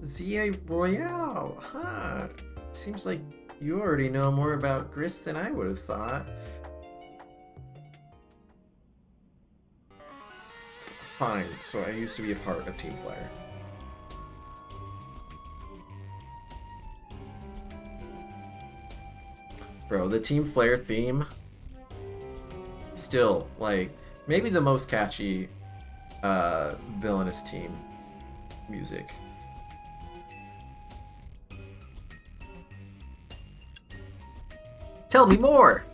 ZA Royale, huh? Seems like you already know more about Gris than I would have thought. Fine, so I used to be a part of Team Flare. Bro, the Team Flare theme, still, like, maybe the most catchy villainous team music. Tell me more!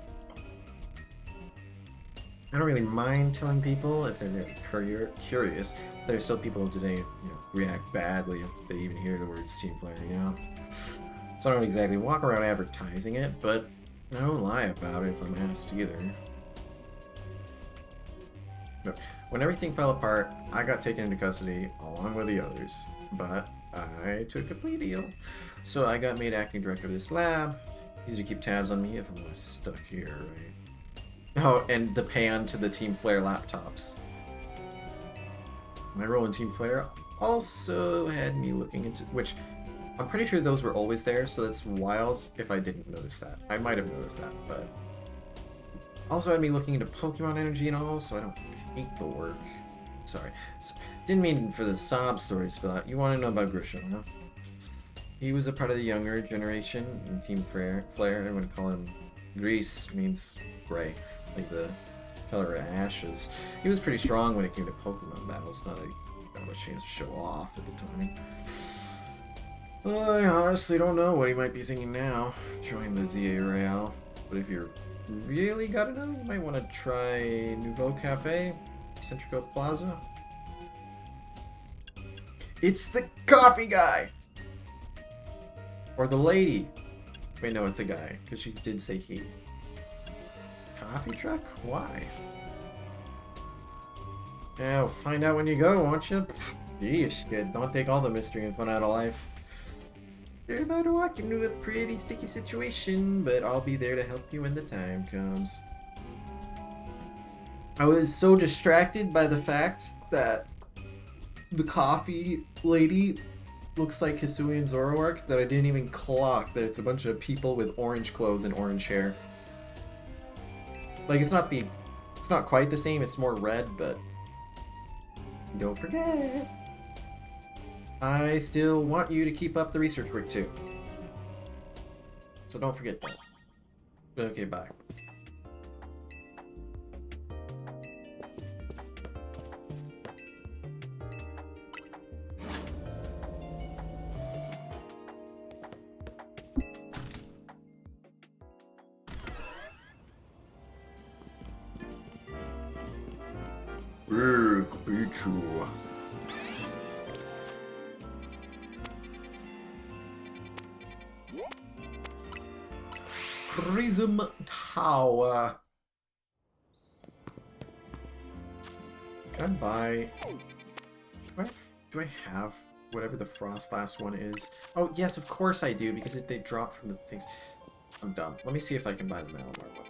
I don't really mind telling people if they're curious. There's still people today, react badly if they even hear the words Team Flare, So I don't exactly walk around advertising it, but I won't lie about it if I'm asked either. But when everything fell apart, I got taken into custody along with the others. But I took a plea deal. So I got made acting director of this lab. Easy to keep tabs on me if I'm stuck here, right? Oh, and the pan to the Team Flare laptops. My role in Team Flare also had me looking into... Which, I'm pretty sure those were always there, so that's wild if I didn't notice that. I might have noticed that, but... Also had me looking into Pokemon energy and all, so I don't hate the work. Sorry. Didn't mean for the sob story to spill out. You want to know about Grisham, huh? He was a part of the younger generation in Team Flare. Everyone would call him Grease, means gray, like the color of ashes. He was pretty strong when it came to Pokemon battles, not that he got much chance to show off at the time. I honestly don't know what he might be thinking now. Join the ZA Royale. But if you're really gotta know, you might want to try Nouveau Cafe, Centrico Plaza. It's the coffee guy! Or the lady. Wait, no, it's a guy, because she did say he. Coffee truck? Why? Yeah, we'll find out when you go, won't you? Yeesh, kid, don't take all the mystery and fun out of life. You're about to walk into a pretty sticky situation, but I'll be there to help you when the time comes. I was so distracted by the fact that the coffee lady looks like Hisui and Zoroark that I didn't even clock that it's a bunch of people with orange clothes and orange hair. Like, it's not quite the same, it's more red, but don't forget. I still want you to keep up the research work too. So don't forget that. Okay, bye. Pikachu. Prism Tower. Can I buy... Do I have whatever the Frost last one is? Oh, yes, of course I do, because they drop from the things. I'm dumb. Let me see if I can buy the Malamar one.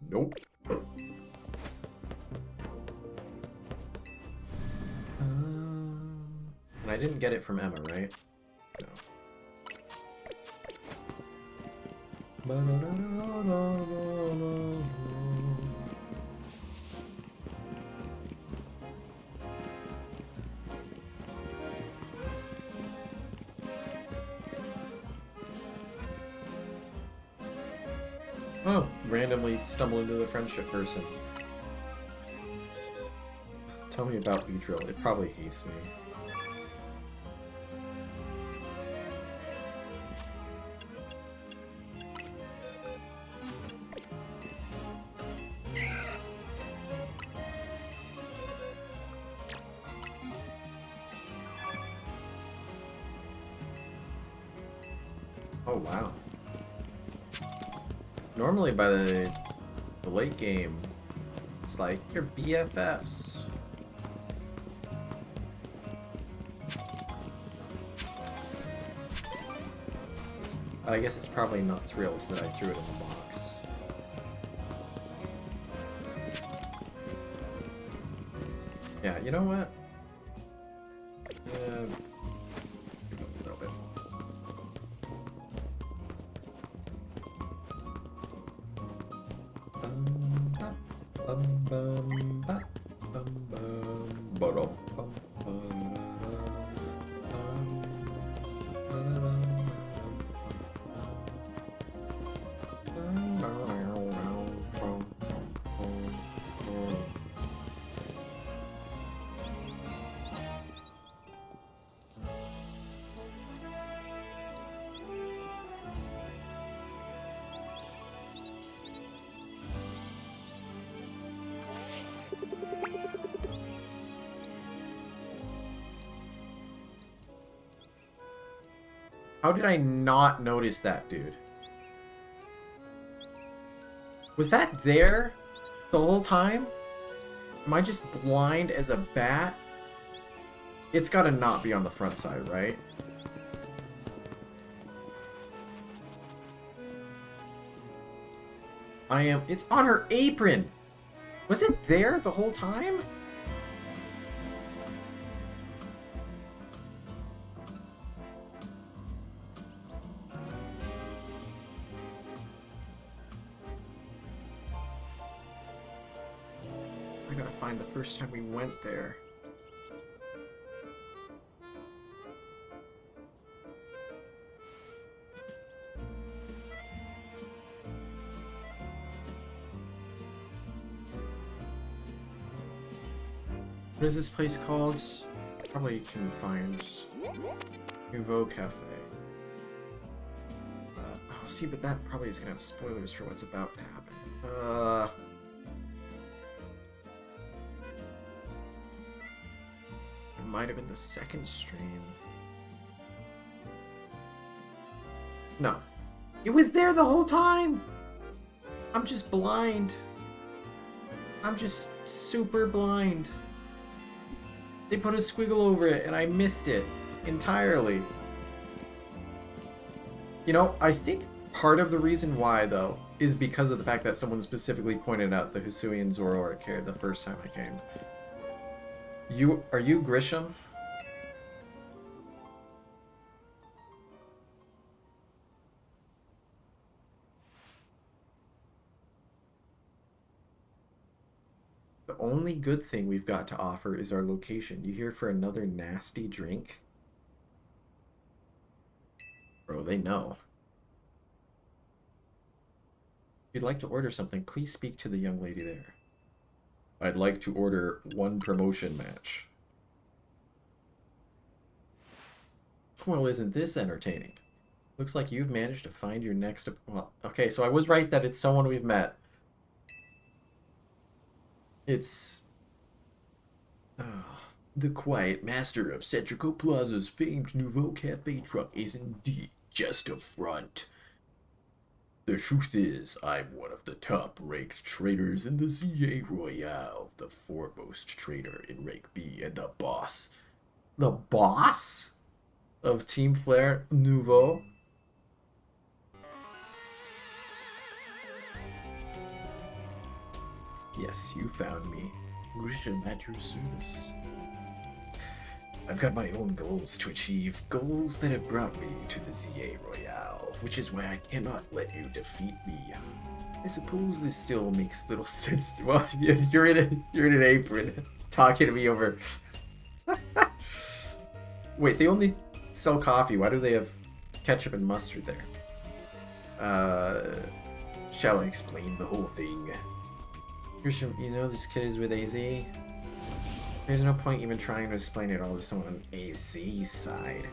Nope. And I didn't get it from Emma, right? No. Oh, randomly stumble into the friendship person. Tell me about Beedrill. It probably hates me. Oh, wow. Normally by the late game, it's like, you're BFFs. But I guess it's probably not thrilled that I threw it in the box. Yeah, you know what? A little bit. How did I not notice that, dude? Was that there the whole time? Am I just blind as a bat? It's gotta not be on the front side, right? It's on her apron! Was it there the whole time? I gotta find the first time we went there. What is this place called? Probably can find Nouveau Cafe. Oh, see, but that probably is gonna have spoilers for what's about to happen. It might have been the second stream. No. It was there the whole time! I'm just blind. I'm just super blind. They put a squiggle over it and I missed it entirely. You know, I think part of the reason why, though, is because of the fact that someone specifically pointed out the Hisuian Zoroark here the first time I came. Are you Grisham? The only good thing we've got to offer is our location. You here for another nasty drink? Bro, they know. If you'd like to order something, please speak to the young lady there. I'd like to order one promotion match. Well, isn't this entertaining? Looks like you've managed to find your next... Well, okay, so I was right that it's someone we've met. It's... Oh, the quiet master of Centrico Plaza's famed Nouveau Cafe truck is indeed just a front. The truth is, I'm one of the top-ranked traders in the ZA Royale, the foremost trader in rank B, and the boss. The boss of Team Flare Nouveau? Yes, you found me. Grisham at your service. I've got my own goals to achieve, goals that have brought me to the ZA Royale, which is why I cannot let you defeat me. I suppose this still makes little sense. Well, you're in an apron, talking to me over. Wait, they only sell coffee. Why do they have ketchup and mustard there? Shall I explain the whole thing? You know this kid is with AZ? There's no point even trying to explain it all to someone on AZ's side.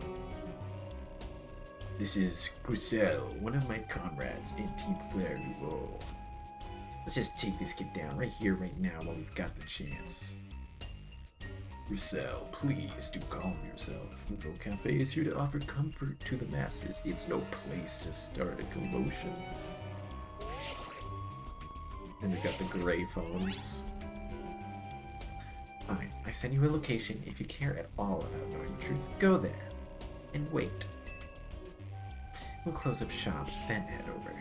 This is Grisel, one of my comrades in Team Flare Nouveau. Let's just take this kid down right here, right now, while we've got the chance. Grisel, please do calm yourself. Nouveau Cafe is here to offer comfort to the masses. It's no place to start a commotion. And we got the gray phones. Fine, I send you a location. If you care at all about knowing the truth, go there. And wait. We'll close up shop, then head over.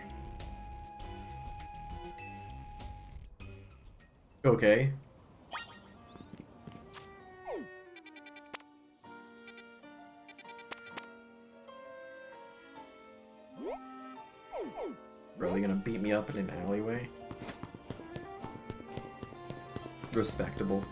Okay. Really gonna beat me up in an alleyway? Respectable.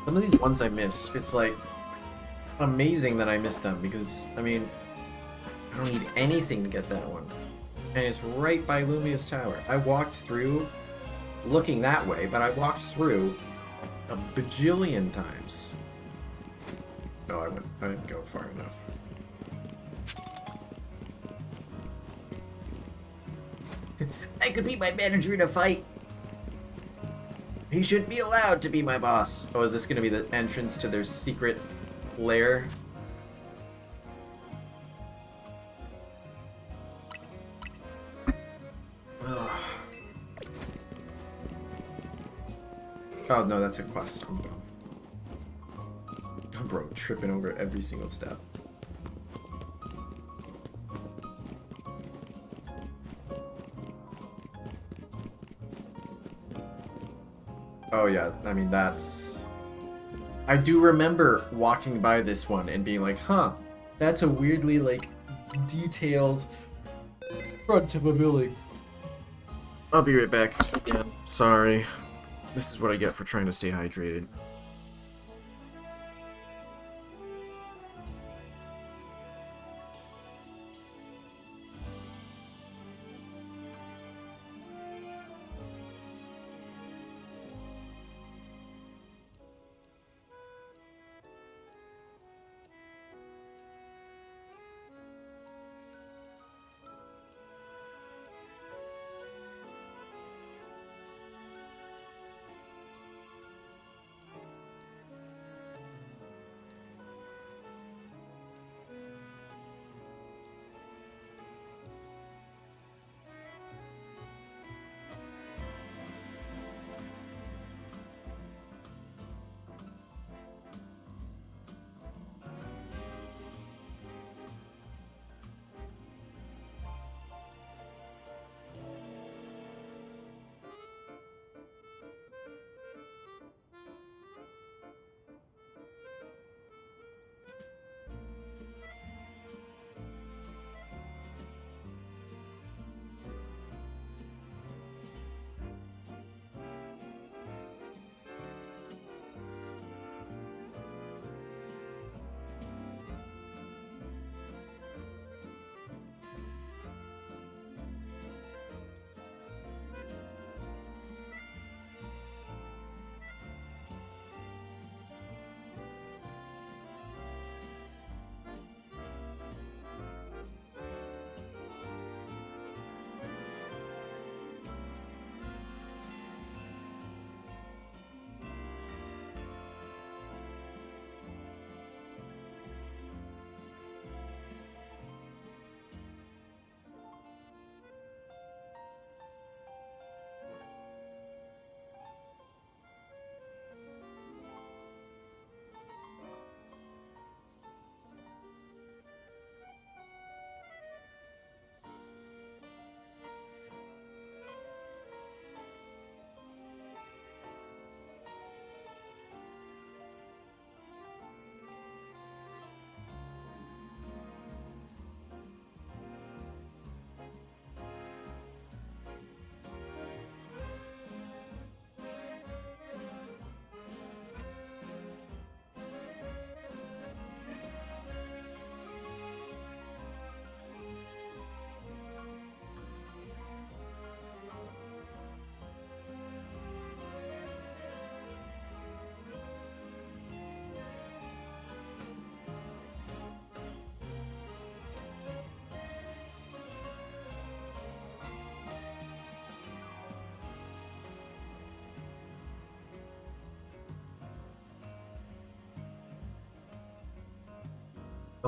Some of these ones I missed, it's like amazing that I missed them because, I mean, I don't need anything to get that one. And it's right by Lumia's tower. I walked through looking that way, but I walked through a bajillion times. No, I didn't go far enough. I could beat my manager in a fight. He shouldn't be allowed to be my boss. Oh, is this going to be the entrance to their secret lair? Oh no, that's a quest. I'm done. Bro, tripping over every single step. Oh yeah, I mean that's... I do remember walking by this one and being like, huh, that's a weirdly, like, detailed front of a building. I'll be right back again. Sorry. This is what I get for trying to stay hydrated.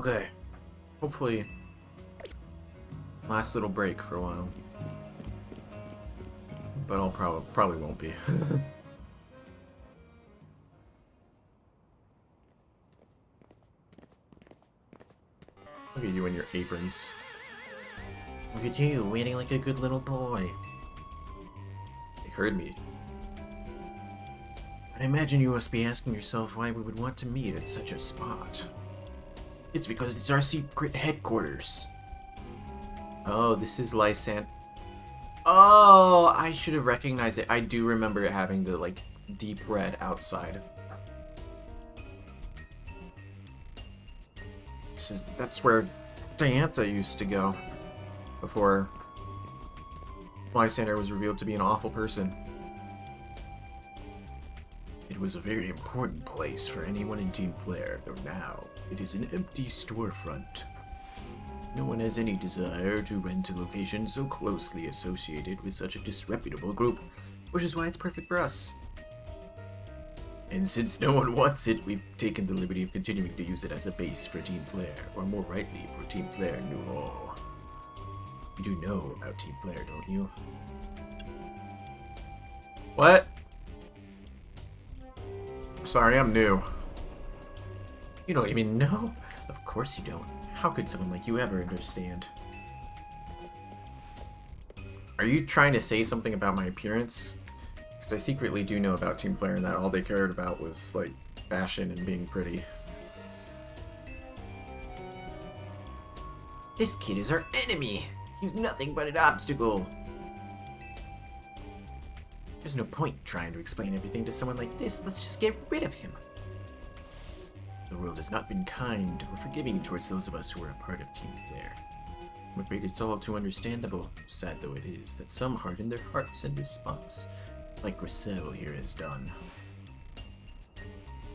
Okay. Hopefully, last little break for a while. But I'll probably won't be. Look at you and your aprons. Look at you, waiting like a good little boy. They heard me. I imagine you must be asking yourself why we would want to meet at such a spot. It's because it's our secret headquarters. Oh, this is Lysant. Oh, I should have recognized it. I do remember it having the, like, deep red outside. That's where Diantha used to go before Lysander was revealed to be an awful person. It was a very important place for anyone in Team Flare, though now it is an empty storefront. No one has any desire to rent a location so closely associated with such a disreputable group, Which is why it's perfect for us. and since no one wants it, we've taken the liberty of continuing to use it as a base for Team Flare, or more rightly, for Team Flare New Hall. You do know about Team Flare, don't you? What? Sorry, I'm new. You don't even know? Of course you don't. How could someone like you ever understand? Are you trying to say something about my appearance? Because I secretly do know about Team Flare and that all they cared about was, like, fashion and being pretty. This kid is our enemy! He's nothing but an obstacle! There's no point trying to explain everything to someone like this. Let's just get rid of him. The world has not been kind or forgiving towards those of us who are a part of Team Flare. I'm afraid it's all too understandable, sad though it is, that some harden their hearts in response, like Griselle here has done.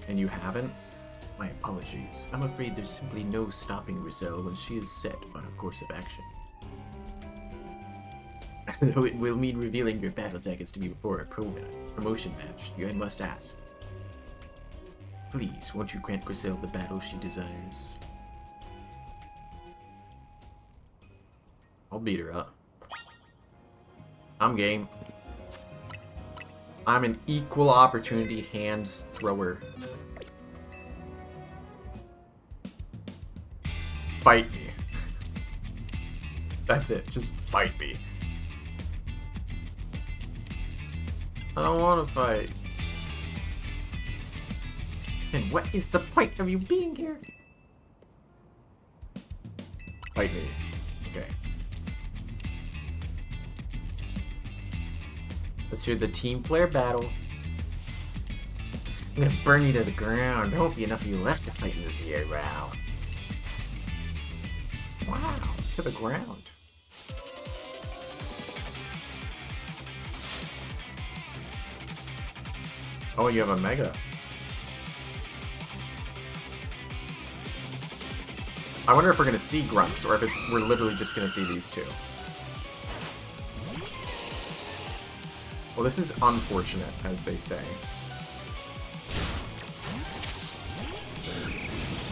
And you haven't? My apologies. I'm afraid there's simply no stopping Griselle when she is set on a course of action. Though it will mean revealing your battle tactics to me before a promotion match, I must ask. Please, won't you grant Griselle the battle she desires? I'll beat her up. I'm game. I'm an equal opportunity hands thrower. Fight me. That's it. Just fight me. I don't want to fight. And what is the point of you being here? Fight me. Okay. Let's hear the Team Flare battle. I'm gonna burn you to the ground. There won't be enough of you left to fight in this year row. Wow, to the ground. Oh, you have a Mega. I wonder if we're gonna see grunts, or if we're literally just gonna see these two. Well, this is unfortunate, as they say.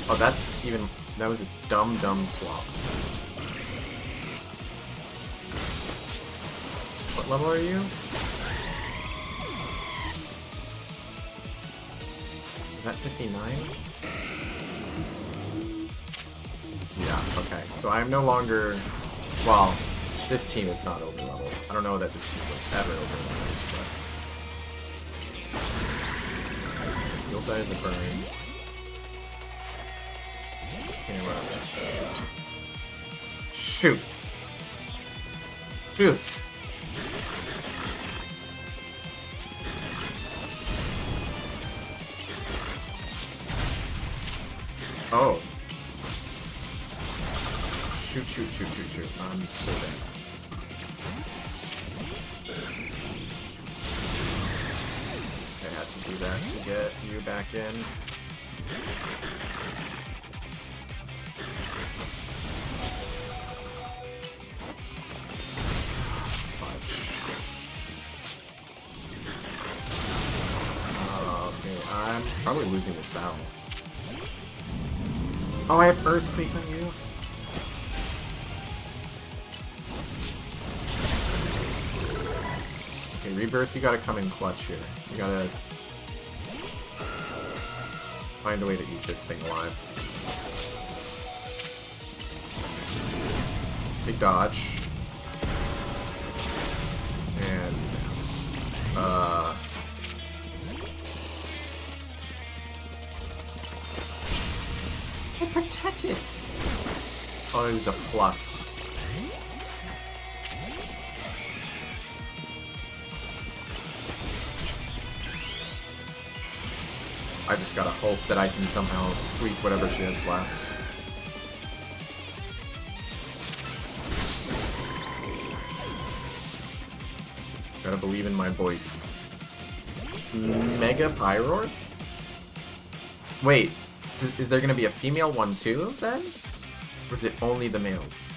Oh, that was a dumb swap. What level are you? Is that 59? Yeah, okay. So I'm no longer... Well, this team is not over-leveled. I don't know that this team was ever over-leveled, but... You'll die of the burn. Interrupt. Shoot! Shoot! Oh. Shoot. I'm so dead. I had to do that to get you back in. Okay, I'm probably losing this battle. Oh, I have Earthquake on you. Okay, Rebirth, you gotta come in clutch here. You gotta find a way to eat this thing alive. Big dodge. And, I'm protected! Oh, it was a plus. I just gotta hope that I can somehow sweep whatever she has left. Gotta believe in my voice. Mega Pyroar? Wait, is there gonna be a female one too, then? Or is it only the males?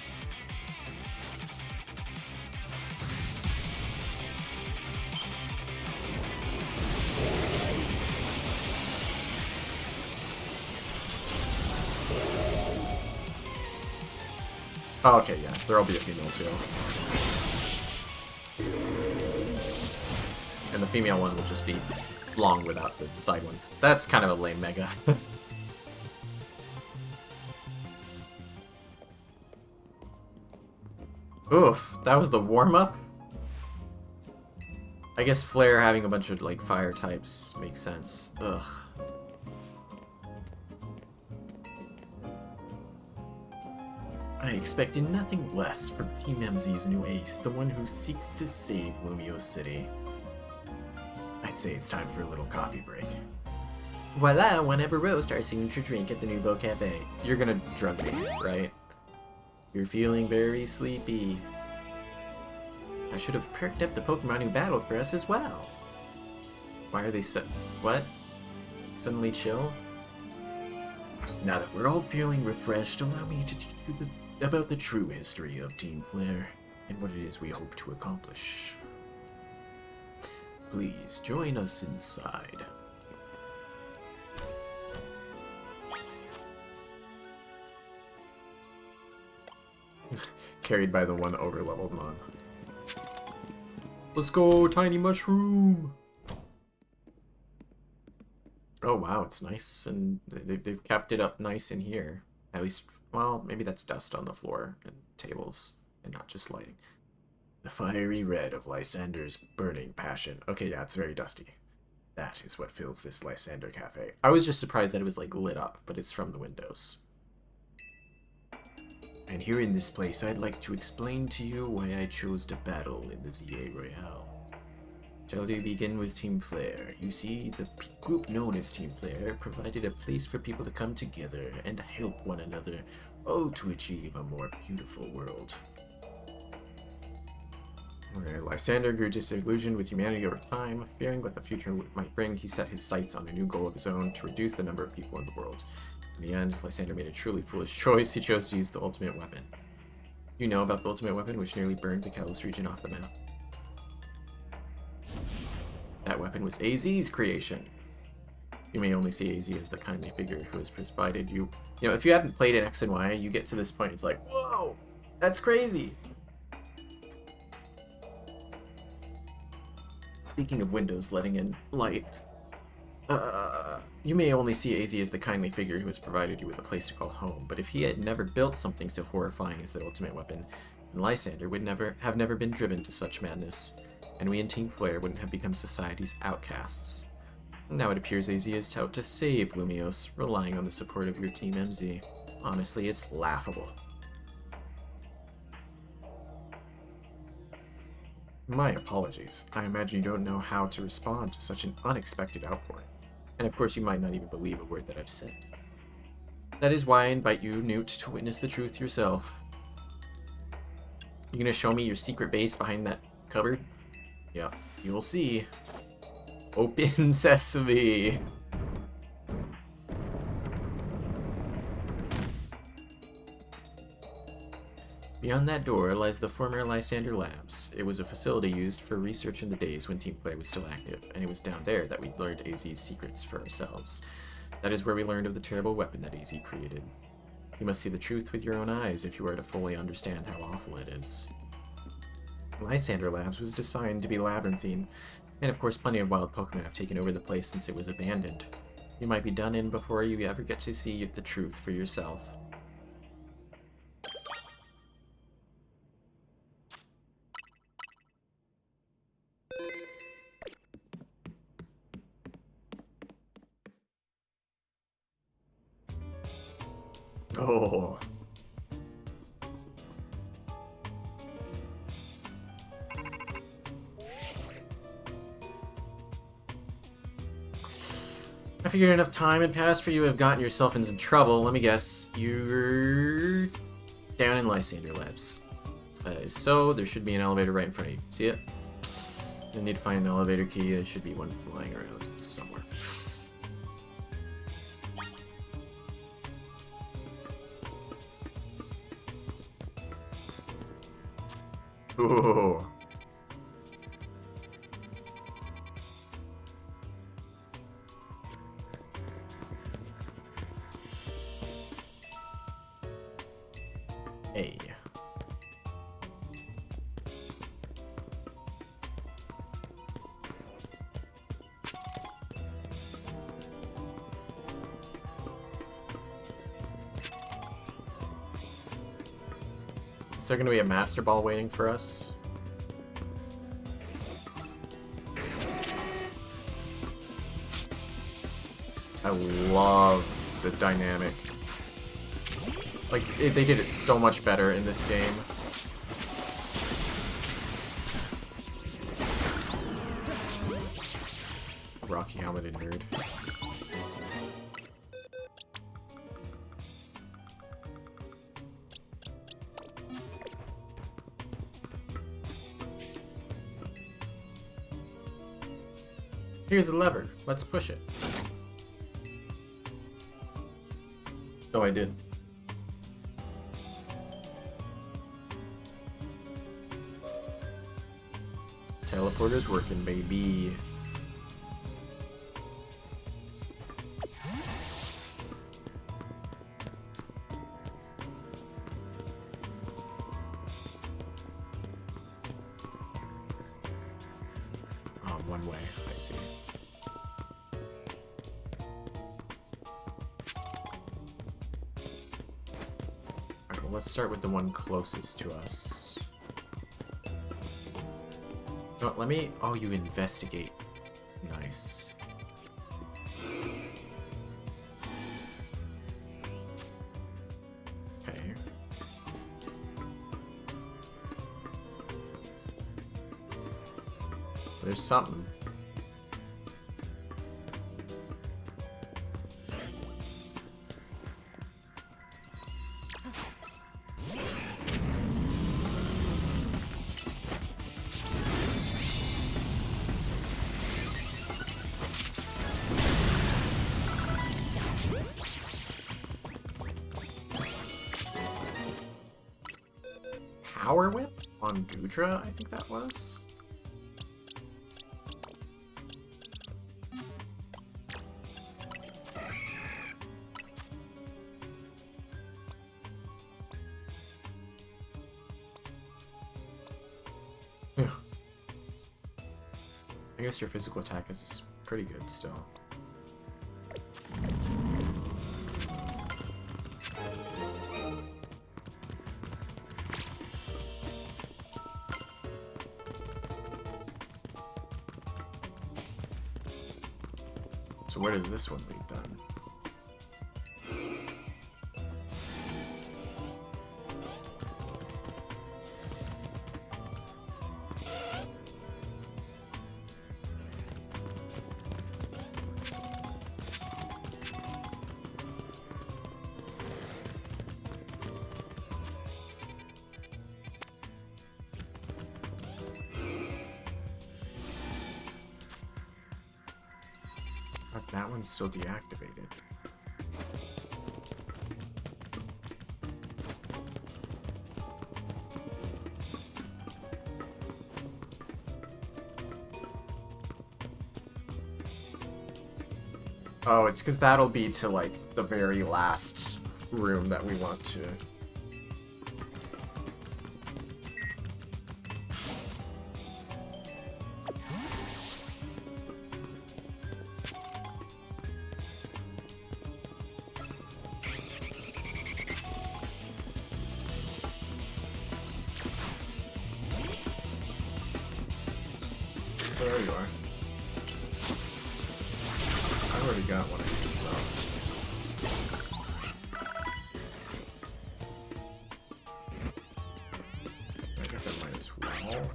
Oh, okay, yeah, there'll be a female too. And the female one will just be long without the side ones. That's kind of a lame mega. Oof, that was the warm-up? I guess Flare having a bunch of, like, fire types makes sense. Ugh. I expected nothing less from Team MZ's new ace, the one who seeks to save Lumio City. I'd say it's time for a little coffee break. Voila, one ever roast, our signature drink at the Nouveau Cafe. You're gonna drug me, right? You're feeling very sleepy. I should have perked up the Pokemon who battled for us as well. Why are they so... what? Suddenly chill? Now that we're all feeling refreshed, allow me to teach you about the true history of Team Flare and what it is we hope to accomplish. Please join us inside. Carried by the one over-leveled Mon. Let's go, Tiny Mushroom! Oh wow, it's nice, and they've kept it up nice in here. At least, well, maybe that's dust on the floor and tables, and not just lighting. The fiery red of Lysander's burning passion. Okay, yeah, it's very dusty. That is what fills this Lysander Cafe. I was just surprised that it was, like, lit up, but it's from the windows. And here in this place, I'd like to explain to you why I chose to battle in the ZA Royale. Shall we begin with Team Flare? You see, the group known as Team Flare provided a place for people to come together and help one another, all to achieve a more beautiful world. Where Lysander grew disillusioned with humanity over time, fearing what the future might bring, he set his sights on a new goal of his own to reduce the number of people in the world. In the end, Lysander made a truly foolish choice. He chose to use the ultimate weapon. You know about the ultimate weapon, which nearly burned the Kalos region off the map. That weapon was AZ's creation. You may only see AZ as the kindly figure who has provided you... You know, if you haven't played in X and Y, you get to this point, it's like, whoa, that's crazy! Speaking of windows letting in light, you may only see AZ as the kindly figure who has provided you with a place to call home, but if he had never built something so horrifying as that ultimate weapon, then Lysander would never been driven to such madness, and we in Team Flare wouldn't have become society's outcasts. Now it appears AZ is out to save Lumios, relying on the support of your Team MZ. Honestly, it's laughable. My apologies. I imagine you don't know how to respond to such an unexpected outpouring. And of course you might not even believe a word that I've said. That is why I invite you, Newt, to witness the truth yourself. You gonna show me your secret base behind that cupboard? Yep, you'll see. Open sesame! Beyond that door lies the former Lysander Labs. It was a facility used for research in the days when Team Flare was still active, and it was down there that we learned AZ's secrets for ourselves. That is where we learned of the terrible weapon that AZ created. You must see the truth with your own eyes if you are to fully understand how awful it is. Lysander Labs was designed to be labyrinthine, and of course plenty of wild Pokemon have taken over the place since it was abandoned. You might be done in before you ever get to see the truth for yourself. Oh. I figured enough time had passed for you to have gotten yourself in some trouble. Let me guess. You're down in Lysander Labs. So there should be an elevator right in front of you. See it? You'll need to find an elevator key. There should be one lying around somewhere. Ooh. Hey. Is there going to be a Master Ball waiting for us? I love the dynamic. Like, they did it so much better in this game. Rocky helmeted nerd. Here's a lever. Let's push it. Oh, I did. Teleporter's working, baby. Oh, one way. I see. Alright, well, let's start with the one closest to us. No, let me... Oh, you investigate. Nice. Okay. There's something. Power Whip on Gudra, I think that was. Yeah. I guess your physical attack is pretty good still. So where does this one lead then? But that one's still deactivated. Oh, it's because that'll be to, like, the very last room that we want to. There you are. I already got one of these, so. I guess I might as well.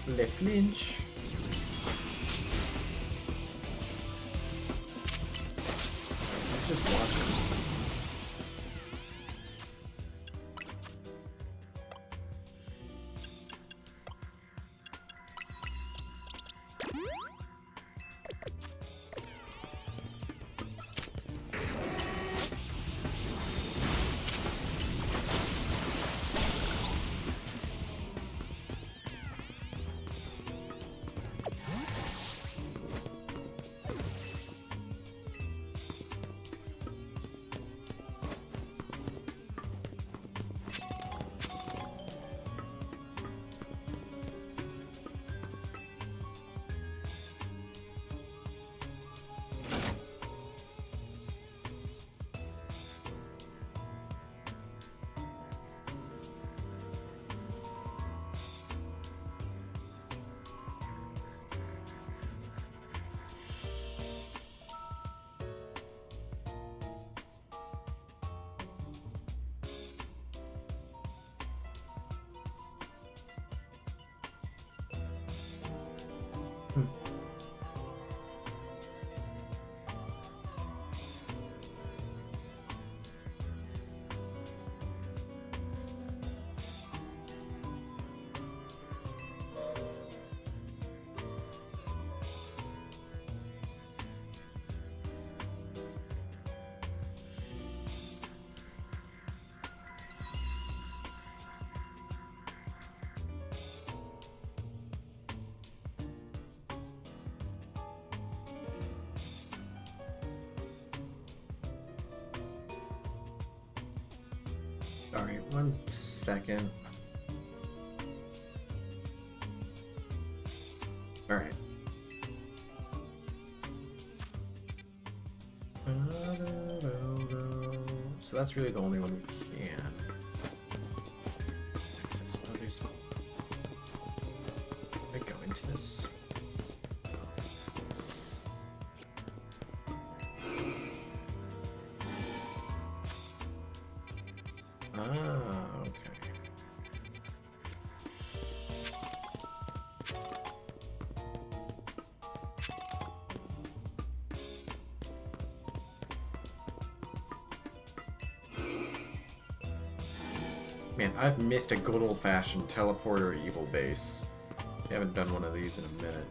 Le flinch. Let's just watch it. Alright, 1 second. Alright. So that's really the only one we can. Access others. I go into this. Ah, okay. Man, I've missed a good old-fashioned teleporter evil base. I haven't done one of these in a minute.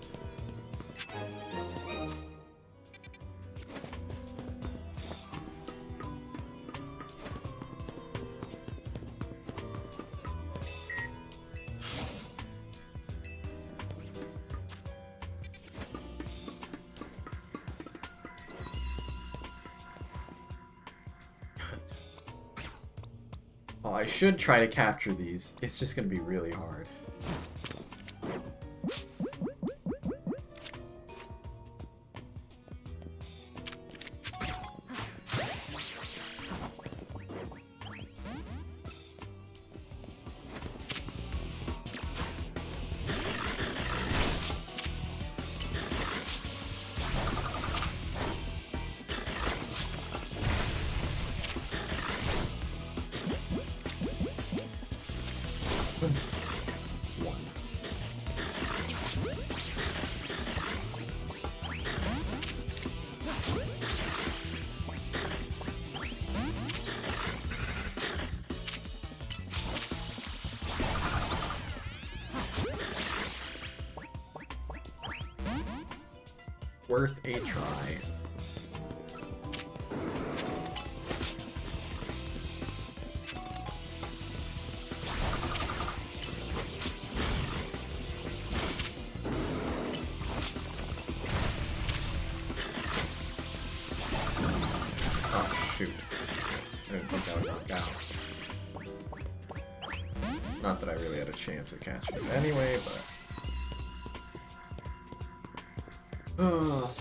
Well, I should try to capture these. It's just gonna be really hard. One. Worth a try. Not that I really had a chance at catching it anyway, but... Oh.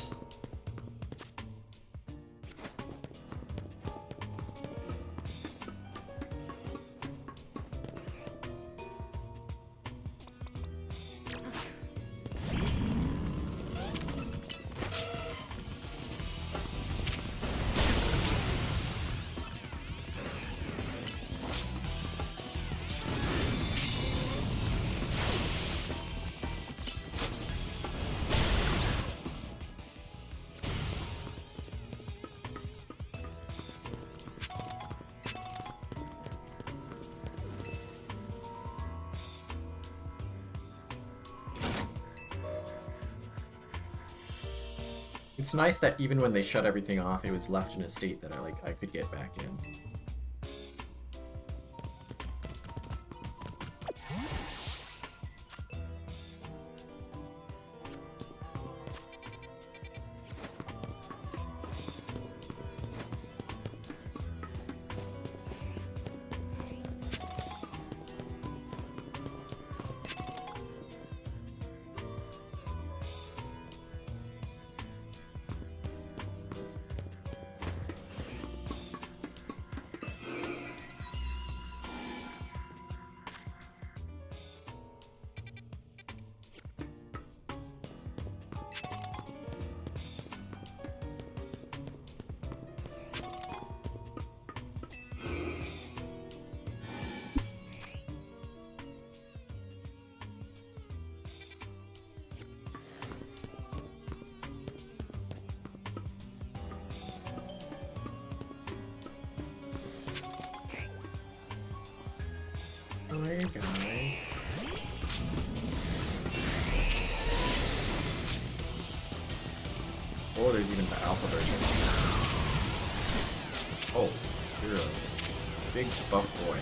It's nice that even when they shut everything off, it was left in a state that I could get back in. Alright, guys. Oh, there's even the alpha version. Oh, you're a big buff boy.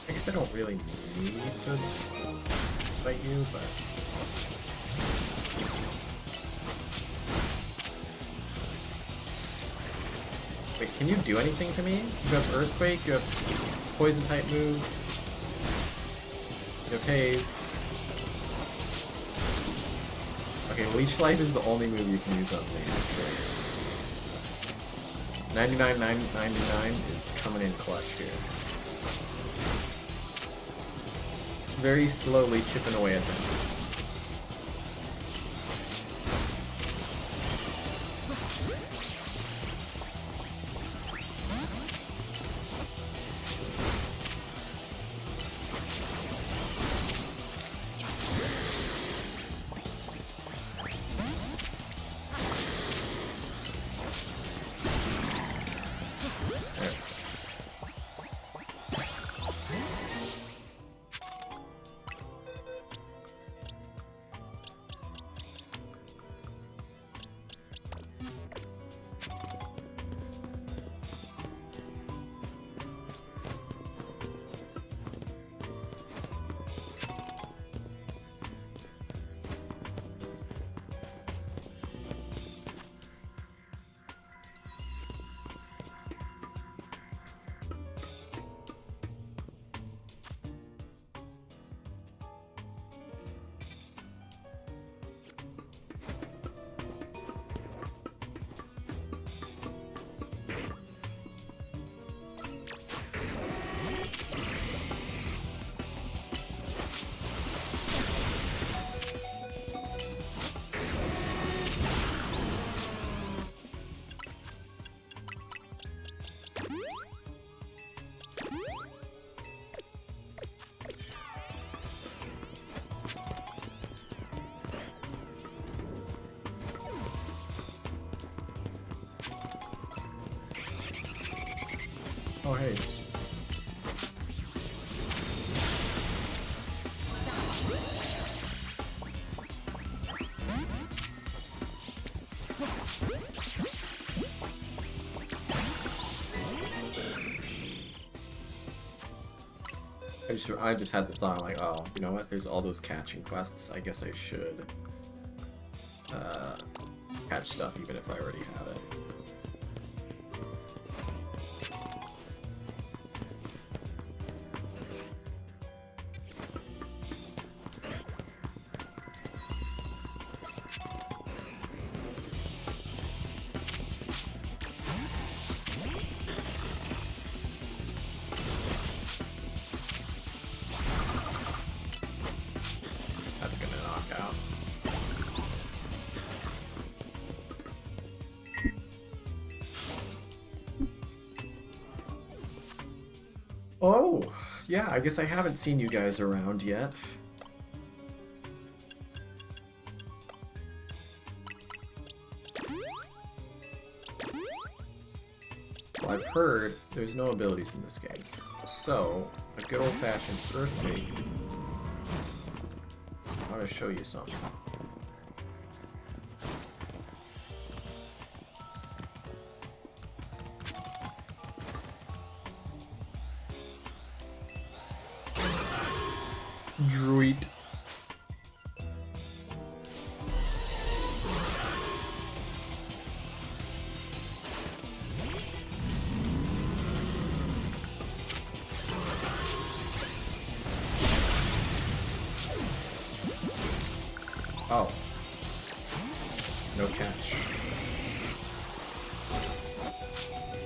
I guess I don't really need to fight you, but... Wait, can you do anything to me? You have Earthquake, you have Poison type move, you have Haze. Okay, Leech Life is the only move you can use on me, actually. 99 is coming in clutch here. Just very slowly chipping away at them. Oh, hey. I just had the thought, like, oh, you know what? There's all those catching quests. I guess I should catch stuff even if I already have it. That's gonna knock out. Oh, yeah, I guess I haven't seen you guys around yet. Well, I've heard there's no abilities in this game. So, a good old-fashioned earthquake. I want to show you something. Druid. Oh. No catch.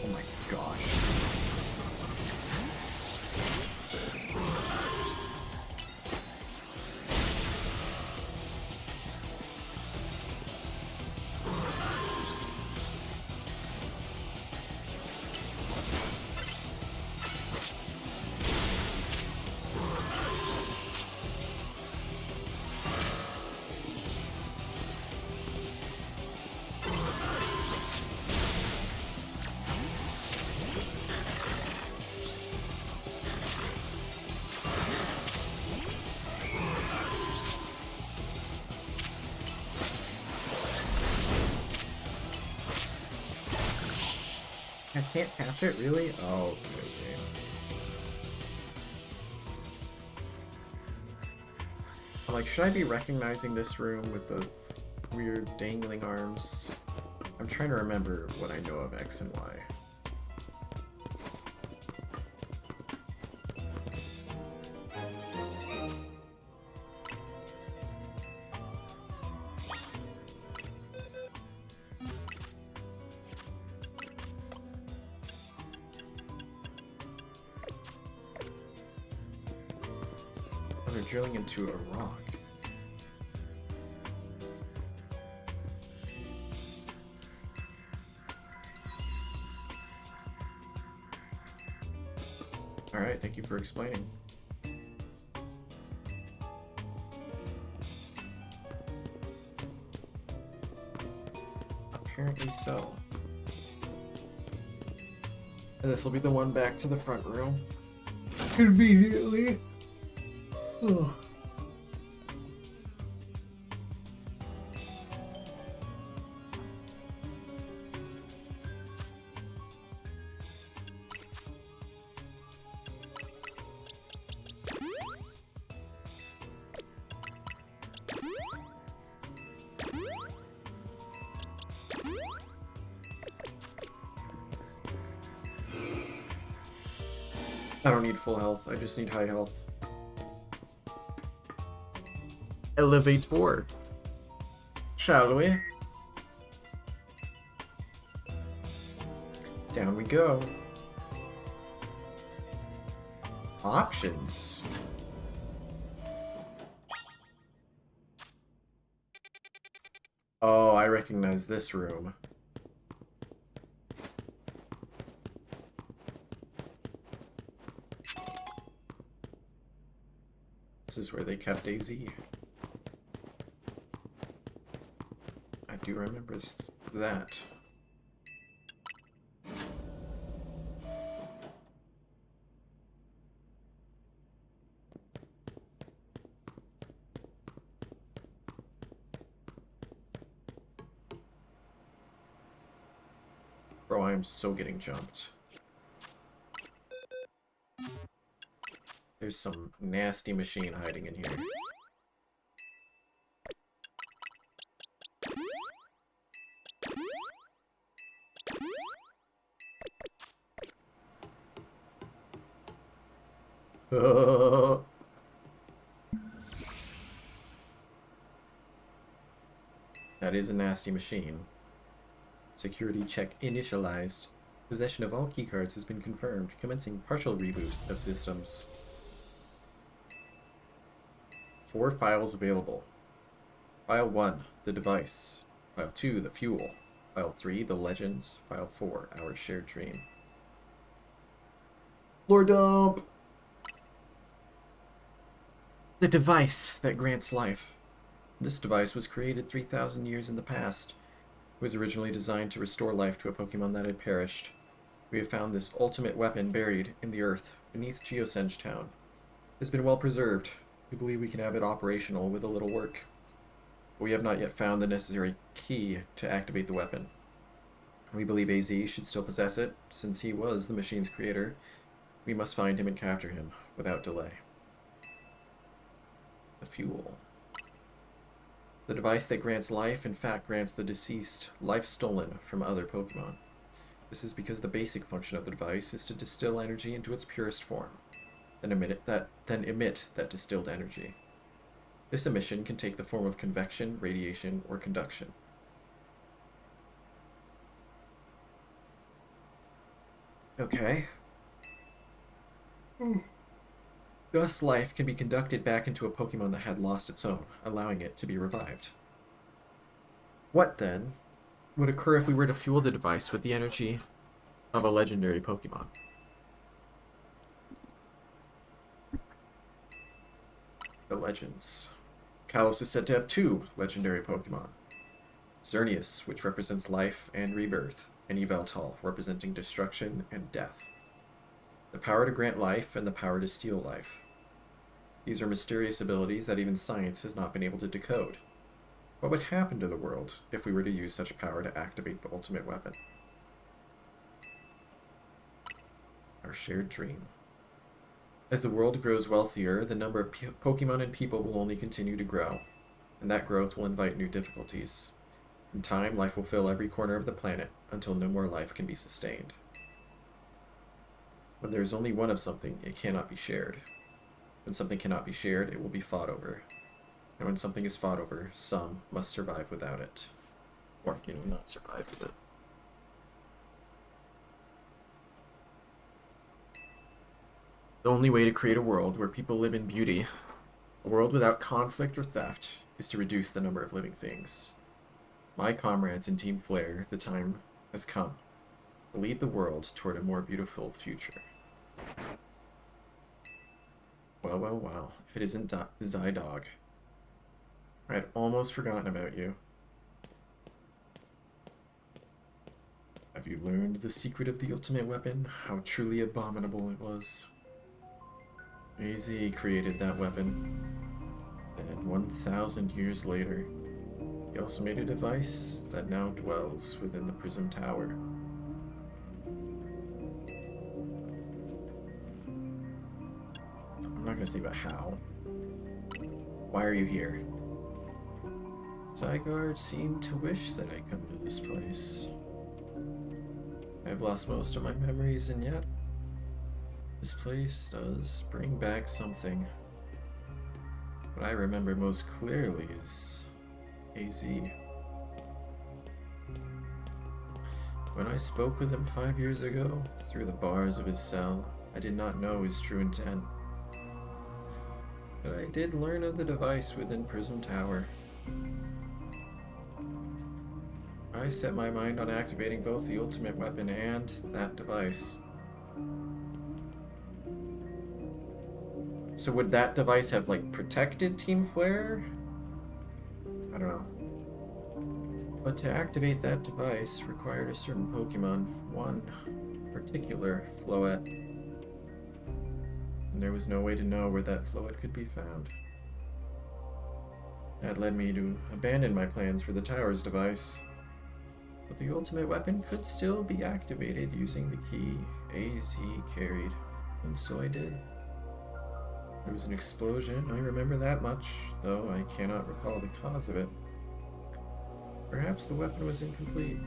Oh my gosh. I can't catch it, really? Oh, okay. I'm like, should I be recognizing this room with the weird dangling arms? I'm trying to remember what I know of X and Y. They're drilling into a rock. Alright, thank you for explaining. Apparently so. And this will be the one back to the front room. Conveniently. Ugh. I don't need full health, I just need high health. Elevator. Shall we? Down we go. Options. Oh, I recognize this room. This is where they kept AZ. I do remember that. Bro, I'm so getting jumped. There's some nasty machine hiding in here. That is a nasty machine. Security check initialized. Possession of all keycards has been confirmed. Commencing partial reboot of systems. 4 files available. File 1, the device. File 2, the fuel. File 3, the legends. File 4, our shared dream. Lore dump! The device that grants life. This device was created 3,000 years in the past. It was originally designed to restore life to a Pokemon that had perished. We have found this ultimate weapon buried in the earth beneath Geosenge Town. It has been well preserved. We believe we can have it operational with a little work. But we have not yet found the necessary key to activate the weapon. We believe AZ should still possess it, since he was the machine's creator. We must find him and capture him without delay. The fuel. The device that grants life, in fact, grants the deceased life stolen from other Pokemon. This is because the basic function of the device is to distill energy into its purest form, then emit that distilled energy. This emission can take the form of convection, radiation, or conduction. Okay. Thus, life can be conducted back into a Pokemon that had lost its own, allowing it to be revived. What, then, would occur if we were to fuel the device with the energy of a legendary Pokemon? The legends. Kalos is said to have 2 legendary Pokemon. Xerneas, which represents life and rebirth, and Yveltal, representing destruction and death. The power to grant life and the power to steal life. These are mysterious abilities that even science has not been able to decode. What would happen to the world if we were to use such power to activate the ultimate weapon? Our shared dream. As the world grows wealthier, the number of Pokemon and people will only continue to grow, and that growth will invite new difficulties. In time, life will fill every corner of the planet until no more life can be sustained. When there is only one of something, it cannot be shared. When something cannot be shared, it will be fought over. And when something is fought over, some must survive without it. Or, not survive with it. The only way to create a world where people live in beauty, a world without conflict or theft, is to reduce the number of living things. My comrades in Team Flare, the time has come to lead the world toward a more beautiful future. Well, well, well, if it isn't Zydog. I had almost forgotten about you. Have you learned the secret of the ultimate weapon? How truly abominable it was. AZ created that weapon. And 1,000 years later, he also made a device that now dwells within the Prism Tower. I'm not gonna say about how. Why are you here? Zygarde seemed to wish that I come to this place. I've lost most of my memories, and yet this place does bring back something. What I remember most clearly is AZ. When I spoke with him 5 years ago, through the bars of his cell, I did not know his true intent. But I did learn of the device within Prism Tower. I set my mind on activating both the ultimate weapon and that device. So would that device have, protected Team Flare? I don't know. But to activate that device required a certain Pokemon, one particular Floette. And there was no way to know where that Floette could be found. That led me to abandon my plans for the tower's device. But the ultimate weapon could still be activated using the key AZ carried, and so I did. There was an explosion, I remember that much, though I cannot recall the cause of it. Perhaps the weapon was incomplete.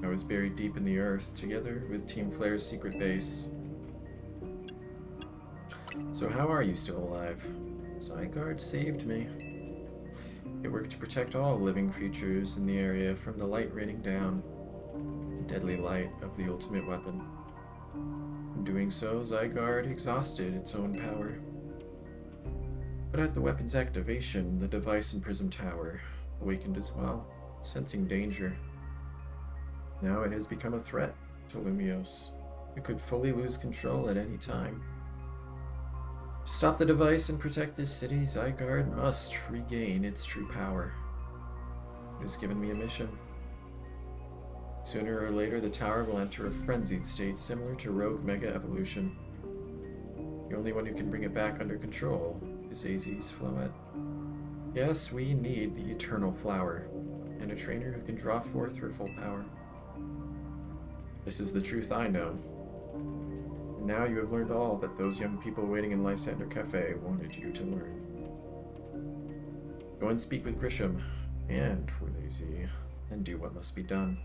I was buried deep in the earth, together with Team Flare's secret base. So how are you still alive? Zygarde saved me. It worked to protect all living creatures in the area from the light raining down. The deadly light of the ultimate weapon. In doing so, Zygarde exhausted its own power. But at the weapon's activation, the device in Prism Tower awakened as well, sensing danger. Now it has become a threat to Lumios. It could fully lose control at any time. To stop the device and protect this city, Zygarde must regain its true power. It has given me a mission. Sooner or later, the tower will enter a frenzied state similar to Rogue Mega Evolution. The only one who can bring it back under control is AZ's Floette. Yes, we need the Eternal Flower, and a trainer who can draw forth her full power. This is the truth I know. And now you have learned all that those young people waiting in Lysander Cafe wanted you to learn. Go and speak with Grisham, and with AZ, and do what must be done.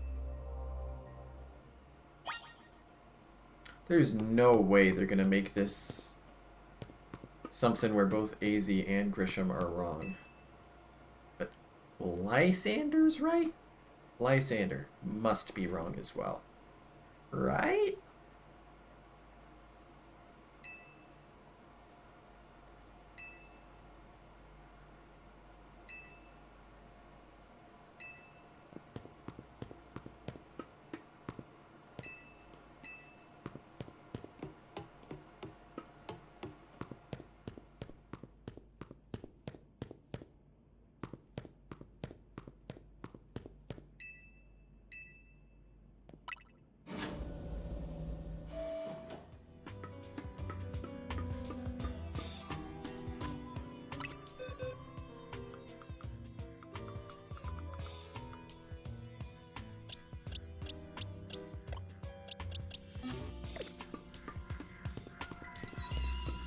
There's no way they're gonna make this something where both AZ and Grisham are wrong. But Lysander's right? Lysander must be wrong as well. Right?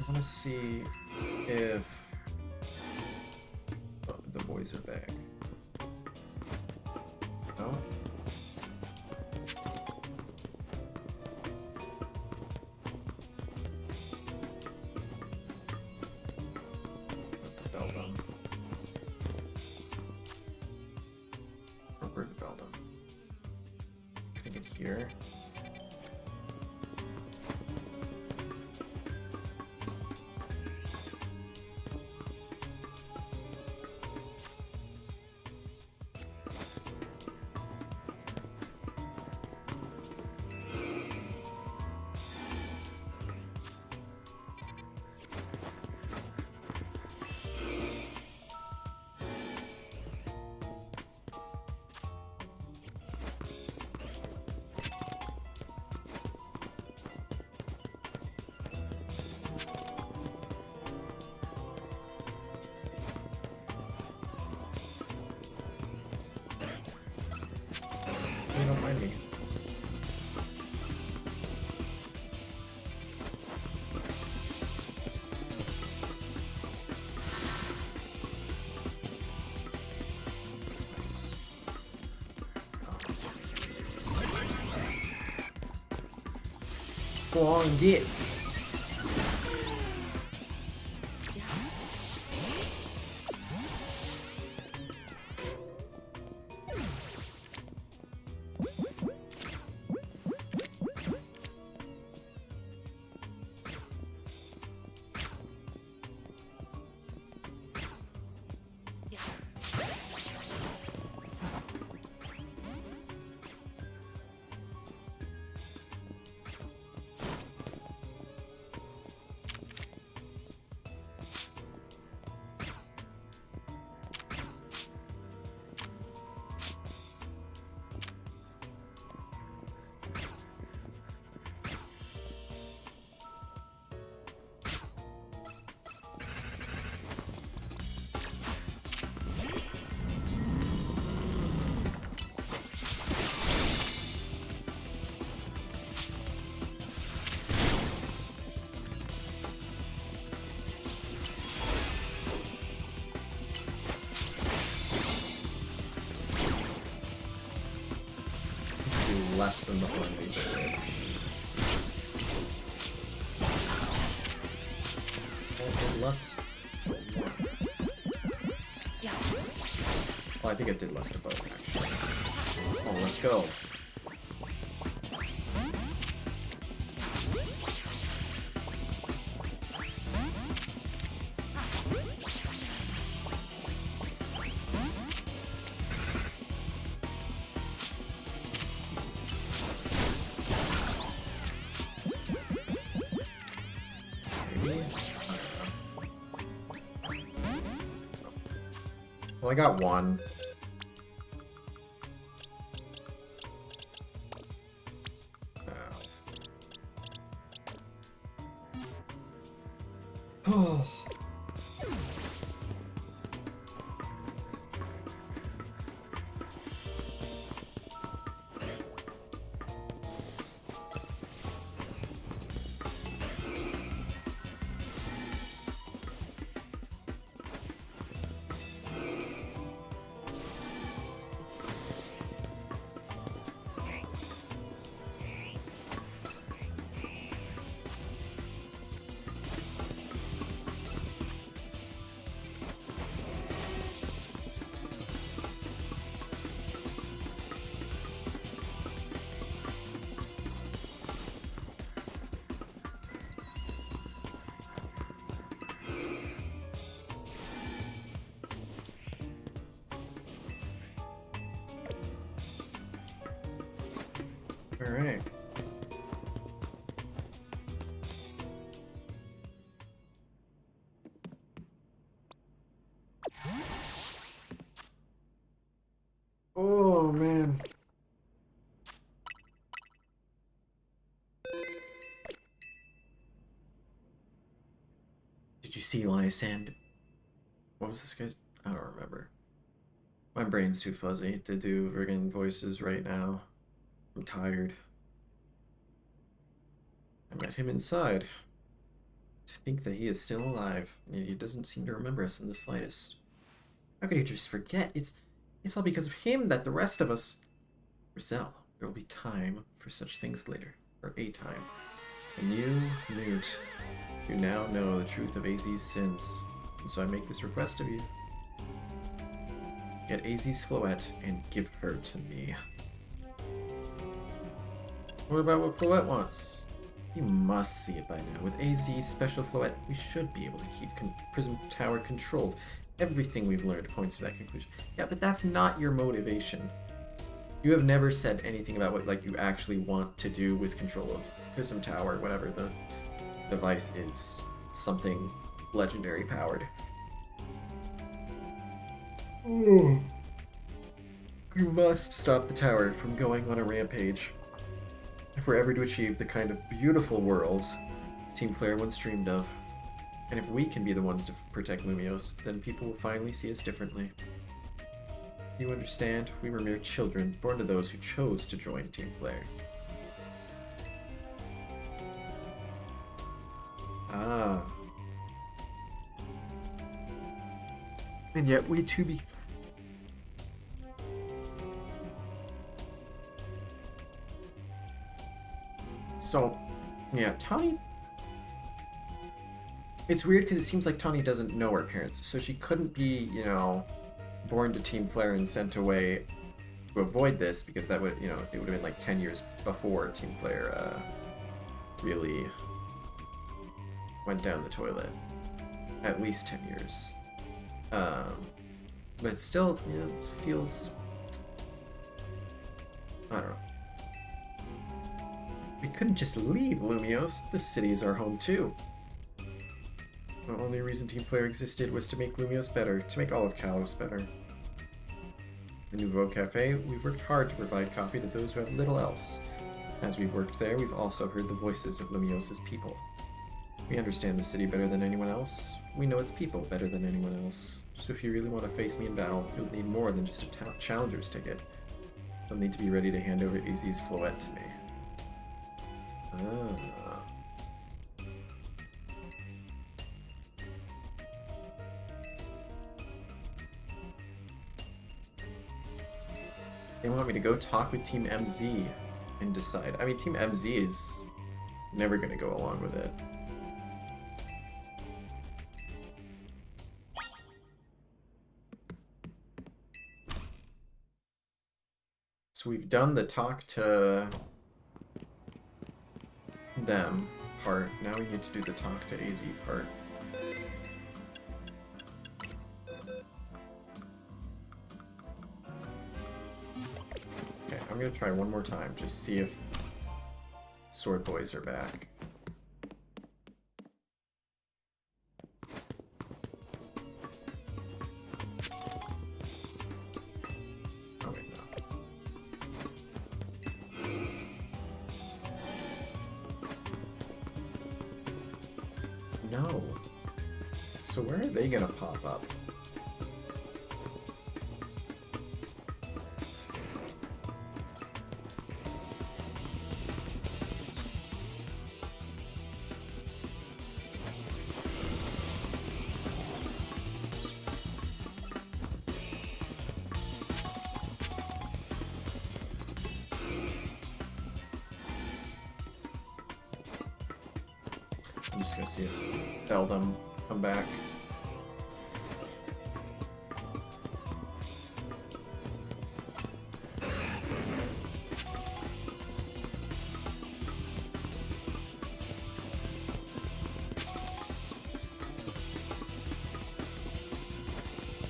I want to see if the boys are back. No? Put the belt on. Or where's the belt on? I think it's here. You don't mind me. Nice. Go on, get. fast than the Hornbeam did. It did less. Well, I think it did less to both, actually. Oh, let's go. Well, I got one. Oh. All right. Oh, man. Did you see Lysand? What was this guy's? I don't remember. My brain's too fuzzy to do friggin' voices right now. I'm tired. I met him inside. To think that he is still alive, and he doesn't seem to remember us in the slightest. How could he just forget? It's all because of him that the rest of us... Rizal, there will be time for such things later. Or a time. And you, Newt, you now know the truth of AZ's sins. And so I make this request of you. Get AZ's Floette and give her to me. What about what Floette wants? You must see it by now. With AZ's special Floette, we should be able to keep Prism Tower controlled. Everything we've learned points to that conclusion. Yeah, but that's not your motivation. You have never said anything about what you actually want to do with control of Prism Tower, whatever the device is. Something legendary powered. Ooh. You must stop the tower from going on a rampage. If we're ever to achieve the kind of beautiful world Team Flare once dreamed of, and if we can be the ones to protect Lumios, then people will finally see us differently. You understand? We were mere children, born to those who chose to join Team Flare. Ah. And yet we too be... So, yeah, Tawny... It's weird because it seems like Tawny doesn't know her parents, so she couldn't be, born to Team Flare and sent away to avoid this, because that would, it would have been 10 years before Team Flare really went down the toilet. At least 10 years. But it still, feels... I don't know. We couldn't just leave Lumios. This city is our home too. The only reason Team Flare existed was to make Lumios better, to make all of Kalos better. The Nouveau Cafe, we've worked hard to provide coffee to those who have little else. As we've worked there, we've also heard the voices of Lumios' people. We understand the city better than anyone else. We know its people better than anyone else. So if you really want to face me in battle, you'll need more than just a challenger's ticket. You'll need to be ready to hand over AZ's Floette to me. Ah. They want me to go talk with Team MZ. and decide. I mean, Team MZ is never going to go along with it. So we've done the talk to them part. Now we need to do the talk to AZ part. Okay, I'm gonna try one more time, just see if Sword Boys are back. Oh wait, no. No. So where are they gonna pop up? I'm just gonna see if Beldum come back.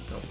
Nope.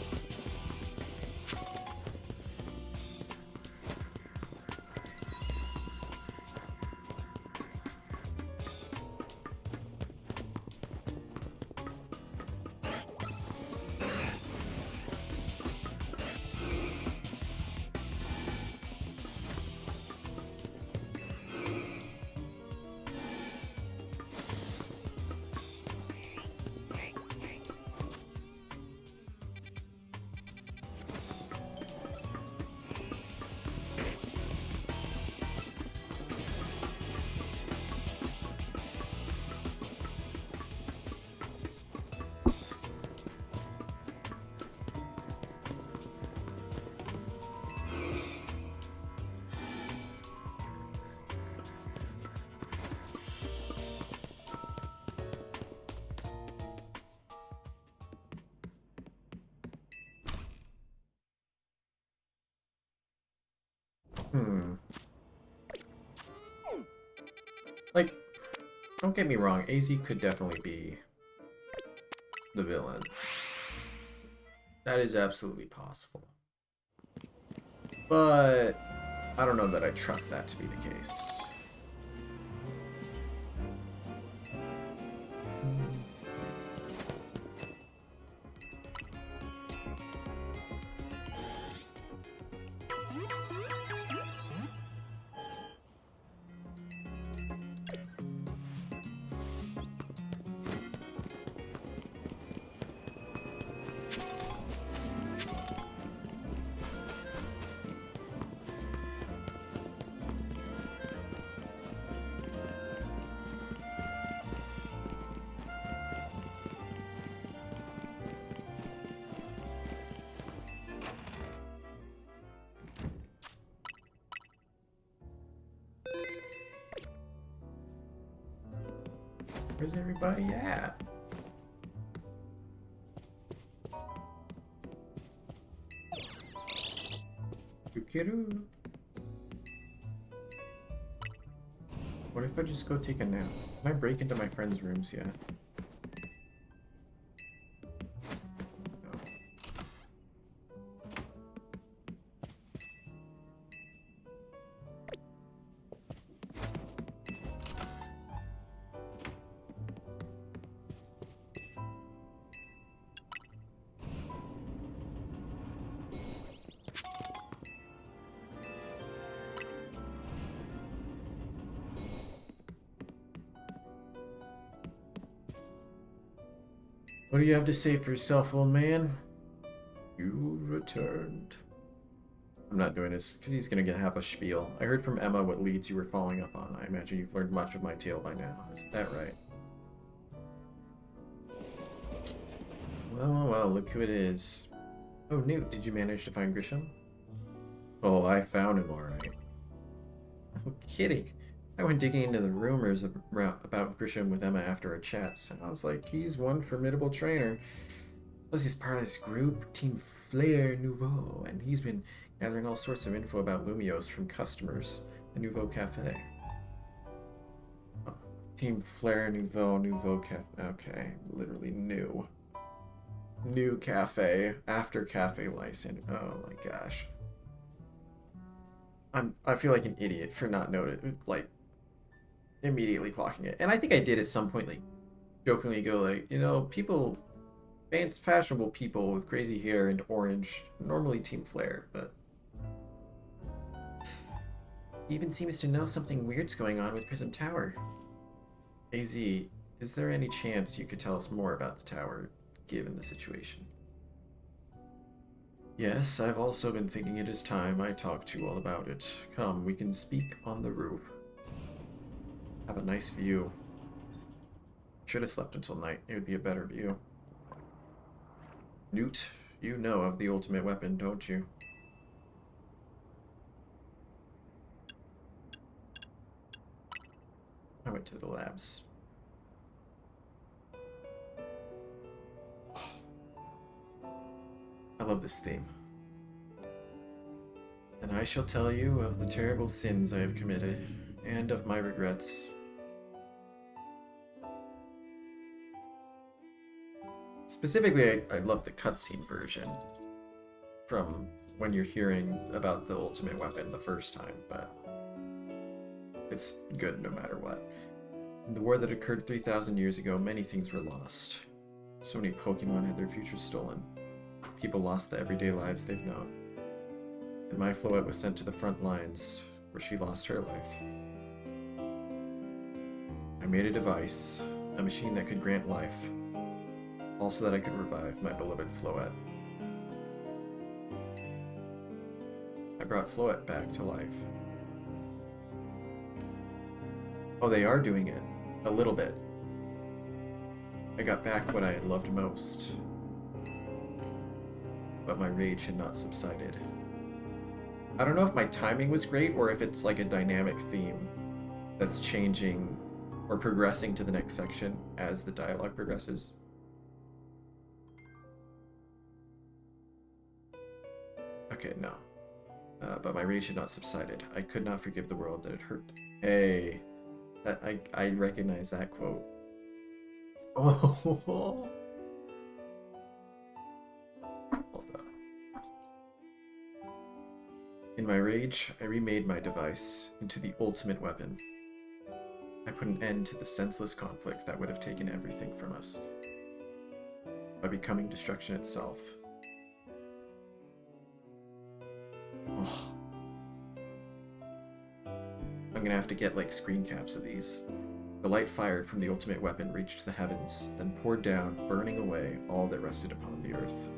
Like, don't get me wrong, AZ could definitely be the villain. That is absolutely possible. But I don't know that I trust that to be the case. Where's everybody at? Yukiru. What if I just go take a nap? Can I break into my friends' rooms yet? No. What do you have to say for yourself, old man? You returned. I'm not doing this because he's going to have a spiel. I heard from Emma what leads you were following up on. I imagine you've learned much of my tale by now. Is that right? Well, well, look who it is. Oh, Newt, did you manage to find Grisham? Oh, I found him alright. No kidding. I went digging into the rumors about Grisham with Emma after our chat. Sounds like he's one formidable trainer. Plus, he's part of this group, Team Flair Nouveau, and he's been gathering all sorts of info about Lumios from customers at Nouveau Cafe. Oh, Team Flair Nouveau Cafe. Okay, literally new. New cafe after cafe license. Oh my gosh. I feel like an idiot for not noting, like, immediately clocking it. And I think I did at some point, like, jokingly go, like, you know, people, fashionable people with crazy hair and orange, normally Team Flare, but he even seems to know something weird's going on with Prism Tower. AZ, is there any chance you could tell us more about the tower, given the situation? Yes, I've also been thinking it is time I talk to you all about it. Come, we can speak on the roof. Have a nice view. Should have slept until night. It would be a better view. Newt, you know of the ultimate weapon, don't you? I went to the labs. I love this theme. And I shall tell you of the terrible sins I have committed, and of my regrets. Specifically, I love the cutscene version from when you're hearing about the ultimate weapon the first time, but it's good no matter what. In the war that occurred 3,000 years ago, many things were lost. So many Pokémon had their futures stolen. People lost the everyday lives they've known. And my Floette was sent to the front lines, where she lost her life. I made a device, a machine that could grant life, also that I could revive my beloved Floette. I brought Floette back to life. Oh, they are doing it. A little bit. I got back what I had loved most. But my rage had not subsided. I don't know if my timing was great or if it's like a dynamic theme that's changing or progressing to the next section as the dialogue progresses. Okay, no. But my rage had not subsided. I could not forgive the world that had hurt them. Hey, I recognize that quote. Oh, hold up. In my rage, I remade my device into the ultimate weapon. I put an end to the senseless conflict that would have taken everything from us by becoming destruction itself. Oh. I'm gonna have to get like screen caps of these. The light fired from the ultimate weapon reached the heavens, then poured down, burning away all that rested upon the earth.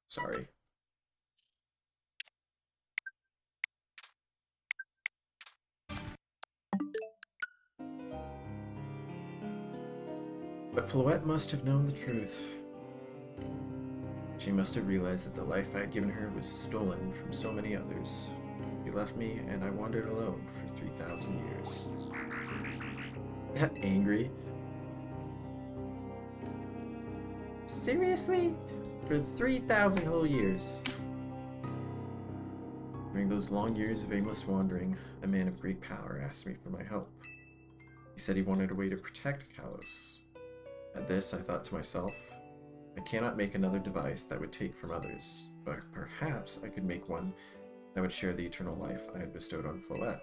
Sorry. But Floette must have known the truth. She must have realized that the life I had given her was stolen from so many others. She left me, and I wandered alone for 3,000 years. That angry? Seriously? For 3,000 whole years. During those long years of aimless wandering, a man of great power asked me for my help. He said he wanted a way to protect Kalos. At this, I thought to myself, I cannot make another device that would take from others, but perhaps I could make one that would share the eternal life I had bestowed on Floette.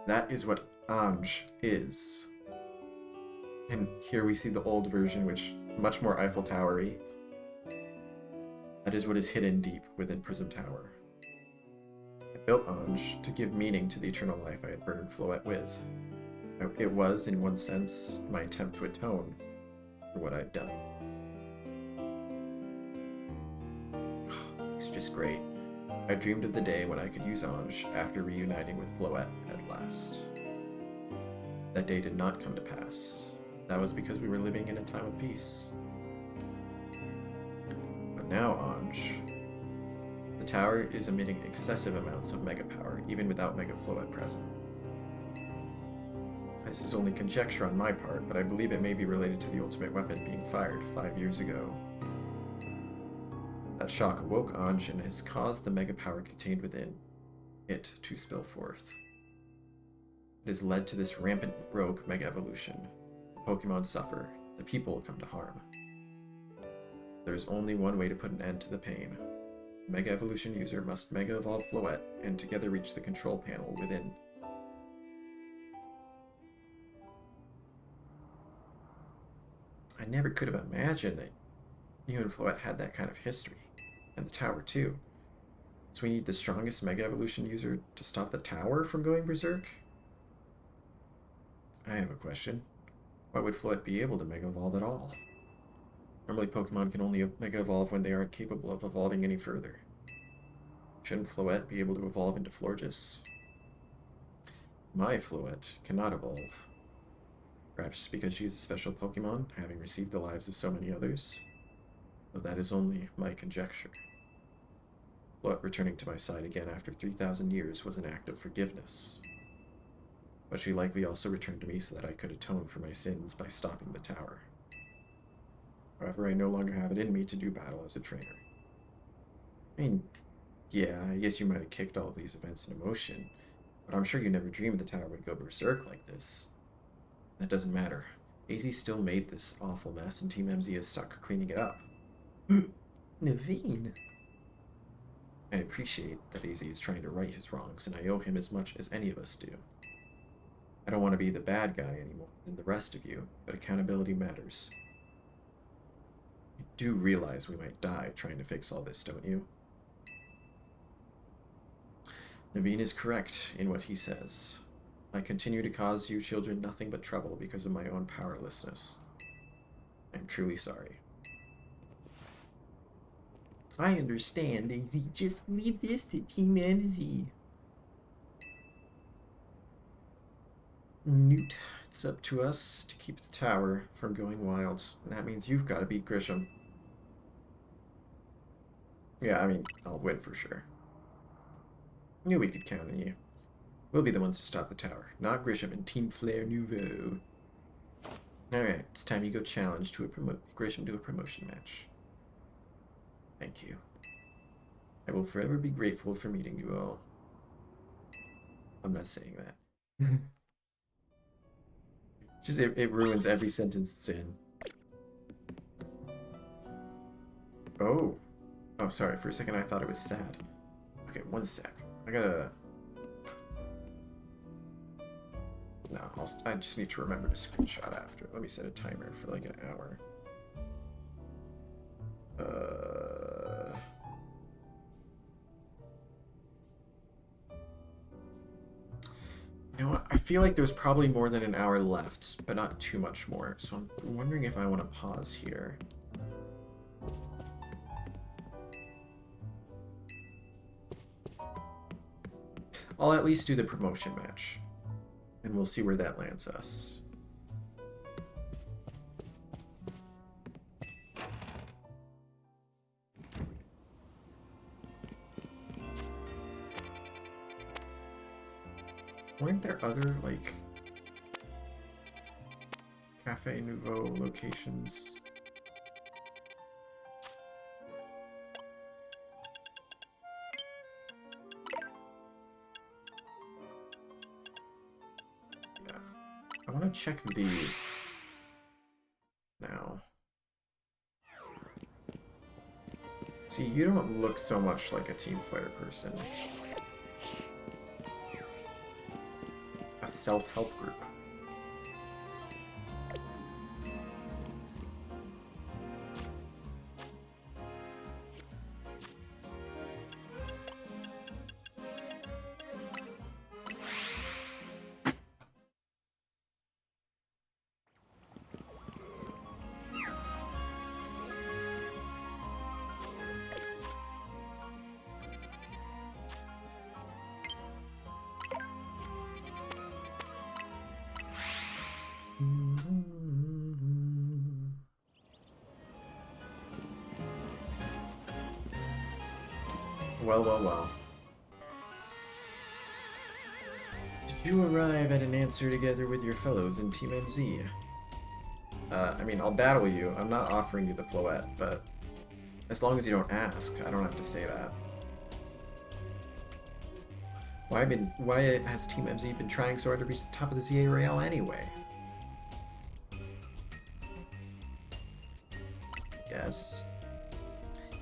That is what Ange is. And here we see the old version, which much more Eiffel Towery. That is what is hidden deep within Prism Tower. I built Ange to give meaning to the eternal life I had burdened Floette with. It was, in one sense, my attempt to atone for what I'd done. It's just great. I dreamed of the day when I could use Ange after reuniting with Floette at last. That day did not come to pass. That was because we were living in a time of peace. But now, Anj, the tower is emitting excessive amounts of mega power, even without mega flow at present. This is only conjecture on my part, but I believe it may be related to the ultimate weapon being fired 5 years ago. That shock awoke Anj and has caused the mega power contained within it to spill forth. It has led to this rampant rogue mega evolution. The Pokemon suffer, the people come to harm. There is only one way to put an end to the pain. The Mega Evolution user must Mega Evolve Floette and together reach the control panel within. I never could have imagined that you and Floette had that kind of history. And the tower too. So we need the strongest Mega Evolution user to stop the tower from going berserk? I have a question. Why would Floette be able to Mega Evolve at all? Normally Pokemon can only Mega Evolve when they aren't capable of evolving any further. Shouldn't Floette be able to evolve into Florges? My Floette cannot evolve. Perhaps because she is a special Pokemon, having received the lives of so many others? Though that is only my conjecture. Floette returning to my side again after 3,000 years was an act of forgiveness. But she likely also returned to me so that I could atone for my sins by stopping the tower. However, I no longer have it in me to do battle as a trainer. I mean, yeah, I guess you might have kicked all these events into motion, but I'm sure you never dreamed the tower would go berserk like this. That doesn't matter. AZ still made this awful mess, and Team MZ is stuck cleaning it up. Naveen! I appreciate that AZ is trying to right his wrongs, and I owe him as much as any of us do. I don't want to be the bad guy any more than the rest of you, but accountability matters. You do realize we might die trying to fix all this, don't you? Naveen is correct in what he says. I continue to cause you children nothing but trouble because of my own powerlessness. I am truly sorry. I understand, AZ. Just leave this to Team MZ. Newt, it's up to us to keep the tower from going wild. And that means you've got to beat Grisham. Yeah, I mean, I'll win for sure. Knew we could count on you. We'll be the ones to stop the tower, not Grisham and Team Flare Nouveau. Alright, it's time you go challenge to Grisham to a promotion match. Thank you. I will forever be grateful for meeting you all. I'm not saying that. Just it ruins every sentence it's in. Oh. Oh, sorry. For a second I thought it was sad. Okay, one sec. I gotta... No, I just need to remember to screenshot after. Let me set a timer for like an hour. You know what? I feel like there's probably more than an hour left, but not too much more. So I'm wondering if I want to pause here. I'll at least do the promotion match, and we'll see where that lands us. Weren't there other, like, Cafe Nouveau locations? Yeah. I want to check these now. See, you don't look so much like a Team Flare person. A self-help group. Well, well, well. Did you arrive at an answer together with your fellows in Team MZ? I mean, I'll battle you. I'm not offering you the Floette, but as long as you don't ask, I don't have to say that. Why has Team MZ been trying so hard to reach the top of the ZA Royale anyway? Yes.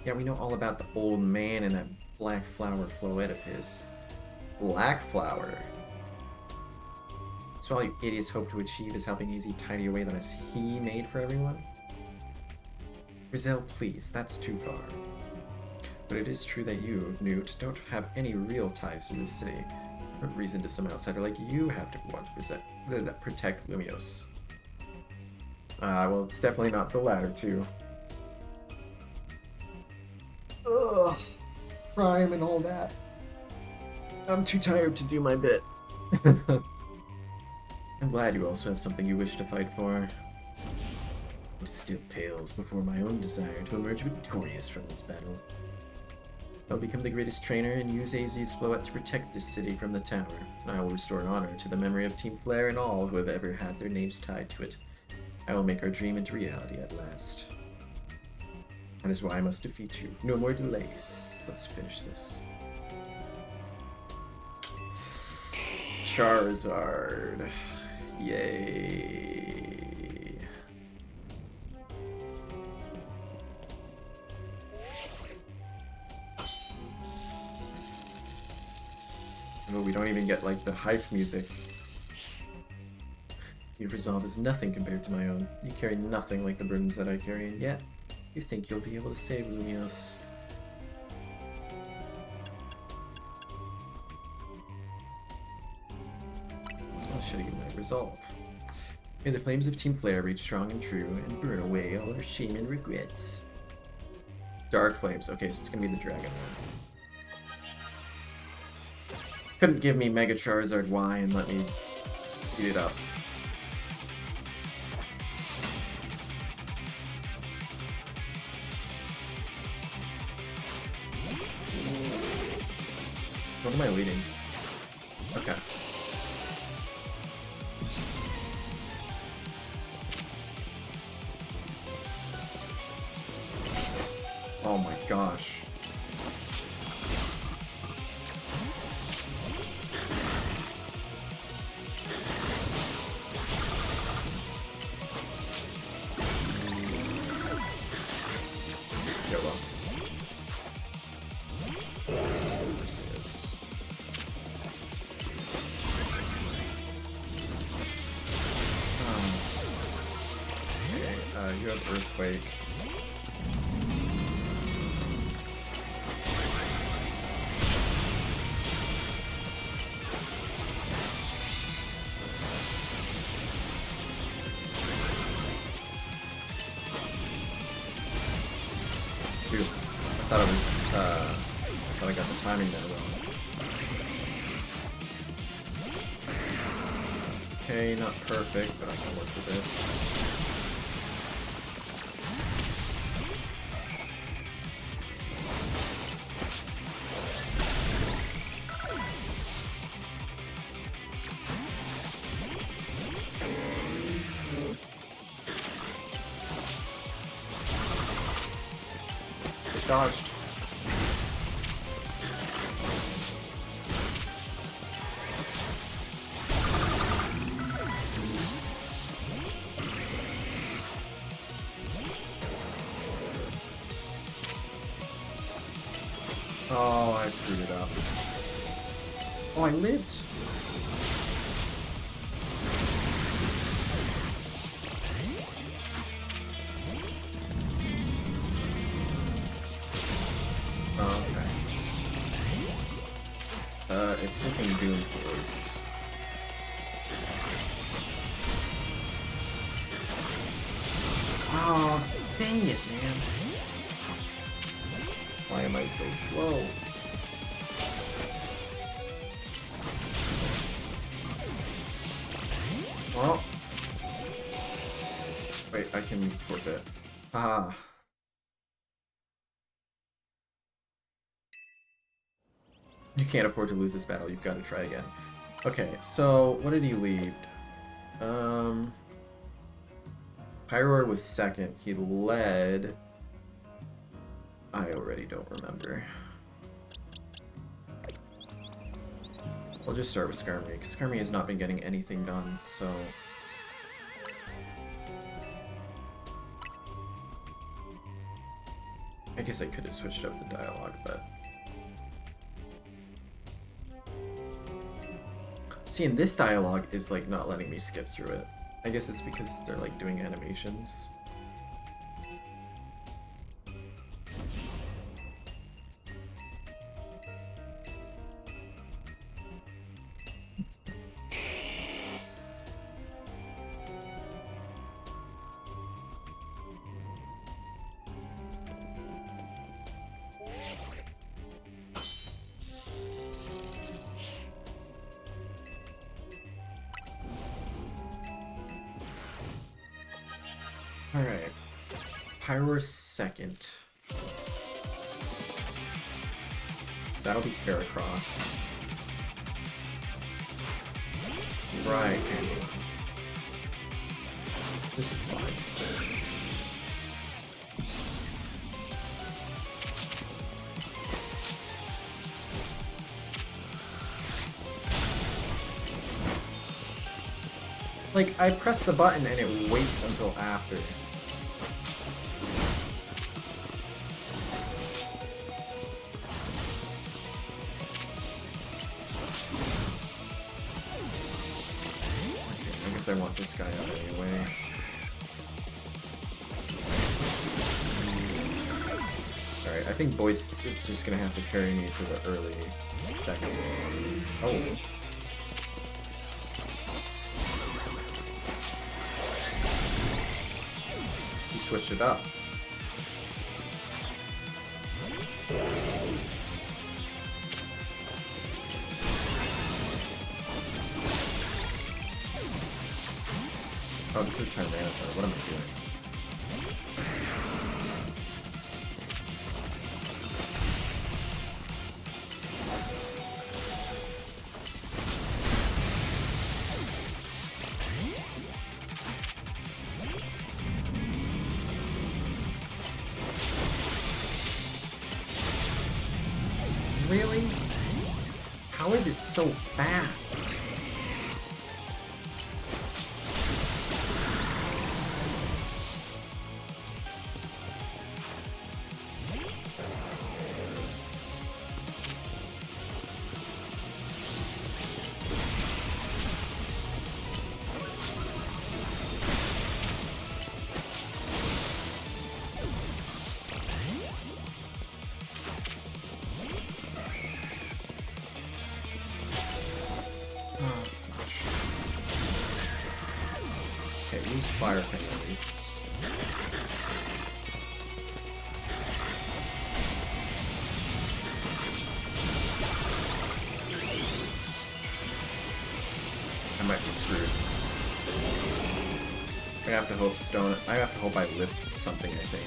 Yeah, we know all about the old man and that black flower Floette of his. Black flower? So all you idiots hope to achieve is helping AZ tidy away the mess he made for everyone? Rizal, please, that's too far. But it is true that you, Newt, don't have any real ties to this city. What reason does some outsider like you have to want to protect Lumios? Well, it's definitely not the latter two. Ugh, crime and all that. I'm too tired to do my bit. I'm glad you also have something you wish to fight for. It still pales before my own desire to emerge victorious from this battle. I'll become the greatest trainer and use AZ's Floette to protect this city from the tower, and I will restore honor to the memory of Team Flare and all who have ever had their names tied to it. I will make our dream into reality at last. That is why I must defeat you. No more delays. Let's finish this. Charizard. Yay. Oh, we don't even get, like, the hype music. Your resolve is nothing compared to my own. You carry nothing like the burdens that I carry, and yet, you think you'll be able to save Lumios. I'll show you my resolve. May the flames of Team Flare reach strong and true, and burn away all our shame and regrets. Dark flames. Okay, so it's gonna be the dragon one. Couldn't give me Mega Charizard Y and let me beat it up. What am I leading? Okay. Oh my gosh. You have Earthquake. Dude, I thought I got the timing there wrong. Okay, not perfect, but I can work with this. Dodged. Oh, I screwed it up. Oh, I lived. It's looking doomed, boys. Oh, dang it, man. Why am I so slow? Well. Wait, I can forfeit. Ah. You can't afford to lose this battle. You've got to try again. Okay, so what did he lead? Pyroar was second. He led... I already don't remember. We'll just start with Skarmory, because Skarmory has not been getting anything done, so... I guess I could have switched up the dialogue, but... See, and this dialogue is, like, not letting me skip through it. I guess it's because they're, like, doing animations. Alright. Pyroar second. So that'll be Heracross. Right. This is fine. Like, I press the button and it waits until after. I guess I want this guy out anyway. Alright, I think Boyce is just gonna have to carry me for the early second one. Oh. He switched it up. Oh, this is Tyranitar. What am I doing? Really? How is it so fast? Fire thing at least. I might be screwed. I have to hope stone. I have to hope I live something, I think.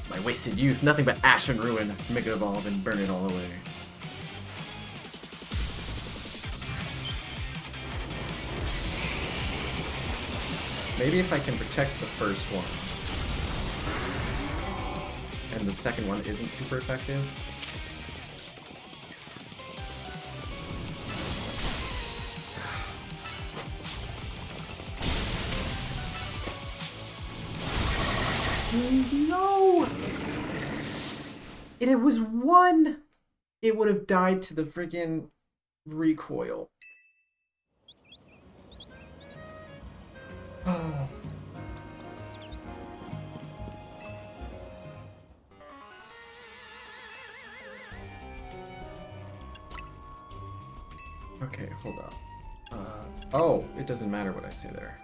My wasted youth, nothing but ash and ruin. Mega Evolve and burn it all away. Maybe if I can protect the first one, and the second one isn't super effective. No! It was one! It would have died to the friggin' recoil. Oh. Okay, hold up. Oh, it doesn't matter what I say there.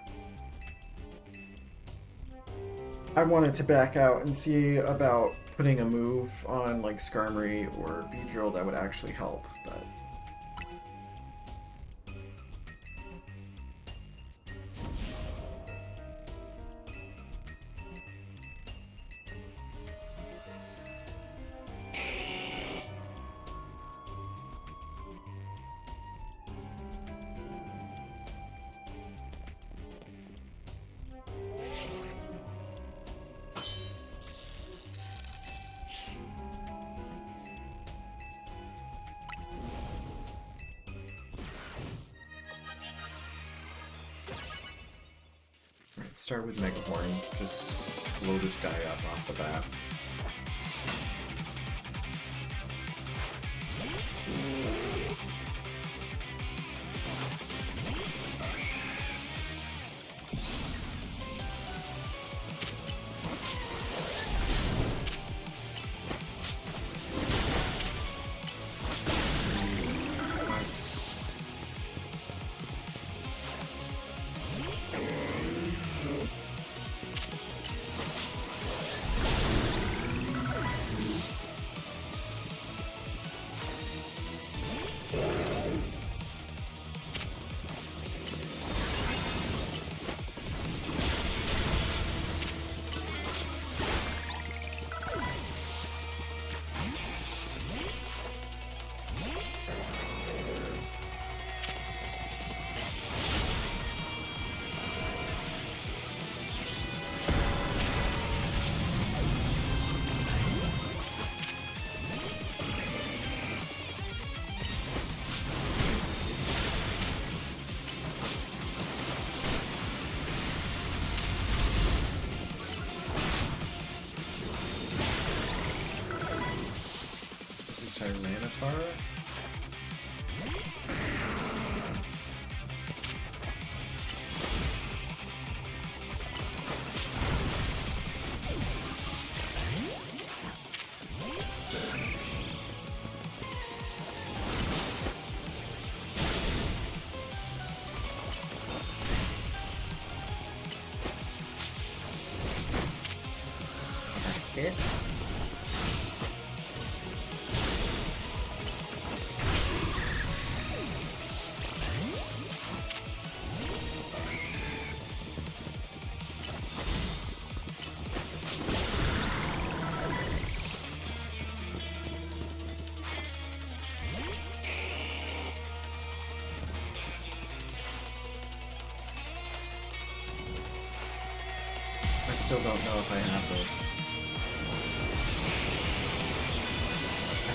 I wanted to back out and see about putting a move on like Skarmory or Beedrill that would actually help, but... start with Mega Horn. Just blow this guy up off the bat. Tyranitar. Hit. I still don't know if I have this.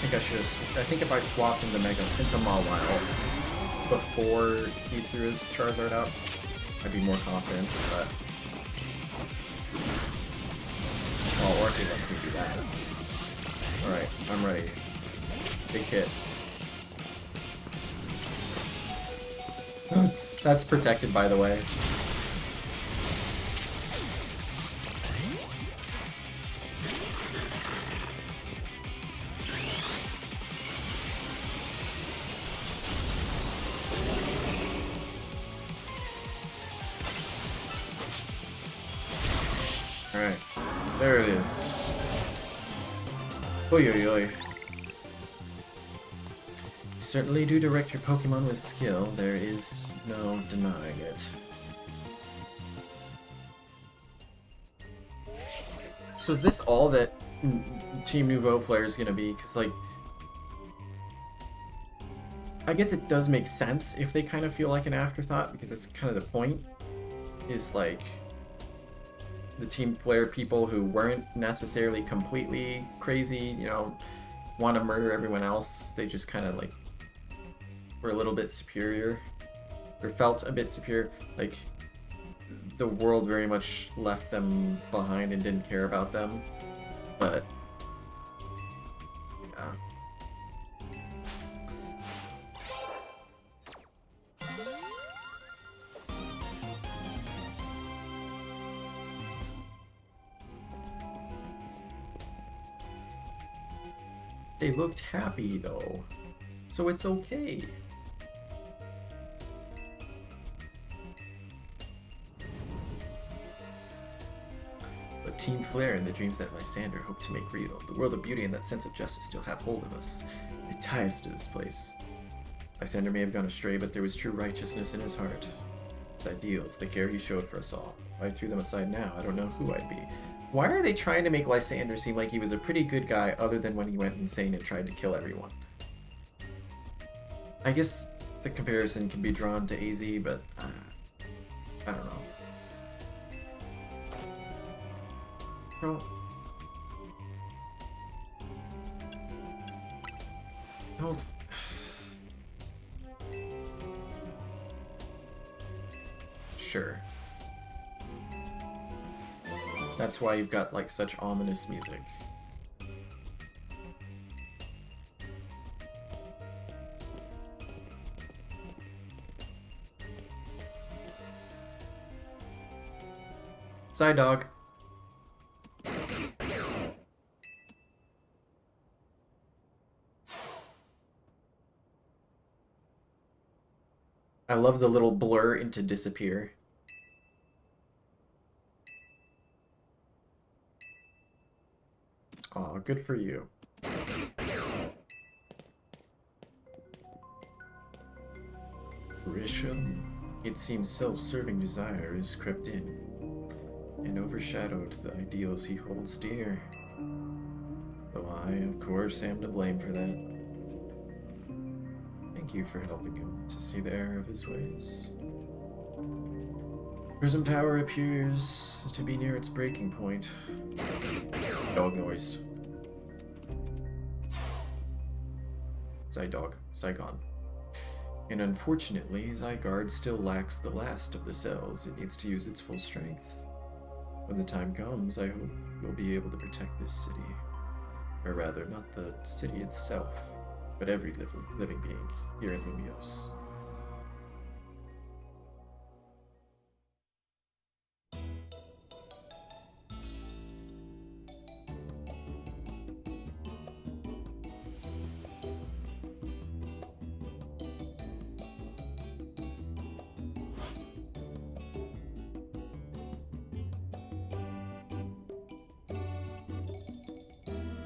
I think if I swapped into Mawile before he threw his Charizard out, I'd be more confident, but... Oh, or if he lets me do that. Alright, I'm ready. Big hit. That's protected, by the way. Alright, there it is. Oy oy oy. You certainly do direct your Pokemon with skill, there is no denying it. So is this all that Team Nouveau Flare is gonna be? Because, like, I guess it does make sense if they kind of feel like an afterthought, because that's kind of the point, is like the Team Flare people who weren't necessarily completely crazy, you know, want to murder everyone else. They just kind of like were a little bit superior, or felt a bit superior. Like the world very much left them behind and didn't care about them. But yeah. They looked happy though, so it's okay. But Team Flare and the dreams that Lysander hoped to make real, the world of beauty and that sense of justice still have hold of us. It ties us to this place. Lysander may have gone astray, but there was true righteousness in his heart. His ideals, the care he showed for us all. If I threw them aside now, I don't know who I'd be. Why are they trying to make Lysander seem like he was a pretty good guy other than when he went insane and tried to kill everyone? I guess the comparison can be drawn to AZ, but I don't know. Bro. No. Sure. That's why you've got, like, such ominous music. Side dog. I love the little blur into disappear. Aw, good for you. Grisham. It seems self-serving desire has crept in and overshadowed the ideals he holds dear. Though I, of course, am to blame for that. Thank you for helping him to see the error of his ways. Prism Tower appears to be near its breaking point. Dog noise. Zydog. Zygon. And unfortunately, Zygarde still lacks the last of the cells it needs to use its full strength. When the time comes, I hope you'll be able to protect this city. Or rather, not the city itself, but every living being here in Lumios.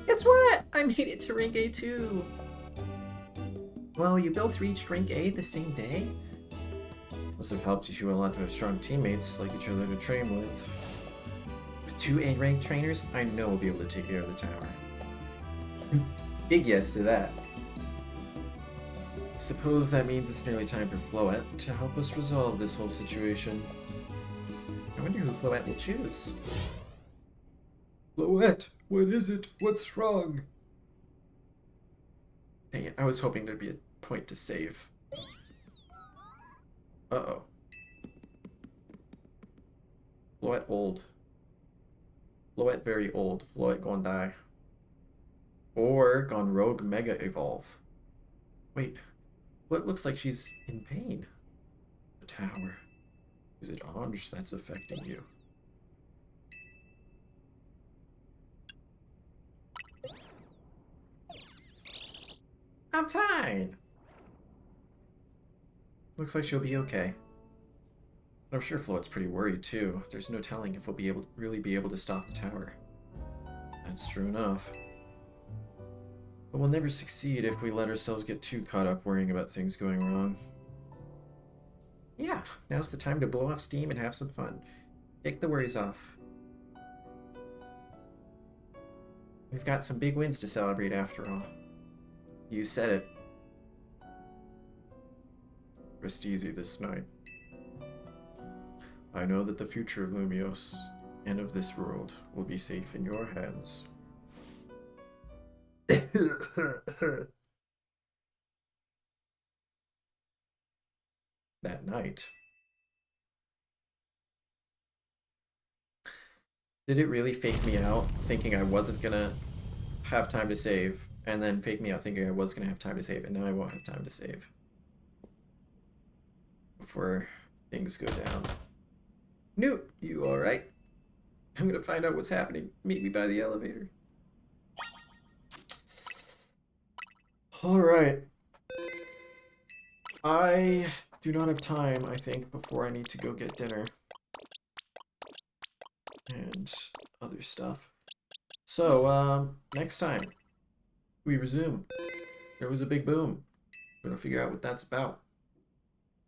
Guess what? I made it to rank A too. Well, you both reached rank A the same day? Must have helped you a lot to have strong teammates like each other to train with. With 2 A-rank trainers, I know we'll be able to take care of the tower. Big yes to that. Suppose that means it's nearly time for Floette to help us resolve this whole situation. I wonder who Floette will choose. Floette, what is it? What's wrong? Dang it, I was hoping there'd be a point to save. Uh-oh. Floette old. Floette very old. Floette gonna die. Or gone rogue mega evolve. Wait, Floette looks like she's in pain. The tower. Is it Ange that's affecting you? I'm fine. Looks like she'll be okay. I'm sure Floette's pretty worried too. There's no telling if we'll really be able to stop the tower. That's true enough. But we'll never succeed if we let ourselves get too caught up worrying about things going wrong. Yeah, now's the time to blow off steam and have some fun. Take the worries off. We've got some big wins to celebrate after all. You said it. Rest easy this night. I know that the future of Lumios and of this world will be safe in your hands. That night. Did it really fake me out thinking I wasn't gonna have time to save, and then fake me out thinking I was gonna have time to save, and now I won't have time to save before things go down? Newt, you alright? I'm gonna find out what's happening. Meet me by the elevator. Alright. I do not have time, I think, before I need to go get dinner. And other stuff. So, next time we resume. There was a big boom. Gonna figure out what that's about.